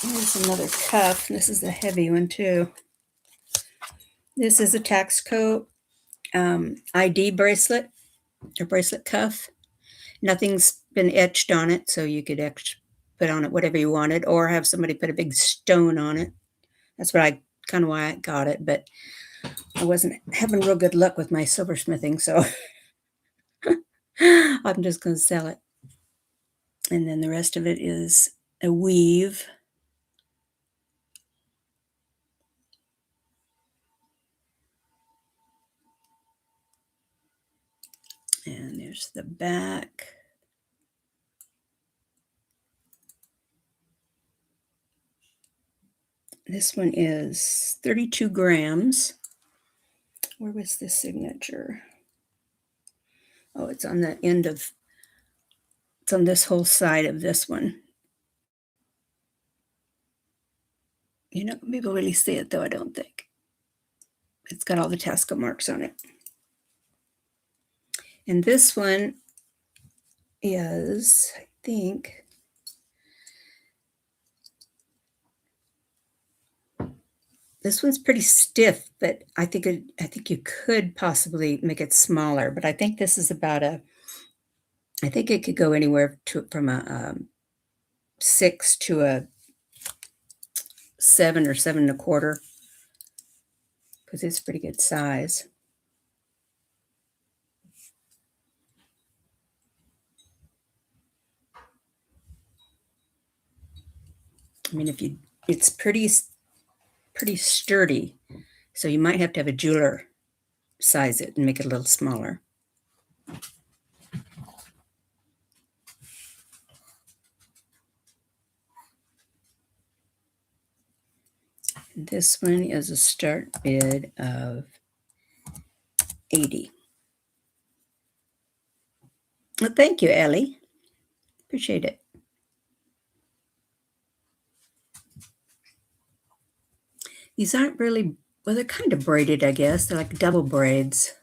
Here's another cuff. This is a heavy one too. This is a Taxco ID bracelet or bracelet cuff. Nothing's been etched on it, so you could put on it whatever you wanted, or have somebody put a big stone on it. That's what I kind of why I got it, but I wasn't having real good luck with my silversmithing, so I'm just going to sell it. And then the rest of it is a weave. And there's the back. This one is 32 grams. Where was this signature? Oh, it's on the end of, it's on this whole side of this one. You know, people really see it though, I don't think. It's got all the Tasco marks on it. And this one is, I think, this one's pretty stiff, but I think you could possibly make it smaller. But I think this is about I think it could go anywhere from a 6 to a 7 or 7.25, because it's pretty good size. I mean, it's pretty sturdy, so you might have to have a jeweler size it and make it a little smaller. This one is a start bid of 80. Well, thank you, Ellie. Appreciate it. These aren't really, well, they're kind of braided, I guess. They're like double braids.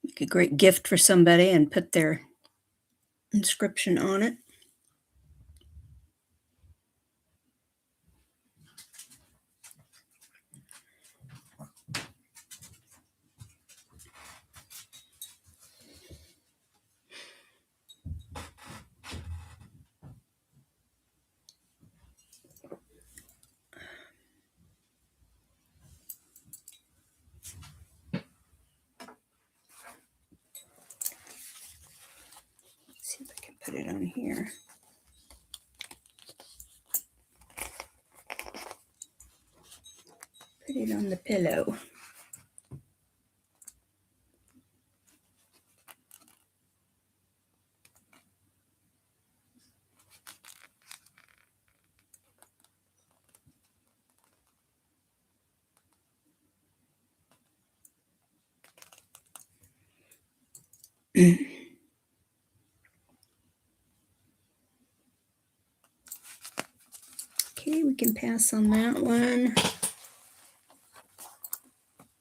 Make a great gift for somebody and put their inscription on it. Let's see if I can put it on here. Put it on the pillow. Okay, we can pass on that one.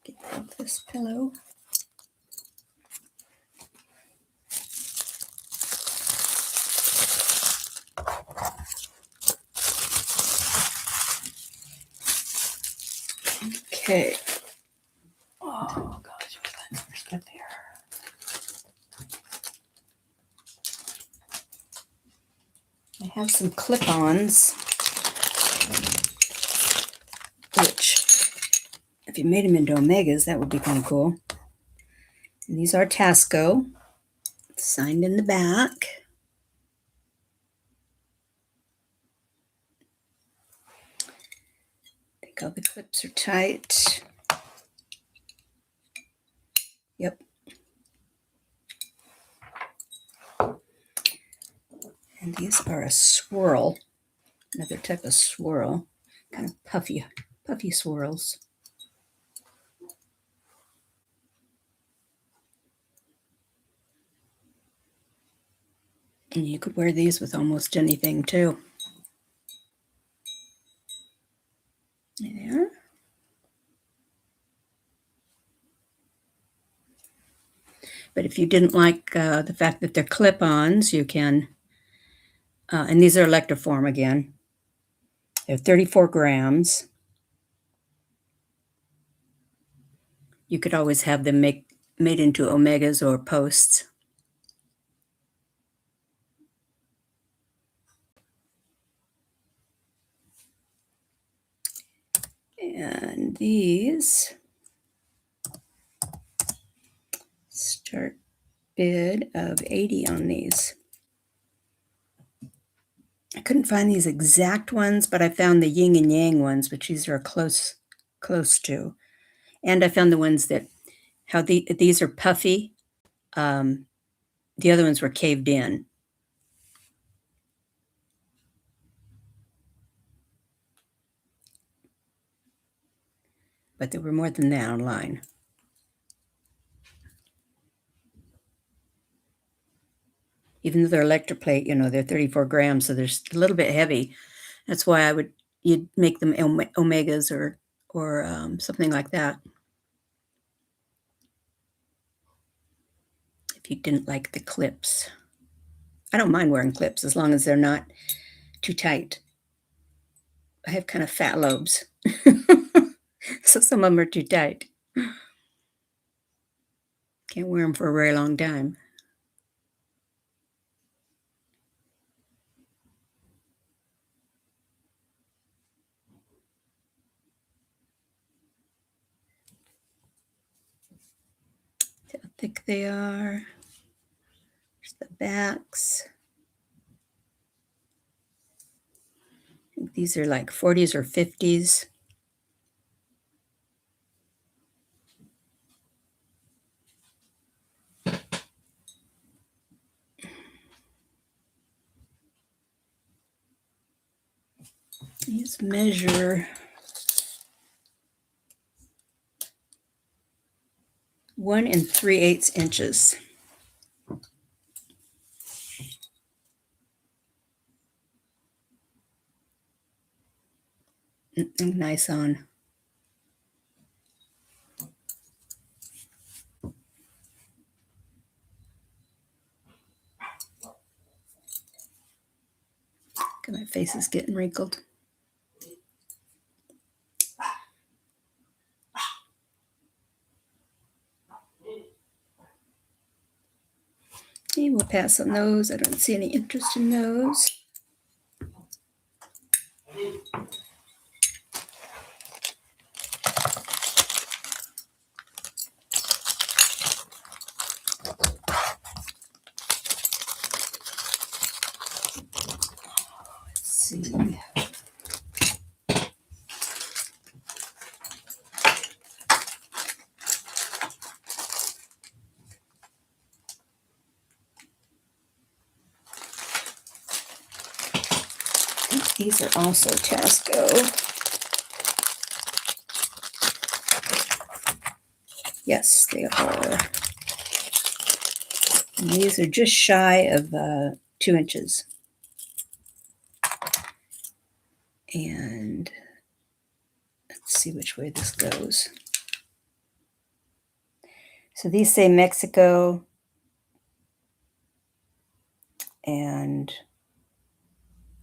Get off this pillow. Okay. Oh gosh, let's get there. I have some clip-ons, which, if you made them into Omegas, that would be kind of cool. And these are Tasco, signed in the back. I think all the clips are tight. Yep. And these are a swirl, another type of swirl, kind of puffy swirls. And you could wear these with almost anything too. There. But if you didn't like the fact that they're clip-ons, you can, and these are Electroform again. They're 34 grams. You could always have them made into Omegas or posts. And these start bid of 80 on these. I couldn't find these exact ones, but I found the yin and yang ones, which these are close to. And I found the ones that these are puffy. The other ones were caved in. But there were more than that online. Even though they're electroplate, they're 34 grams, so they're a little bit heavy. That's why you'd make them Omegas or something like that. If you didn't like the clips. I don't mind wearing clips as long as they're not too tight. I have kind of fat lobes, so some of them are too tight. Can't wear them for a very long time. See how thick they are. There's the backs. I think these are like 40s or 50s. These measure 1 3/8 inches. Nice on. My face is getting wrinkled. Okay, we'll pass on those. I don't see any interest in those. Let's see. These are also Tasco. Yes, they are. And these are just shy of 2 inches. And let's see which way this goes. So these say Mexico, and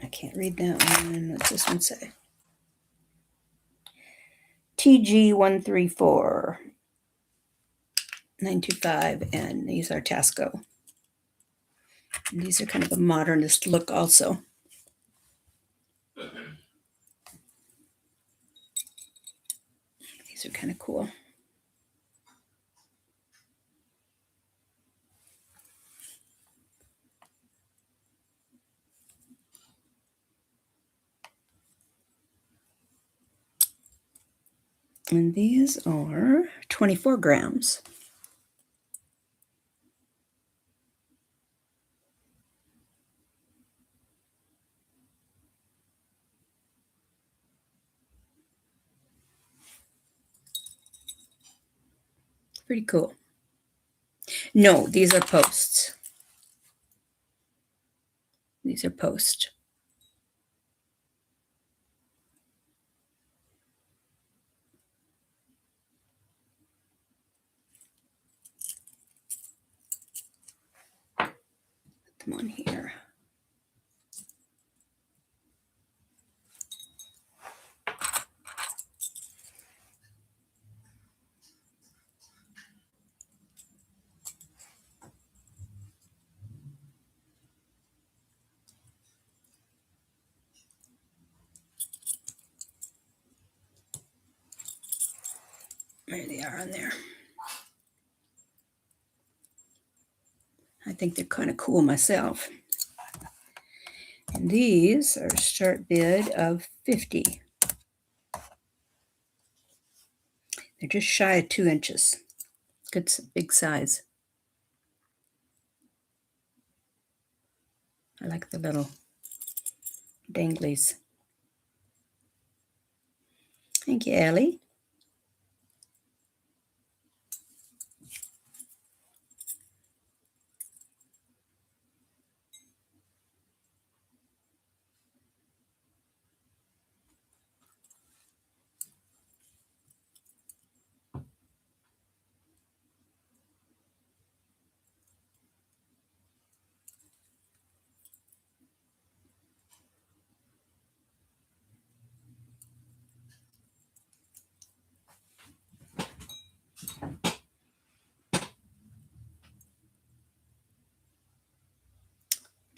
I can't read that one. What's this one say? TG134 925, and these are Tasco. And these are kind of a modernist look also. These are kind of cool. And these are 24 grams. Pretty cool. No, these are posts. These are posts. Put them on here. There they are on there. I think they're kind of cool myself. And these are start bid of 50. They're just shy of 2 inches. Good big size. I like the little danglies. Thank you, Ellie.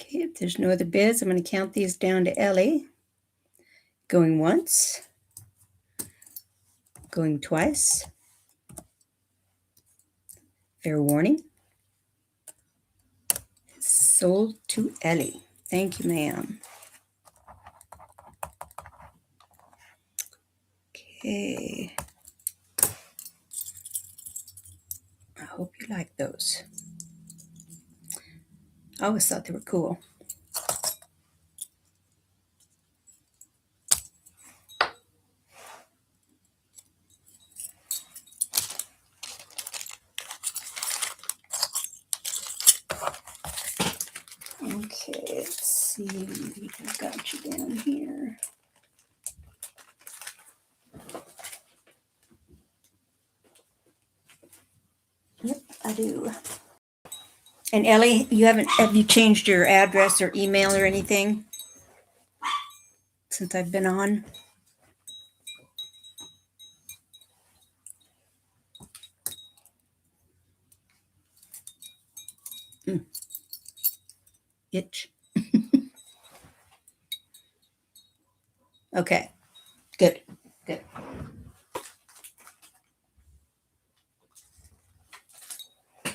Okay, if there's no other bids, I'm going to count these down to Ellie. Going once. Going twice. Fair warning. Sold to Ellie. Thank you, ma'am. Okay. I hope you like those. I always thought they were cool. Okay, let's see. I've got you down here. Yep, I do. And Ellie, have you changed your address or email or anything since I've been on? Itch. Okay, good, good. I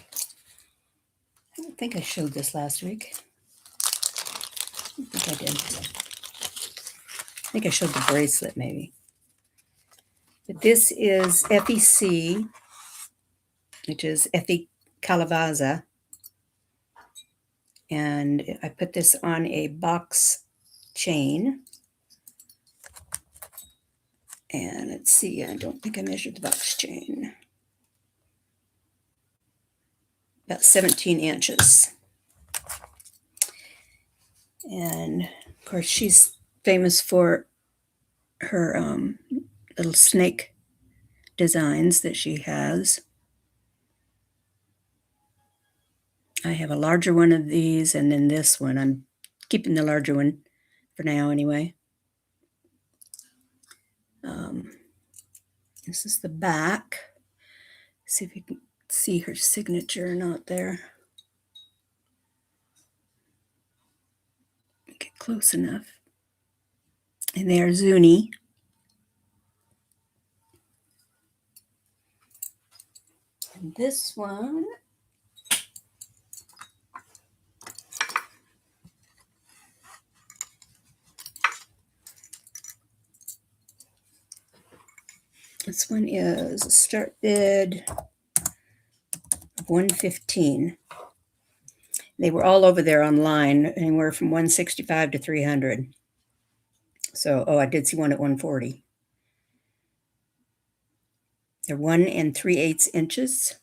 don't think I showed this last week. I don't think I did. I think I showed the bracelet maybe. But this is FEC, which is Effie Calabaza. And I put this on a box chain. And let's see, I don't think I measured the box chain. about 17 inches. And of course, she's famous for her little snake designs that she has. I have a larger one of these, and then this one. I'm keeping the larger one for now anyway. This is the back. See if you can see her signature or not there. Get close enough. And there's Zuni. And this one, this one is a start bid of $115. They were all over there online, anywhere from $165 to $300. So, I did see one at $140. They're 1 3/8 inches.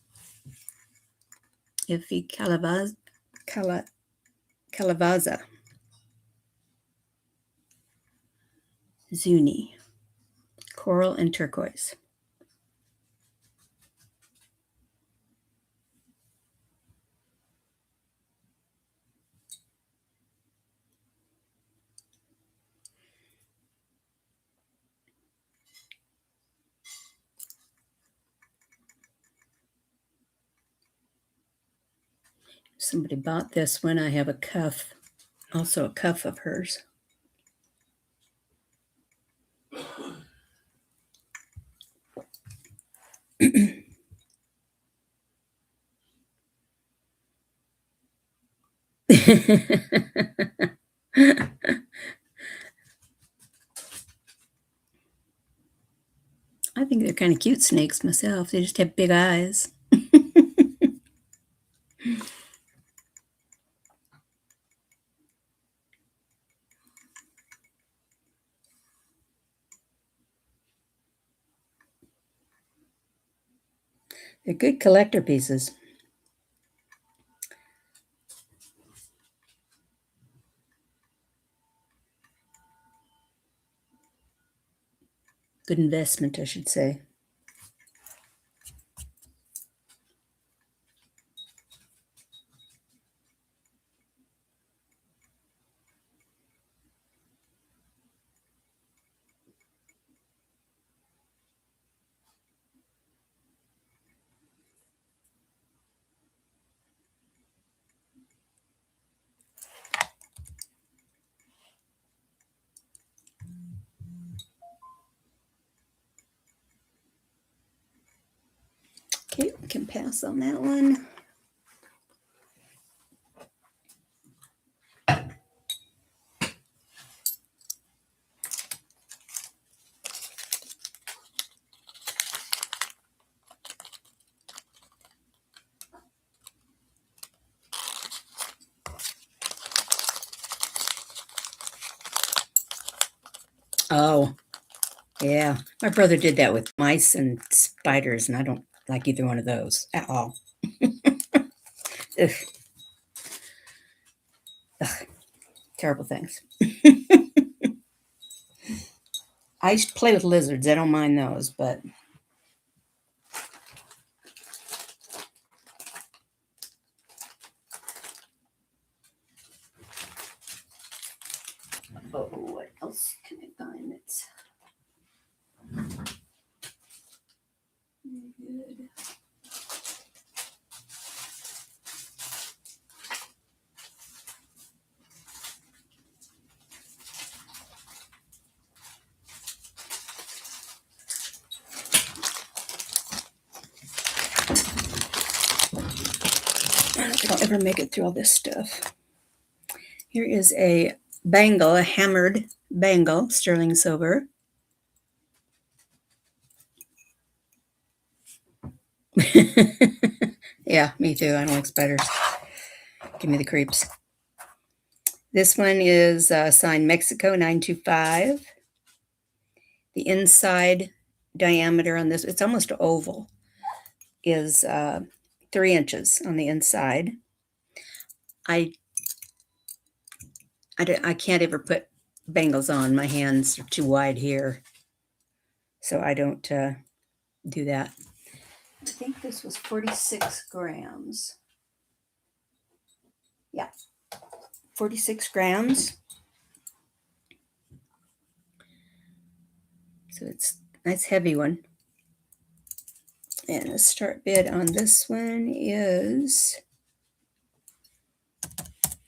Iffy Calavaza. Zuni. Coral and turquoise. Somebody bought this one. I have a cuff, also a cuff of hers. I think they're kind of cute snakes myself. They just have big eyes. They're good collector pieces. Good investment, I should say. Okay, we can pass on that one. Oh, yeah. My brother did that with mice and spiders, and I don't like either one of those at all. Ugh. Ugh. Terrible things. I play with lizards. I don't mind those, but oh, what else can I find that's good? I don't think I'll ever make it through all this stuff. Here is a bangle, a hammered bangle, sterling silver. Yeah, me too. I don't like spiders. Give me the creeps. This one is signed Mexico 925. The inside diameter on this, it's almost oval, is 3 inches on the inside. I can't ever put bangles on. My hands are too wide here, so I don't do that. I think this was 46 grams. Yeah, 46 grams. So it's a nice heavy one. And the start bid on this one is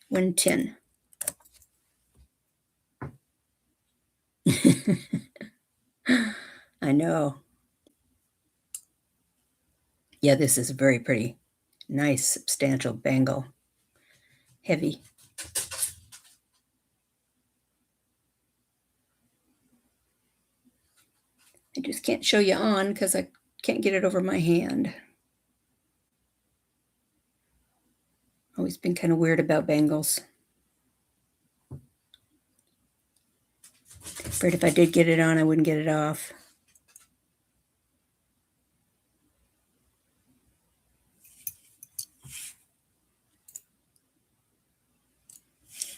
110. I know. Yeah, this is a very pretty, nice, substantial bangle. Heavy. I just can't show you on because I can't get it over my hand. Always been kind of weird about bangles. Afraid if I did get it on, I wouldn't get it off.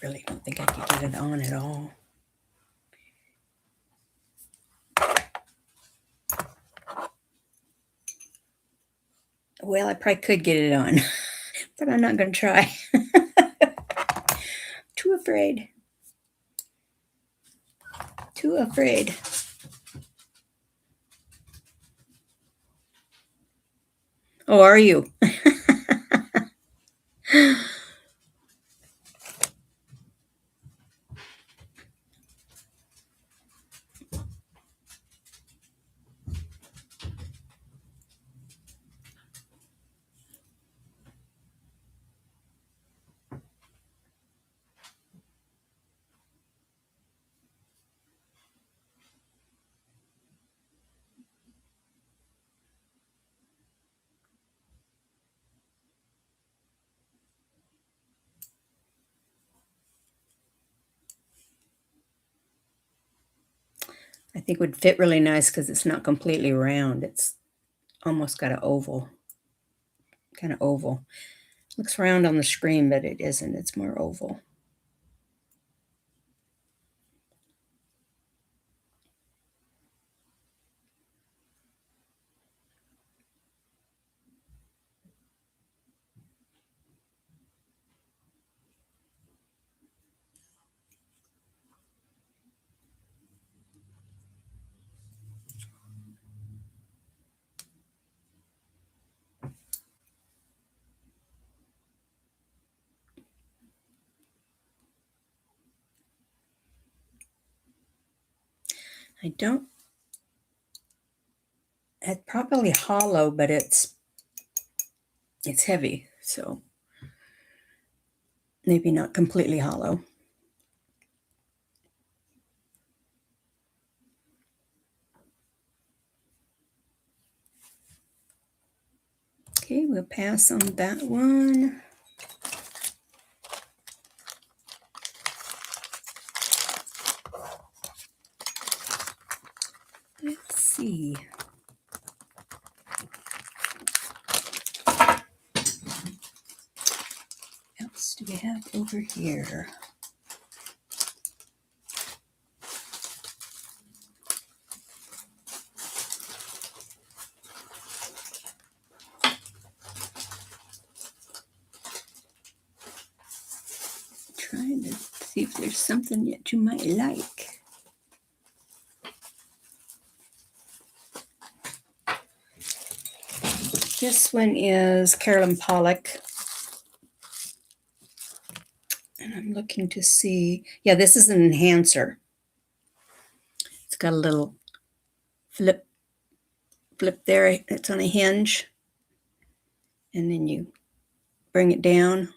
Really don't think I could get it on at all. Well, I probably could get it on, but I'm not going to try. Too afraid. Too afraid. Oh, are you? I think would fit really nice because it's not completely round. It's almost got an oval, kind of oval. Looks round on the screen, but it isn't. It's more oval. I don't, it's probably hollow, but it's heavy, so maybe not completely hollow. Okay, we'll pass on that one. Let's see. What else do we have over here? Trying to see if there's something that you might like. This one is Carolyn Pollock. And I'm looking to see, yeah, this is an enhancer. It's got a little flip there. It's on a hinge. And then you bring it down.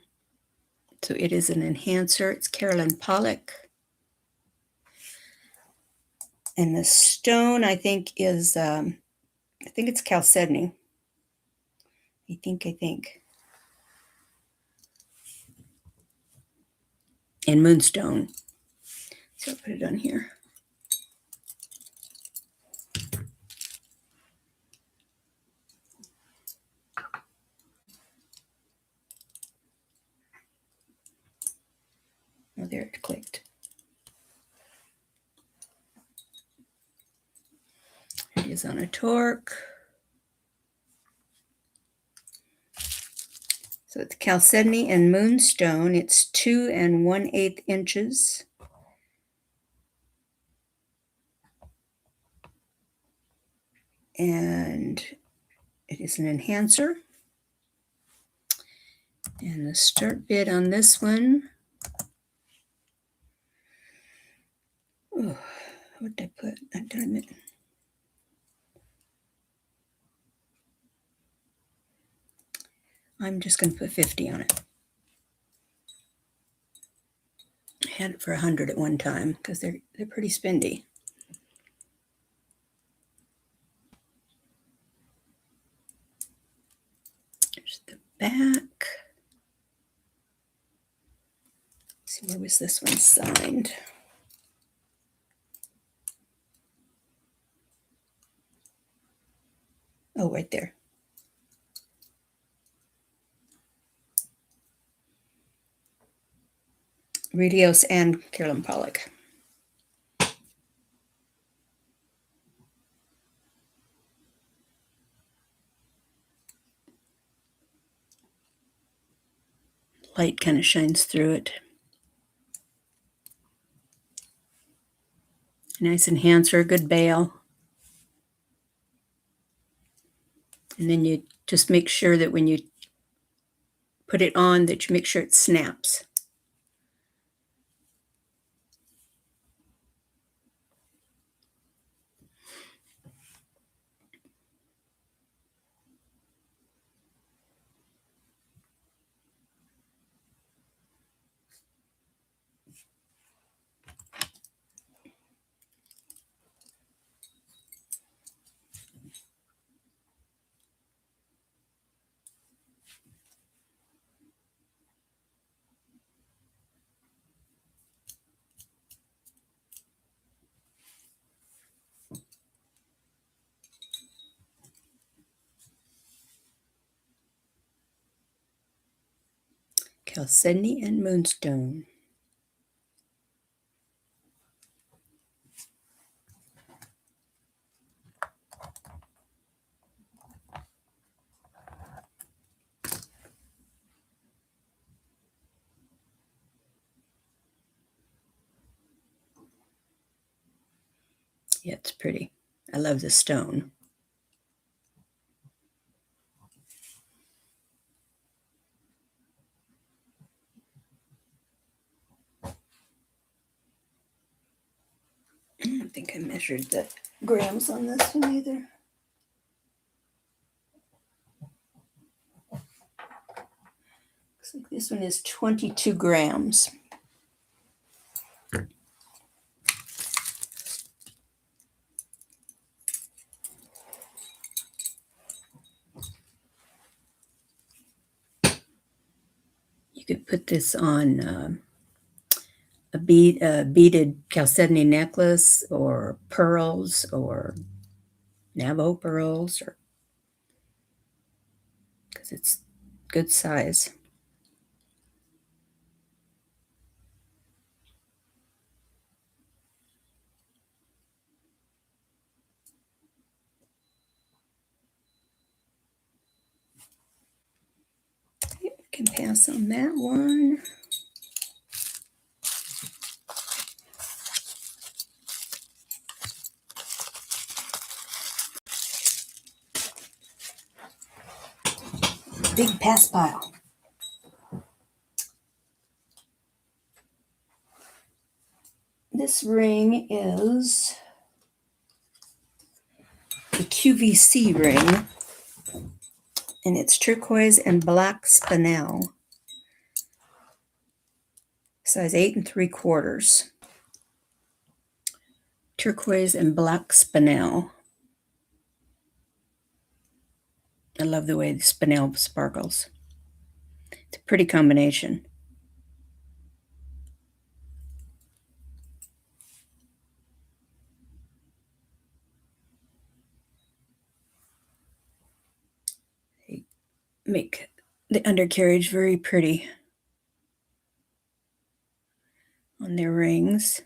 So it is an enhancer. It's Carolyn Pollock. And the stone, I think, is, I think it's chalcedony. I think. And moonstone. So I'll put it on here. is on a torque. So it's chalcedony and moonstone. It's 2 1/8 inches. And it is an enhancer. And the start bid on this one. Oh, what did I put? I'm just going to put 50 on it. I had it for 100 at one time because they're pretty spendy. There's the back. Let's see, where was this one signed? Oh, right there. Rios and Carolyn Pollock. Light kind of shines through it. Nice enhancer, good bail. And then you just make sure that when you put it on that you make sure it snaps. Chalcedony and moonstone. Yeah, it's pretty. I love the stone. I don't think I measured the grams on this one either. Looks like this one is 22 grams. You could put this on a beaded chalcedony necklace or pearls or Navajo pearls, or because it's good size. Can pass on that one. Big pass pile. This ring is the QVC ring, and it's turquoise and black spinel. Size 8 3/4. Turquoise and black spinel. I love the way the spinel sparkles. It's a pretty combination. They make the undercarriage very pretty on their rings.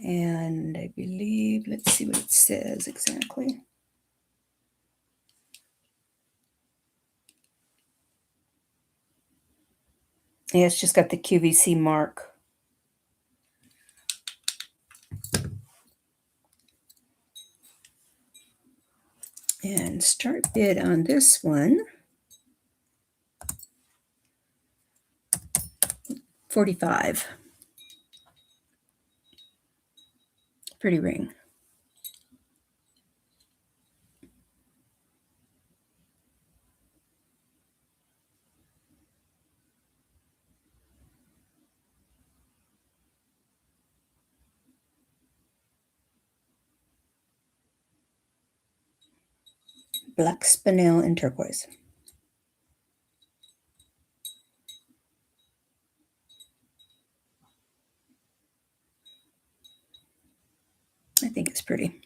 And I believe, let's see what it says exactly. Yeah, it's just got the QVC mark. And start bid on this one, $45. Pretty ring. Black spinel and turquoise. I think it's pretty.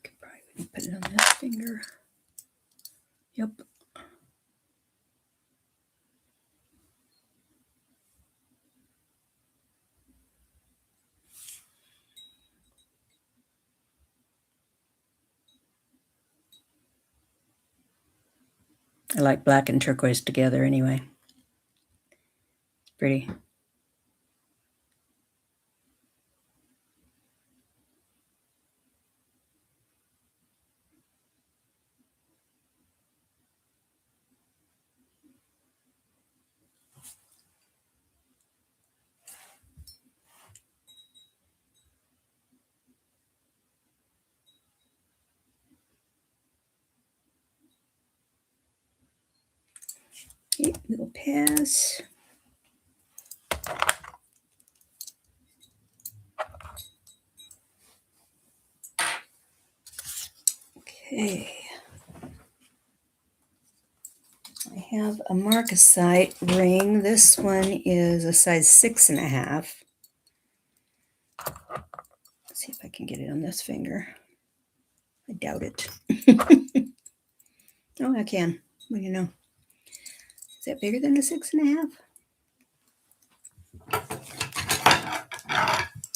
Could probably put it on this finger. Yep. I like black and turquoise together anyway. It's pretty. Okay, we'll pass. Okay. I have a marcasite ring. This one is a size 6.5. Let's see if I can get it on this finger. I doubt it. Oh, I can. What do you know? Is that bigger than a 6.5?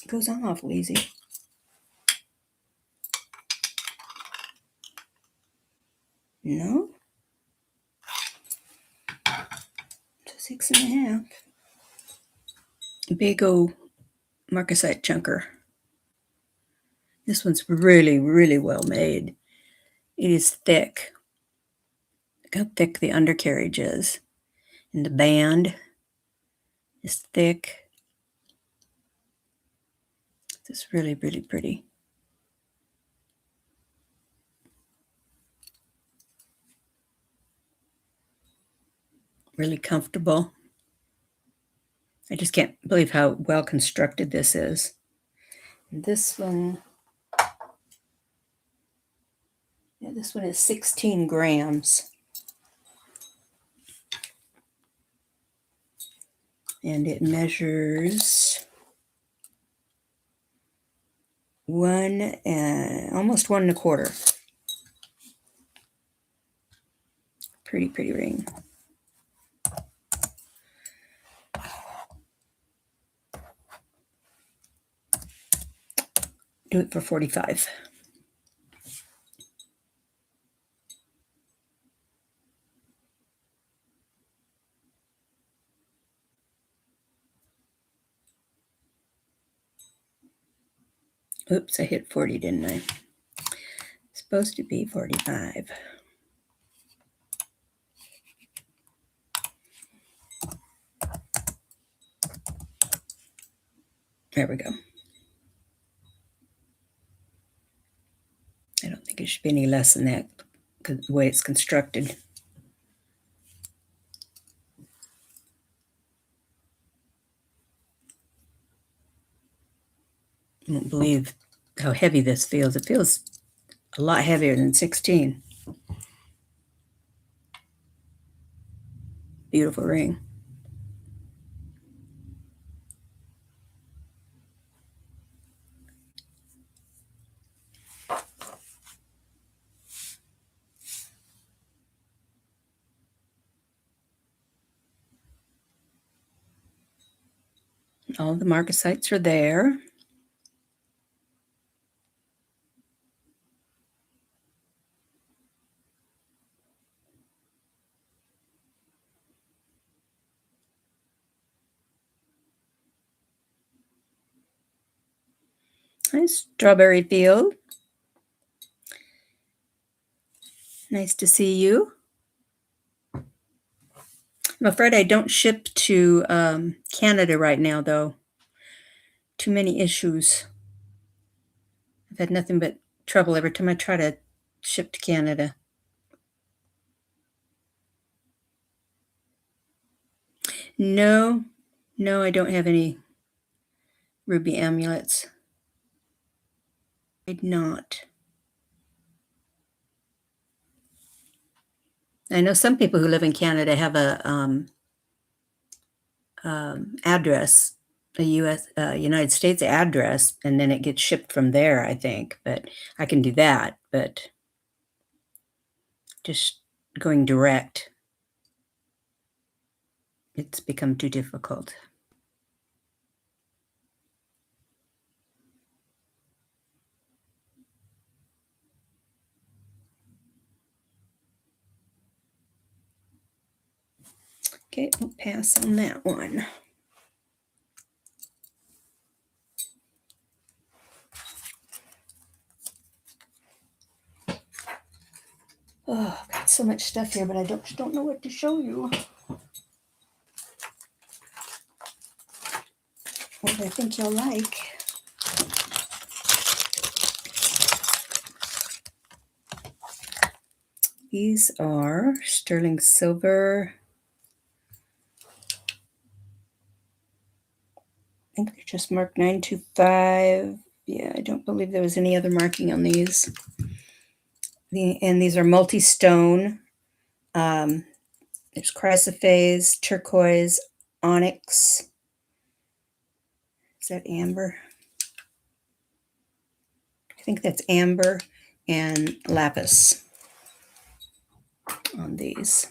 It goes on awful easy. No? It's a 6.5. Big old marcasite chunker. This one's really, really well made. It is thick. Look how thick the undercarriage is. And the band is thick. It's really, really pretty. Really comfortable. I just can't believe how well constructed this is. And this one, yeah, this one is 16 grams. And it measures almost 1.25. Pretty, pretty ring. Do it for 45. Oops, I hit 40, didn't I? It's supposed to be 45. There we go. I don't think it should be any less than that, because the way it's constructed. I don't believe how heavy this feels. It feels a lot heavier than 16. Beautiful ring. All the market sites are there. Hi, Strawberry Field. Nice to see you. I'm afraid I don't ship to Canada right now, though. Too many issues. I've had nothing but trouble every time I try to ship to Canada. No, I don't have any ruby amulets. I did not. I know some people who live in Canada have a address, a United States address, and then it gets shipped from there, I think. But I can do that, but just going direct, it's become too difficult. Okay, we'll pass on that one. Oh, I've got so much stuff here, but I don't know what to show you. What I think you'll like. These are sterling silver. I think they're just marked 925. Yeah, I don't believe there was any other marking on these. And these are multi-stone. There's chrysoprase, turquoise, onyx. Is that amber? I think that's amber and lapis on these.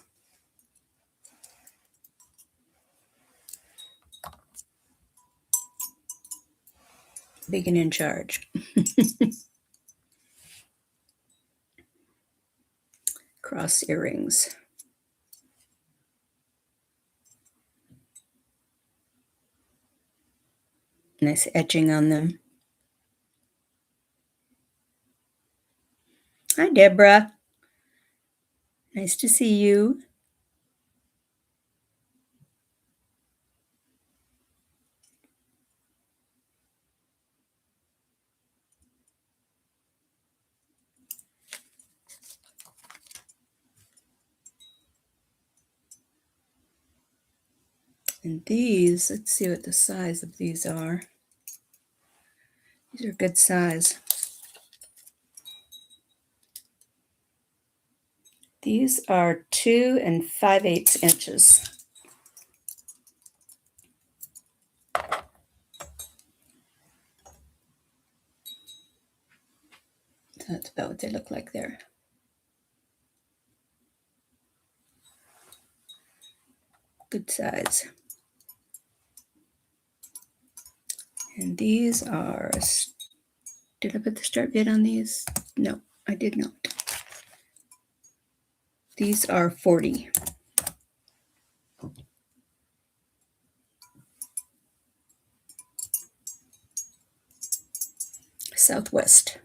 Big and in charge. Cross earrings. Nice etching on them. Hi, Deborah. Nice to see you. And these, let's see what the size of these are. These are good size. These are 2 5/8 inches. That's about what they look like there. Good size. And these are, did I put the start bid on these? No, I did not. These are 40. Southwest.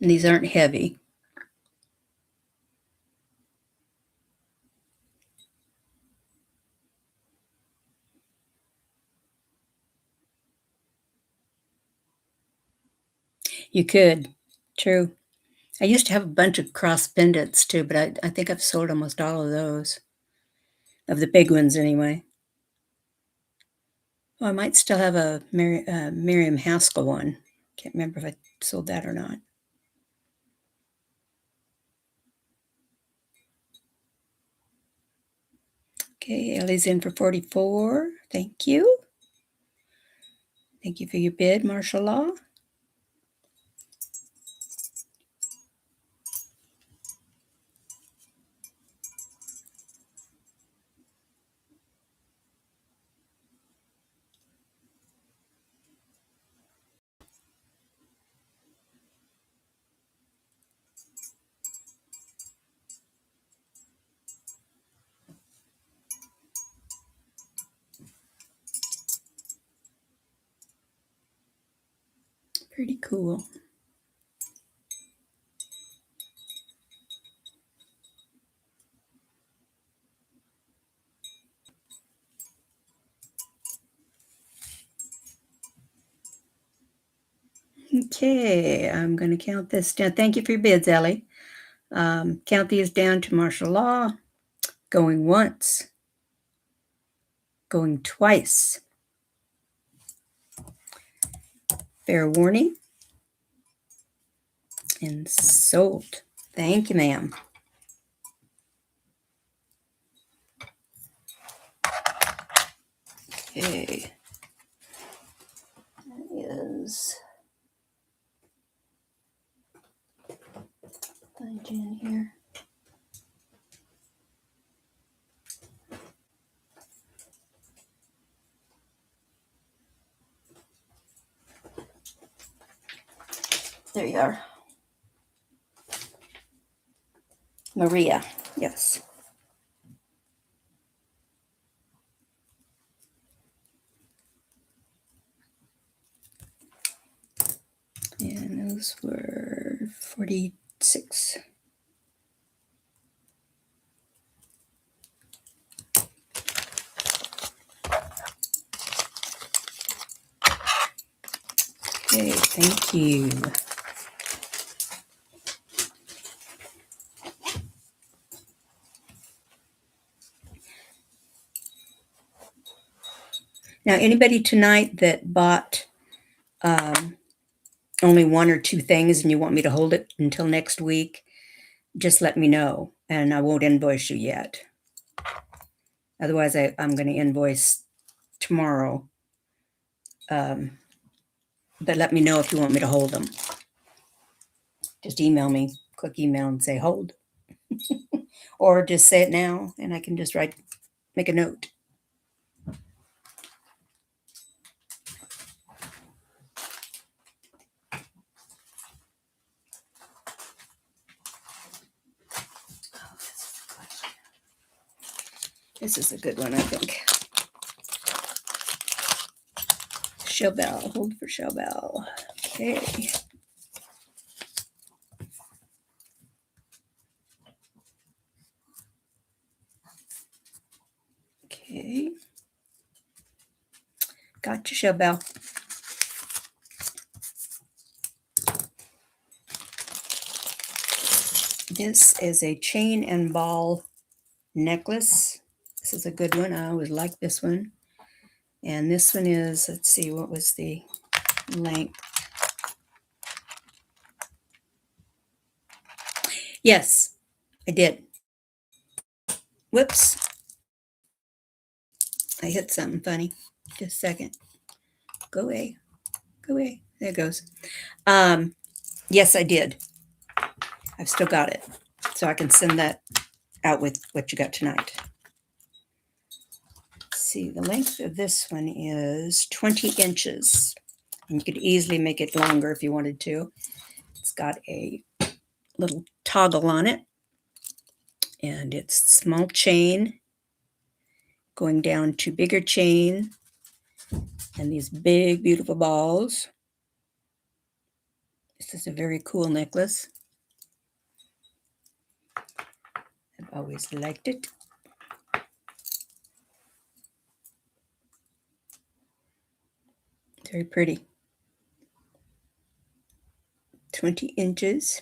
And these aren't heavy. You could, true. I used to have a bunch of cross pendants too, but I think I've sold almost all of those. Of the big ones, anyway. Well, I might still have a Miriam Haskell one. Can't remember if I sold that or not. Okay, Ellie's in for 44. Thank you. Thank you for your bid, Martial Law. Pretty cool. Okay, I'm going to count this down. Thank you for your bids, Ellie. Count these down to martial law. Going once. Going twice. Fair warning. And sold. Thank you, ma'am. Okay. That is. Find you in here. There you are. Maria, yes. And those were 46. Okay, thank you. Now, anybody tonight that bought only one or two things and you want me to hold it until next week, just let me know and I won't invoice you yet. Otherwise, I'm going to invoice tomorrow. But let me know if you want me to hold them. Just email me, quick email and say hold. Or just say it now and I can just make a note. This is a good one, I think. Showbell, hold for Showbell. Okay. Okay. Gotcha, Showbell. This is a chain and ball necklace. This is a good one. I always like this one. And this one is, let's see, what was the length? Yes, I did. Whoops. I hit something funny. Just a second. Go away. Go away. There it goes. Yes, I did. I've still got it. So I can send that out with what you got tonight. Let's see, the length of this one is 20 inches. And you could easily make it longer if you wanted to. It's got a little toggle on it. And it's small chain going down to bigger chain and these big, beautiful balls. This is a very cool necklace. I've always liked it. Very pretty. 20 inches.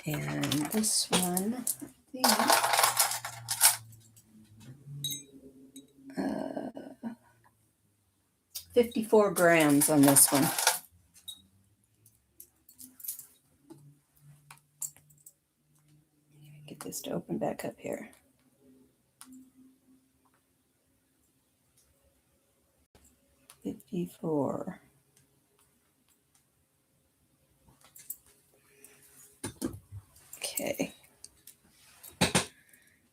And this one, I think, 54 grams on this one. Get this to open back up here. $54. Okay.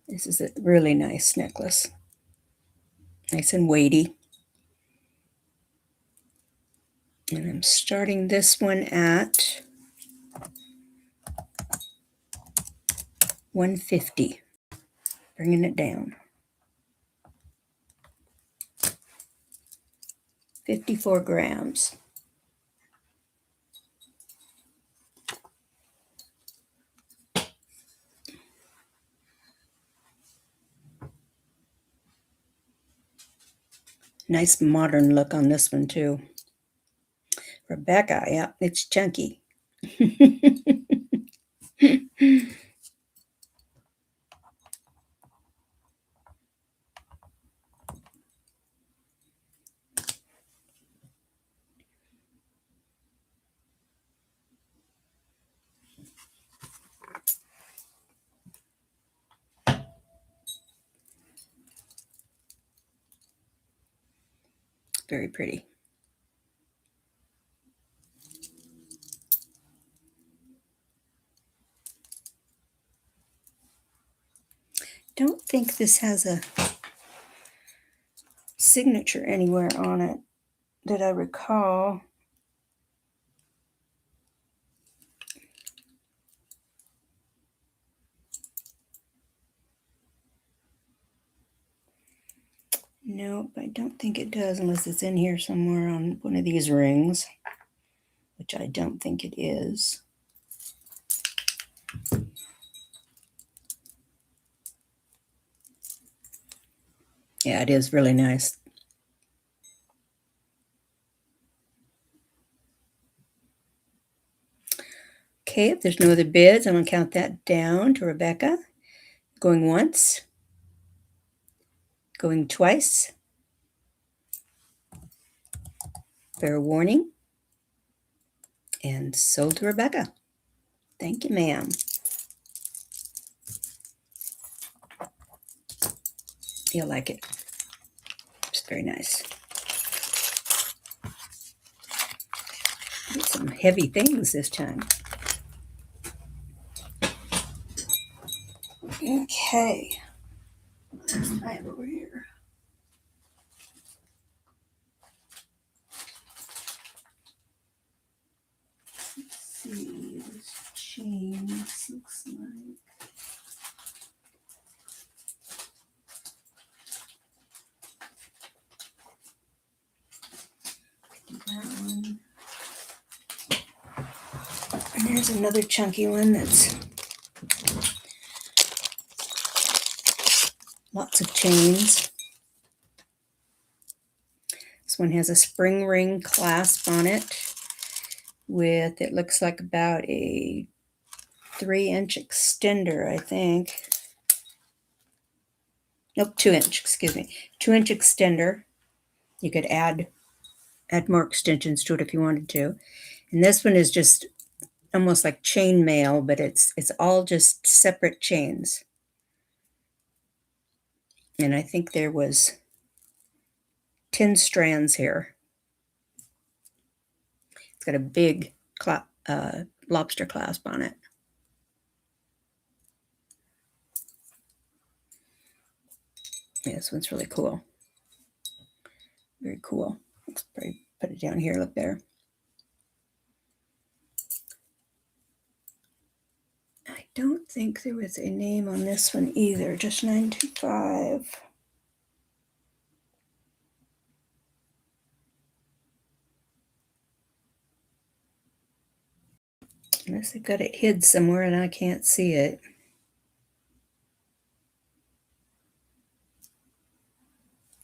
This is a really nice necklace. Nice and weighty. And I'm starting this one at $150. Bringing it down. 54 grams. Nice modern look on this one too. Rebecca, yeah, it's chunky. Very pretty. Don't think this has a signature anywhere on it that I recall. Nope, I don't think it does unless it's in here somewhere on one of these rings, which I don't think it is. Yeah, it is really nice. Okay, if there's no other bids, I'm going to count that down to Rebecca. Going once. Going twice. Fair warning. And sold to Rebecca. Thank you, ma'am. You'll like it. It's very nice. Get some heavy things this time. Okay. I have over here. Let's see. This chain looks like. That one. And there's another chunky one that's lots of chains. This one has a spring ring clasp on it with, it looks like about a 3-inch extender, I think. Nope, 2-inch, excuse me. 2-inch extender. You could add more extensions to it if you wanted to. And this one is just almost like chain mail, but it's all just separate chains. And I think there was 10 strands here. It's got a big lobster clasp on it. Yeah, this one's really cool. Very cool. Let's probably put it down here. Look there. I don't think there was a name on this one either. Just 925. Unless they've got it hid somewhere and I can't see it.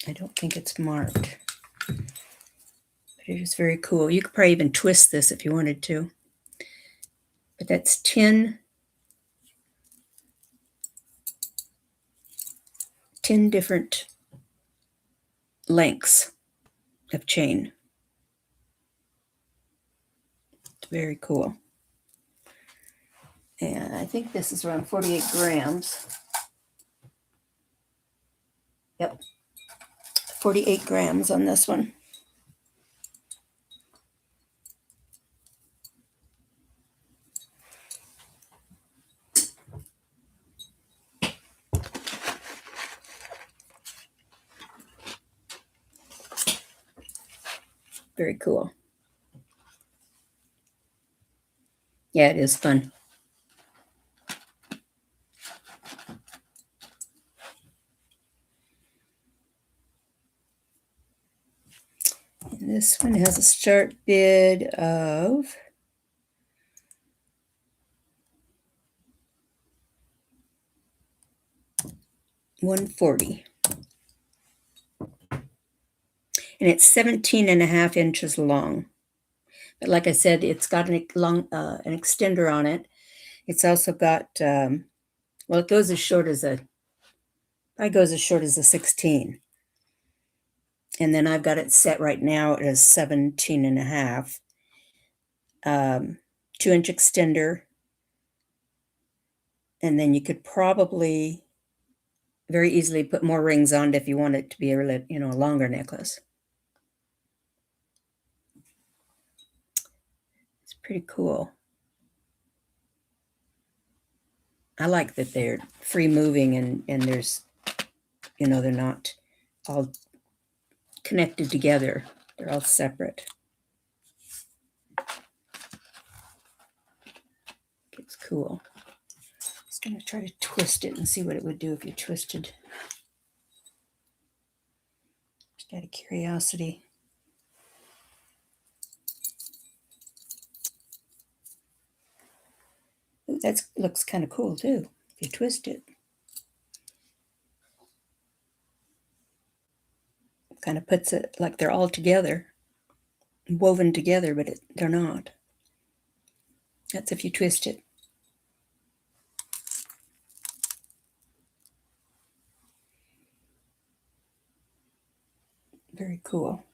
I don't think it's marked. But it is very cool. You could probably even twist this if you wanted to. But that's 10 different lengths of chain. It's very cool. And I think this is around 48 grams. Yep. 48 grams on this one. Very cool. Yeah, it is fun. This one has a start bid of $140. And it's 17 and a half inches long. But like I said, it's got an extender on it. It's also got, well, it goes as short as a 16. And then I've got it set right now as 17 and a half. 2-inch extender. And then you could probably very easily put more rings on it if you want it to be a really, a longer necklace. It's pretty cool. I like that they're free moving and there's, they're not all connected together. They're all separate. It's cool. Just going to try to twist it and see what it would do if you twisted. Just out of curiosity. Ooh, that looks kind of cool too, if you twist it. Kind of puts it like they're all together, woven together, but they're not. That's if you twist it. Very cool.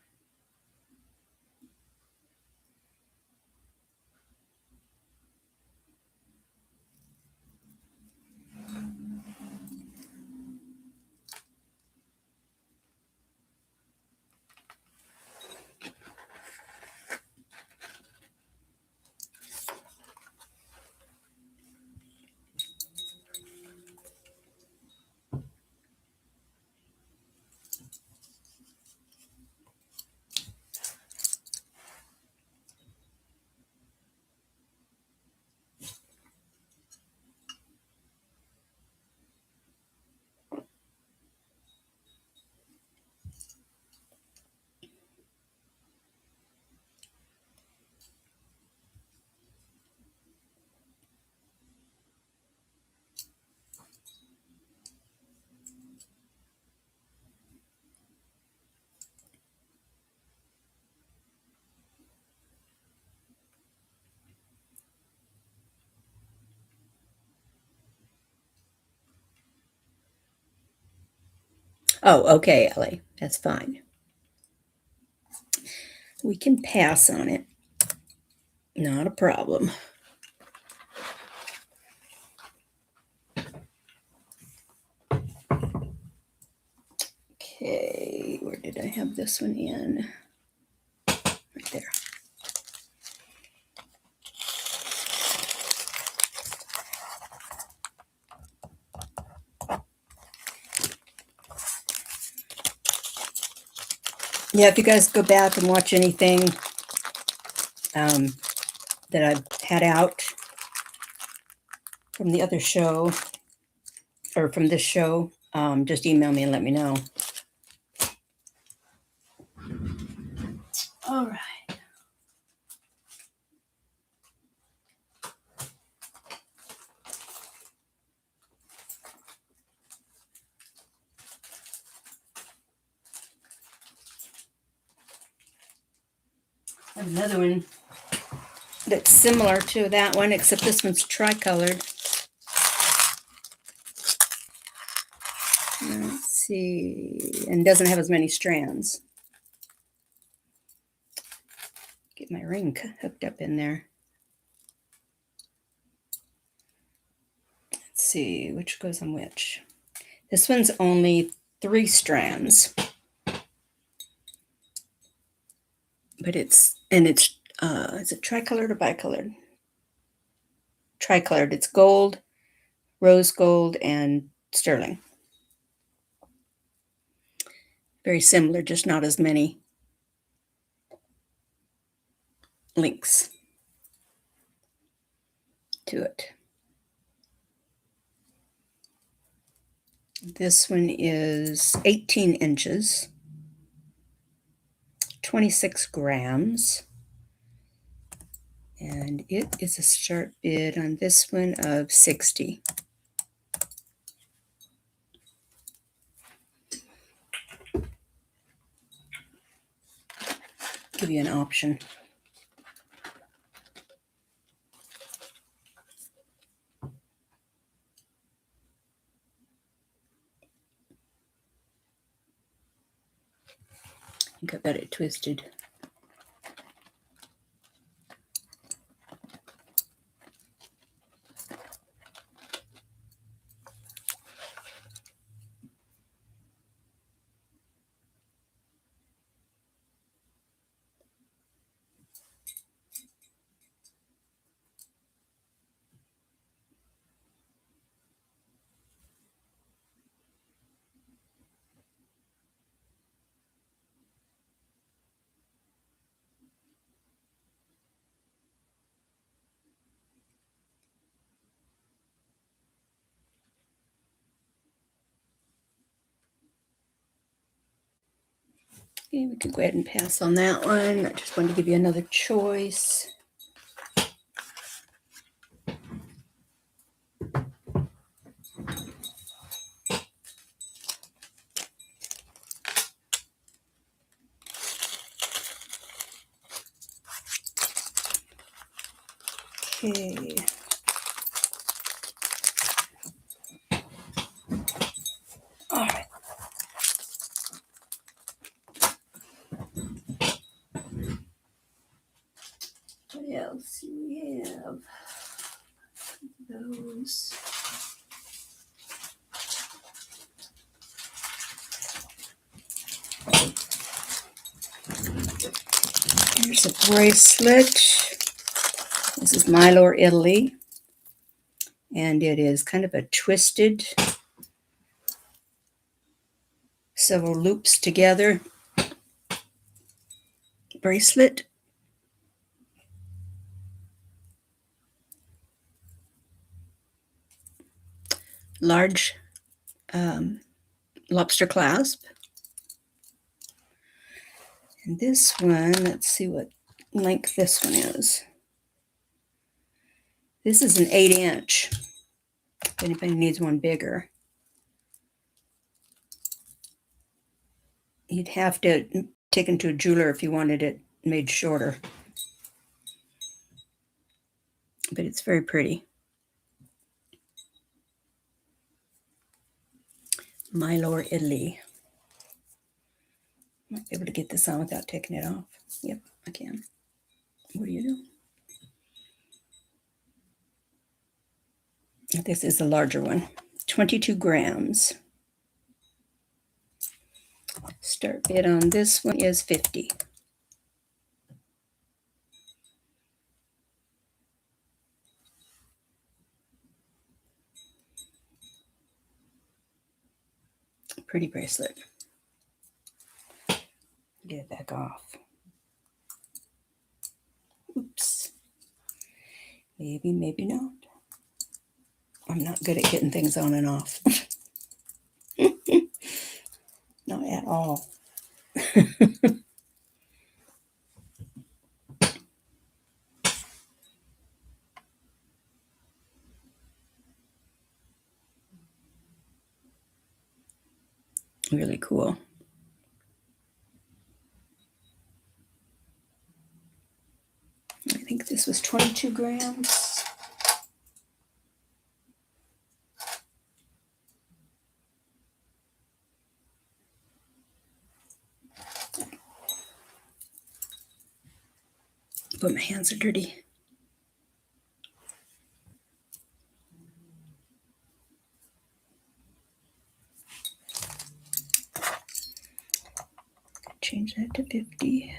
Oh, okay, Ellie. That's fine. We can pass on it. Not a problem. Okay, where did I have this one in? Right there. Yeah, if you guys go back and watch anything that I've had out from the other show or from this show, just email me and let me know. All right. Another one that's similar to that one, except this one's tricolored. Let's see, and doesn't have as many strands. Get my ring hooked up in there. Let's see, which goes on which. This one's only 3 strands. But is it tricolored or bicolored? Tricolored. It's gold, rose gold, and sterling. Very similar, just not as many links to it. This one is 18 inches, 26 grams. And it is a start bid on this one of 60. Give you an option. I think I got it twisted. Okay, we could go ahead and pass on that one. I just wanted to give you another choice. Okay. All right. What else do we have? Those. Here's a bracelet. This is Mylor, Italy. And it is kind of a twisted, several loops together bracelet. Large lobster clasp. And this one, let's see what length this one is. This is an 8-inch. If anybody needs one bigger. You'd have to take it to a jeweler if you wanted it made shorter. But it's very pretty. Mylor, Italy. Might be able to get this on without taking it off. Yep, I can. What do you do? This is the larger one. 22 grams. Start bid on this one is 50. Pretty bracelet. Get it back off. Oops. Maybe, maybe not. I'm not good at getting things on and off. Not at all. Really cool. I think this was 22 grams. But my hands are dirty. Change that to 50.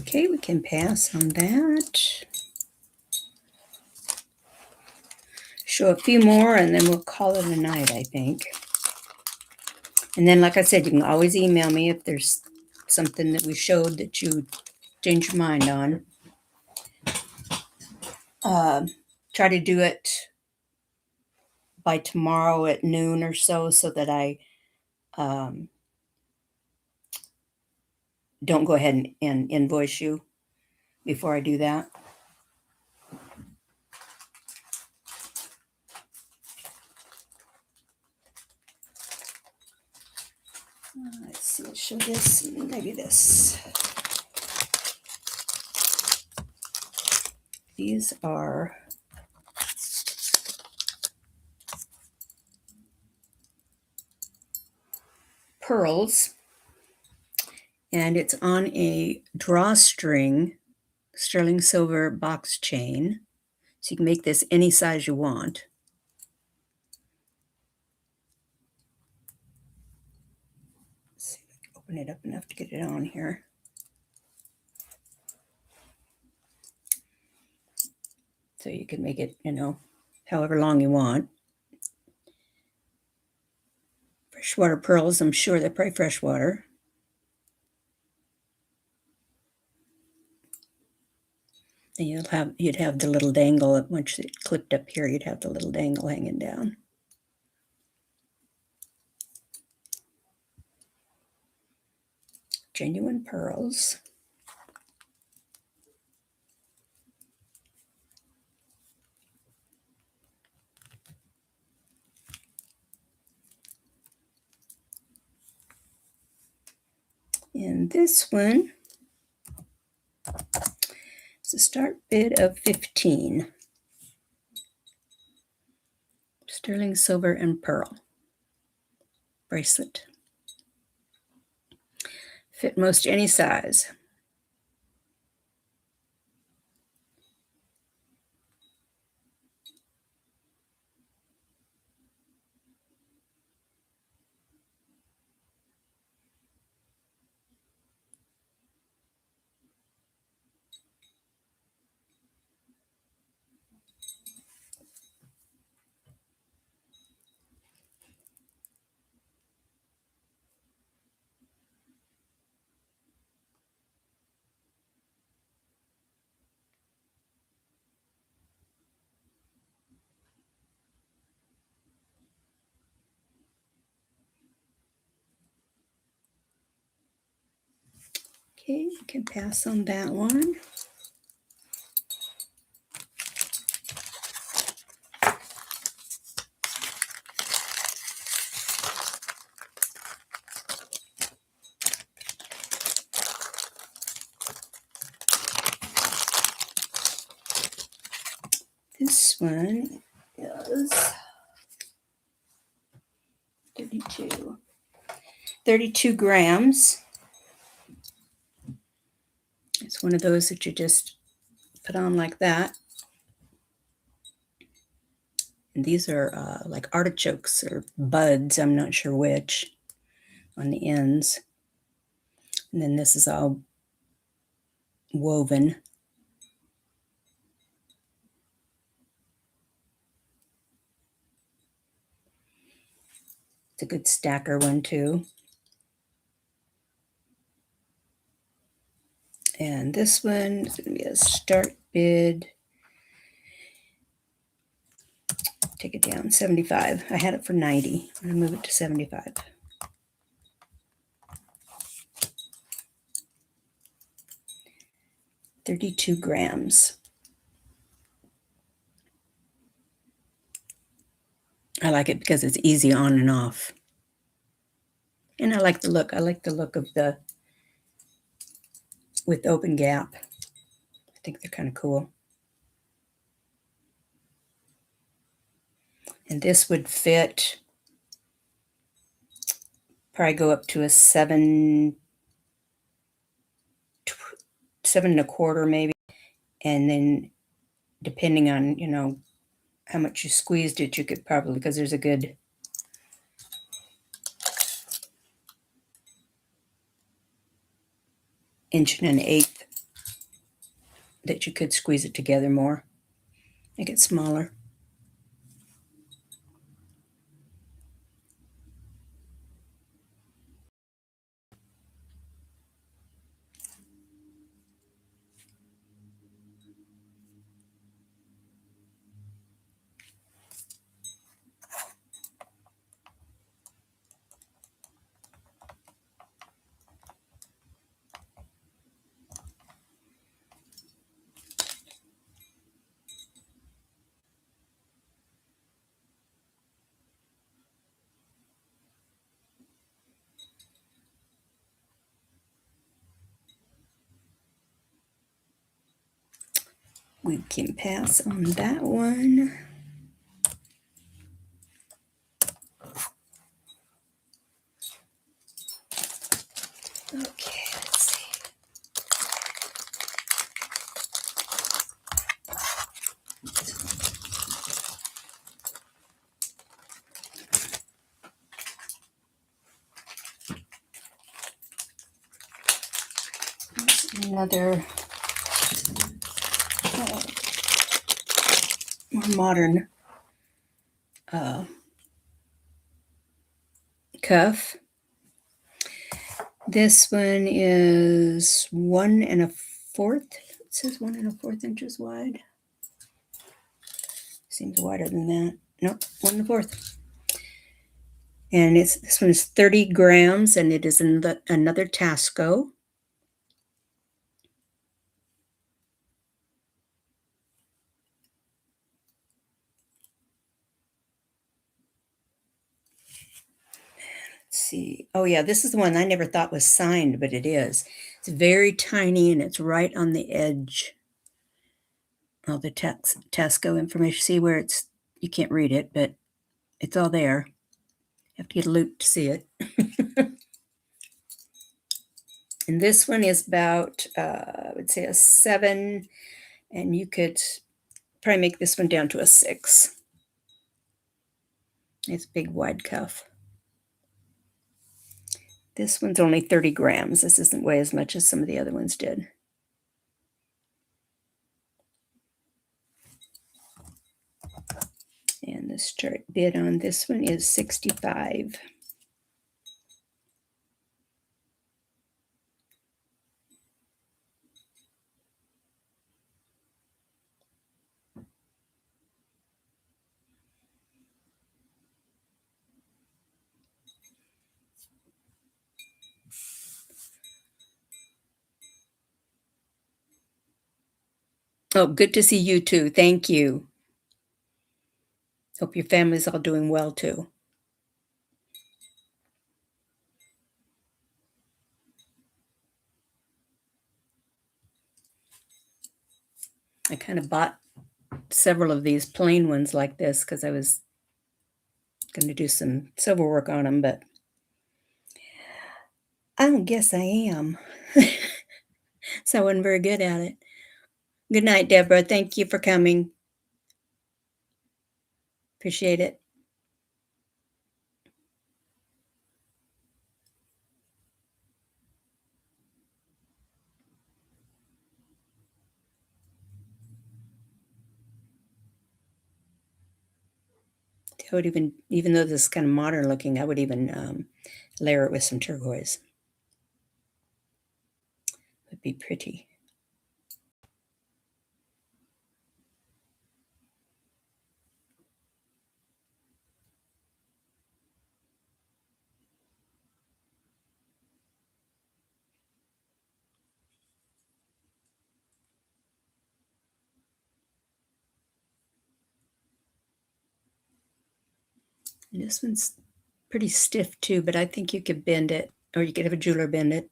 Okay, we can pass on that. show a few more and then we'll call it a night, I think. And then, like I said, you can always email me if there's something that we showed that you change your mind on. Try to do it by tomorrow at noon or so that I don't go ahead and invoice you before I do that. Let's see, let's show this, maybe this. These are pearls, and it's on a drawstring sterling silver box chain. So you can make this any size you want. Let's see if I can open it up enough to get it on here. So you can make it, however long you want. Freshwater pearls, I'm sure they're probably freshwater. And you'd have the little dangle, once it clipped up here, you'd have the little dangle hanging down. Genuine pearls. And this one is a start bid of 15. Sterling silver and pearl bracelet. Fit most any size. Okay, you can pass on that one. This one is 32 grams. It's one of those that you just put on like that. And these are like artichokes or buds, I'm not sure which, on the ends. And then this is all woven. It's a good stacker one too. And this one is going to be a start bid. Take it down, 75. I had it for 90. I'm going to move it to 75. $32 grams. I like it because it's easy on and off. And I like the look. I like the look of the with open gap. I think they're kind of cool. And this would fit, probably go up to a 7 and a quarter maybe. And then depending on, how much you squeezed it, you could probably, because there's a good inch and an eighth that you could squeeze it together more, make it smaller. we can pass on that one. Okay, let's see. Another more modern cuff. This one is 1 1/4. It says 1 1/4 inches wide. Seems wider than that. Nope, 1 1/4. And this one is 30 grams, and it is another Tasco. See. Oh yeah, this is the one I never thought was signed, but it is. It's very tiny and it's right on the edge of the Tasco information. See where you can't read it, but it's all there. You have to get a loop to see it. And this one is about, I would say a 7, and you could probably make this one down to a 6. It's a big wide cuff. This one's only 30 grams. This doesn't weigh as much as some of the other ones did. And the start bid on this one is $65. Oh, good to see you too. Thank you. Hope your family's all doing well too. I kind of bought several of these plain ones like this because I was going to do some silver work on them, but I don't guess I am. So I wasn't very good at it. Good night, Deborah. Thank you for coming. Appreciate it. I would even though this is kind of modern looking, I would even layer it with some turquoise. Would be pretty. And this one's pretty stiff too, but I think you could bend it, or you could have a jeweler bend it.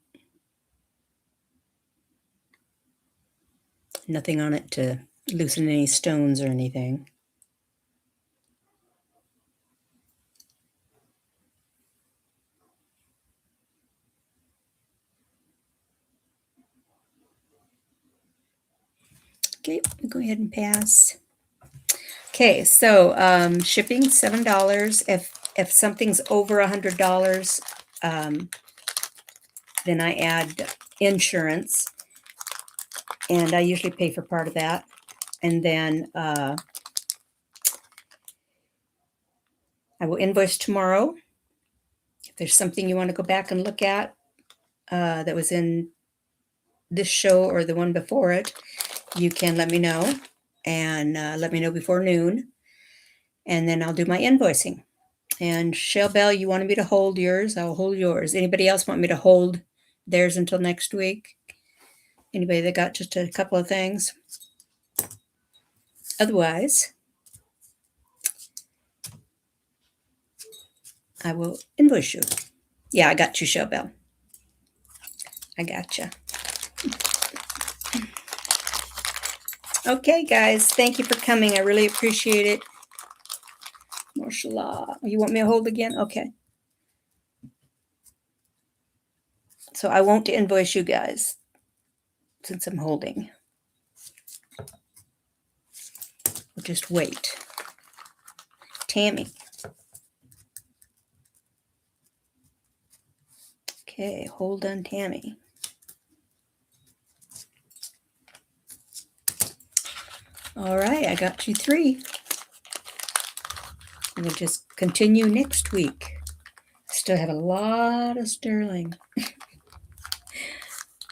Nothing on it to loosen any stones or anything. Okay, we'll go ahead and pass. Okay, so shipping $7. If something's over $100, then I add insurance, and I usually pay for part of that. And then I will invoice tomorrow. If there's something you want to go back and look at that was in this show or the one before it, you can let me know, and let me know before noon, and then I'll do my invoicing. And Shell Bell, you wanted me to hold yours, I'll hold yours. Anybody else want me to hold theirs until next week? Anybody that got just a couple of things? Otherwise, I will invoice you. Yeah, I got you, Shell Bell. I gotcha. Okay, guys, thank you for coming. I really appreciate it. Mashallah. You want me to hold again? Okay. So I won't invoice you guys since I'm holding. We'll just wait. Tammy. Okay, hold on, Tammy. All right, I got you 3. And we'll just continue next week. Still have a lot of sterling.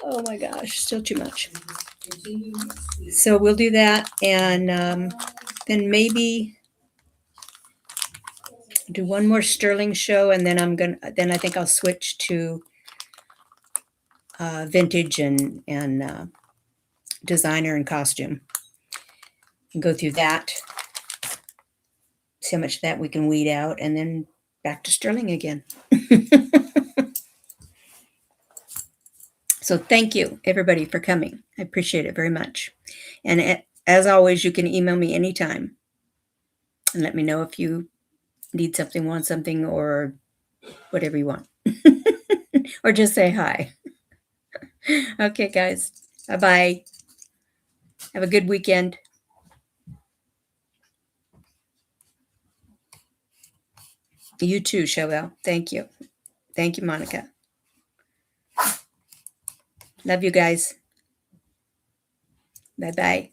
Oh my gosh, still too much. So we'll do that, and then maybe do one more sterling show, and then I think I'll switch to vintage and designer and costume, and go through that. See how much of that we can weed out, and then back to sterling again. So thank you, everybody, for coming. I appreciate it very much. And as always, you can email me anytime and let me know if you need something, want something, or whatever you want. Or just say hi. Okay, guys. Bye-bye. Have a good weekend. You too, Chauvel. Thank you. Thank you, Monica. Love you guys. Bye-bye.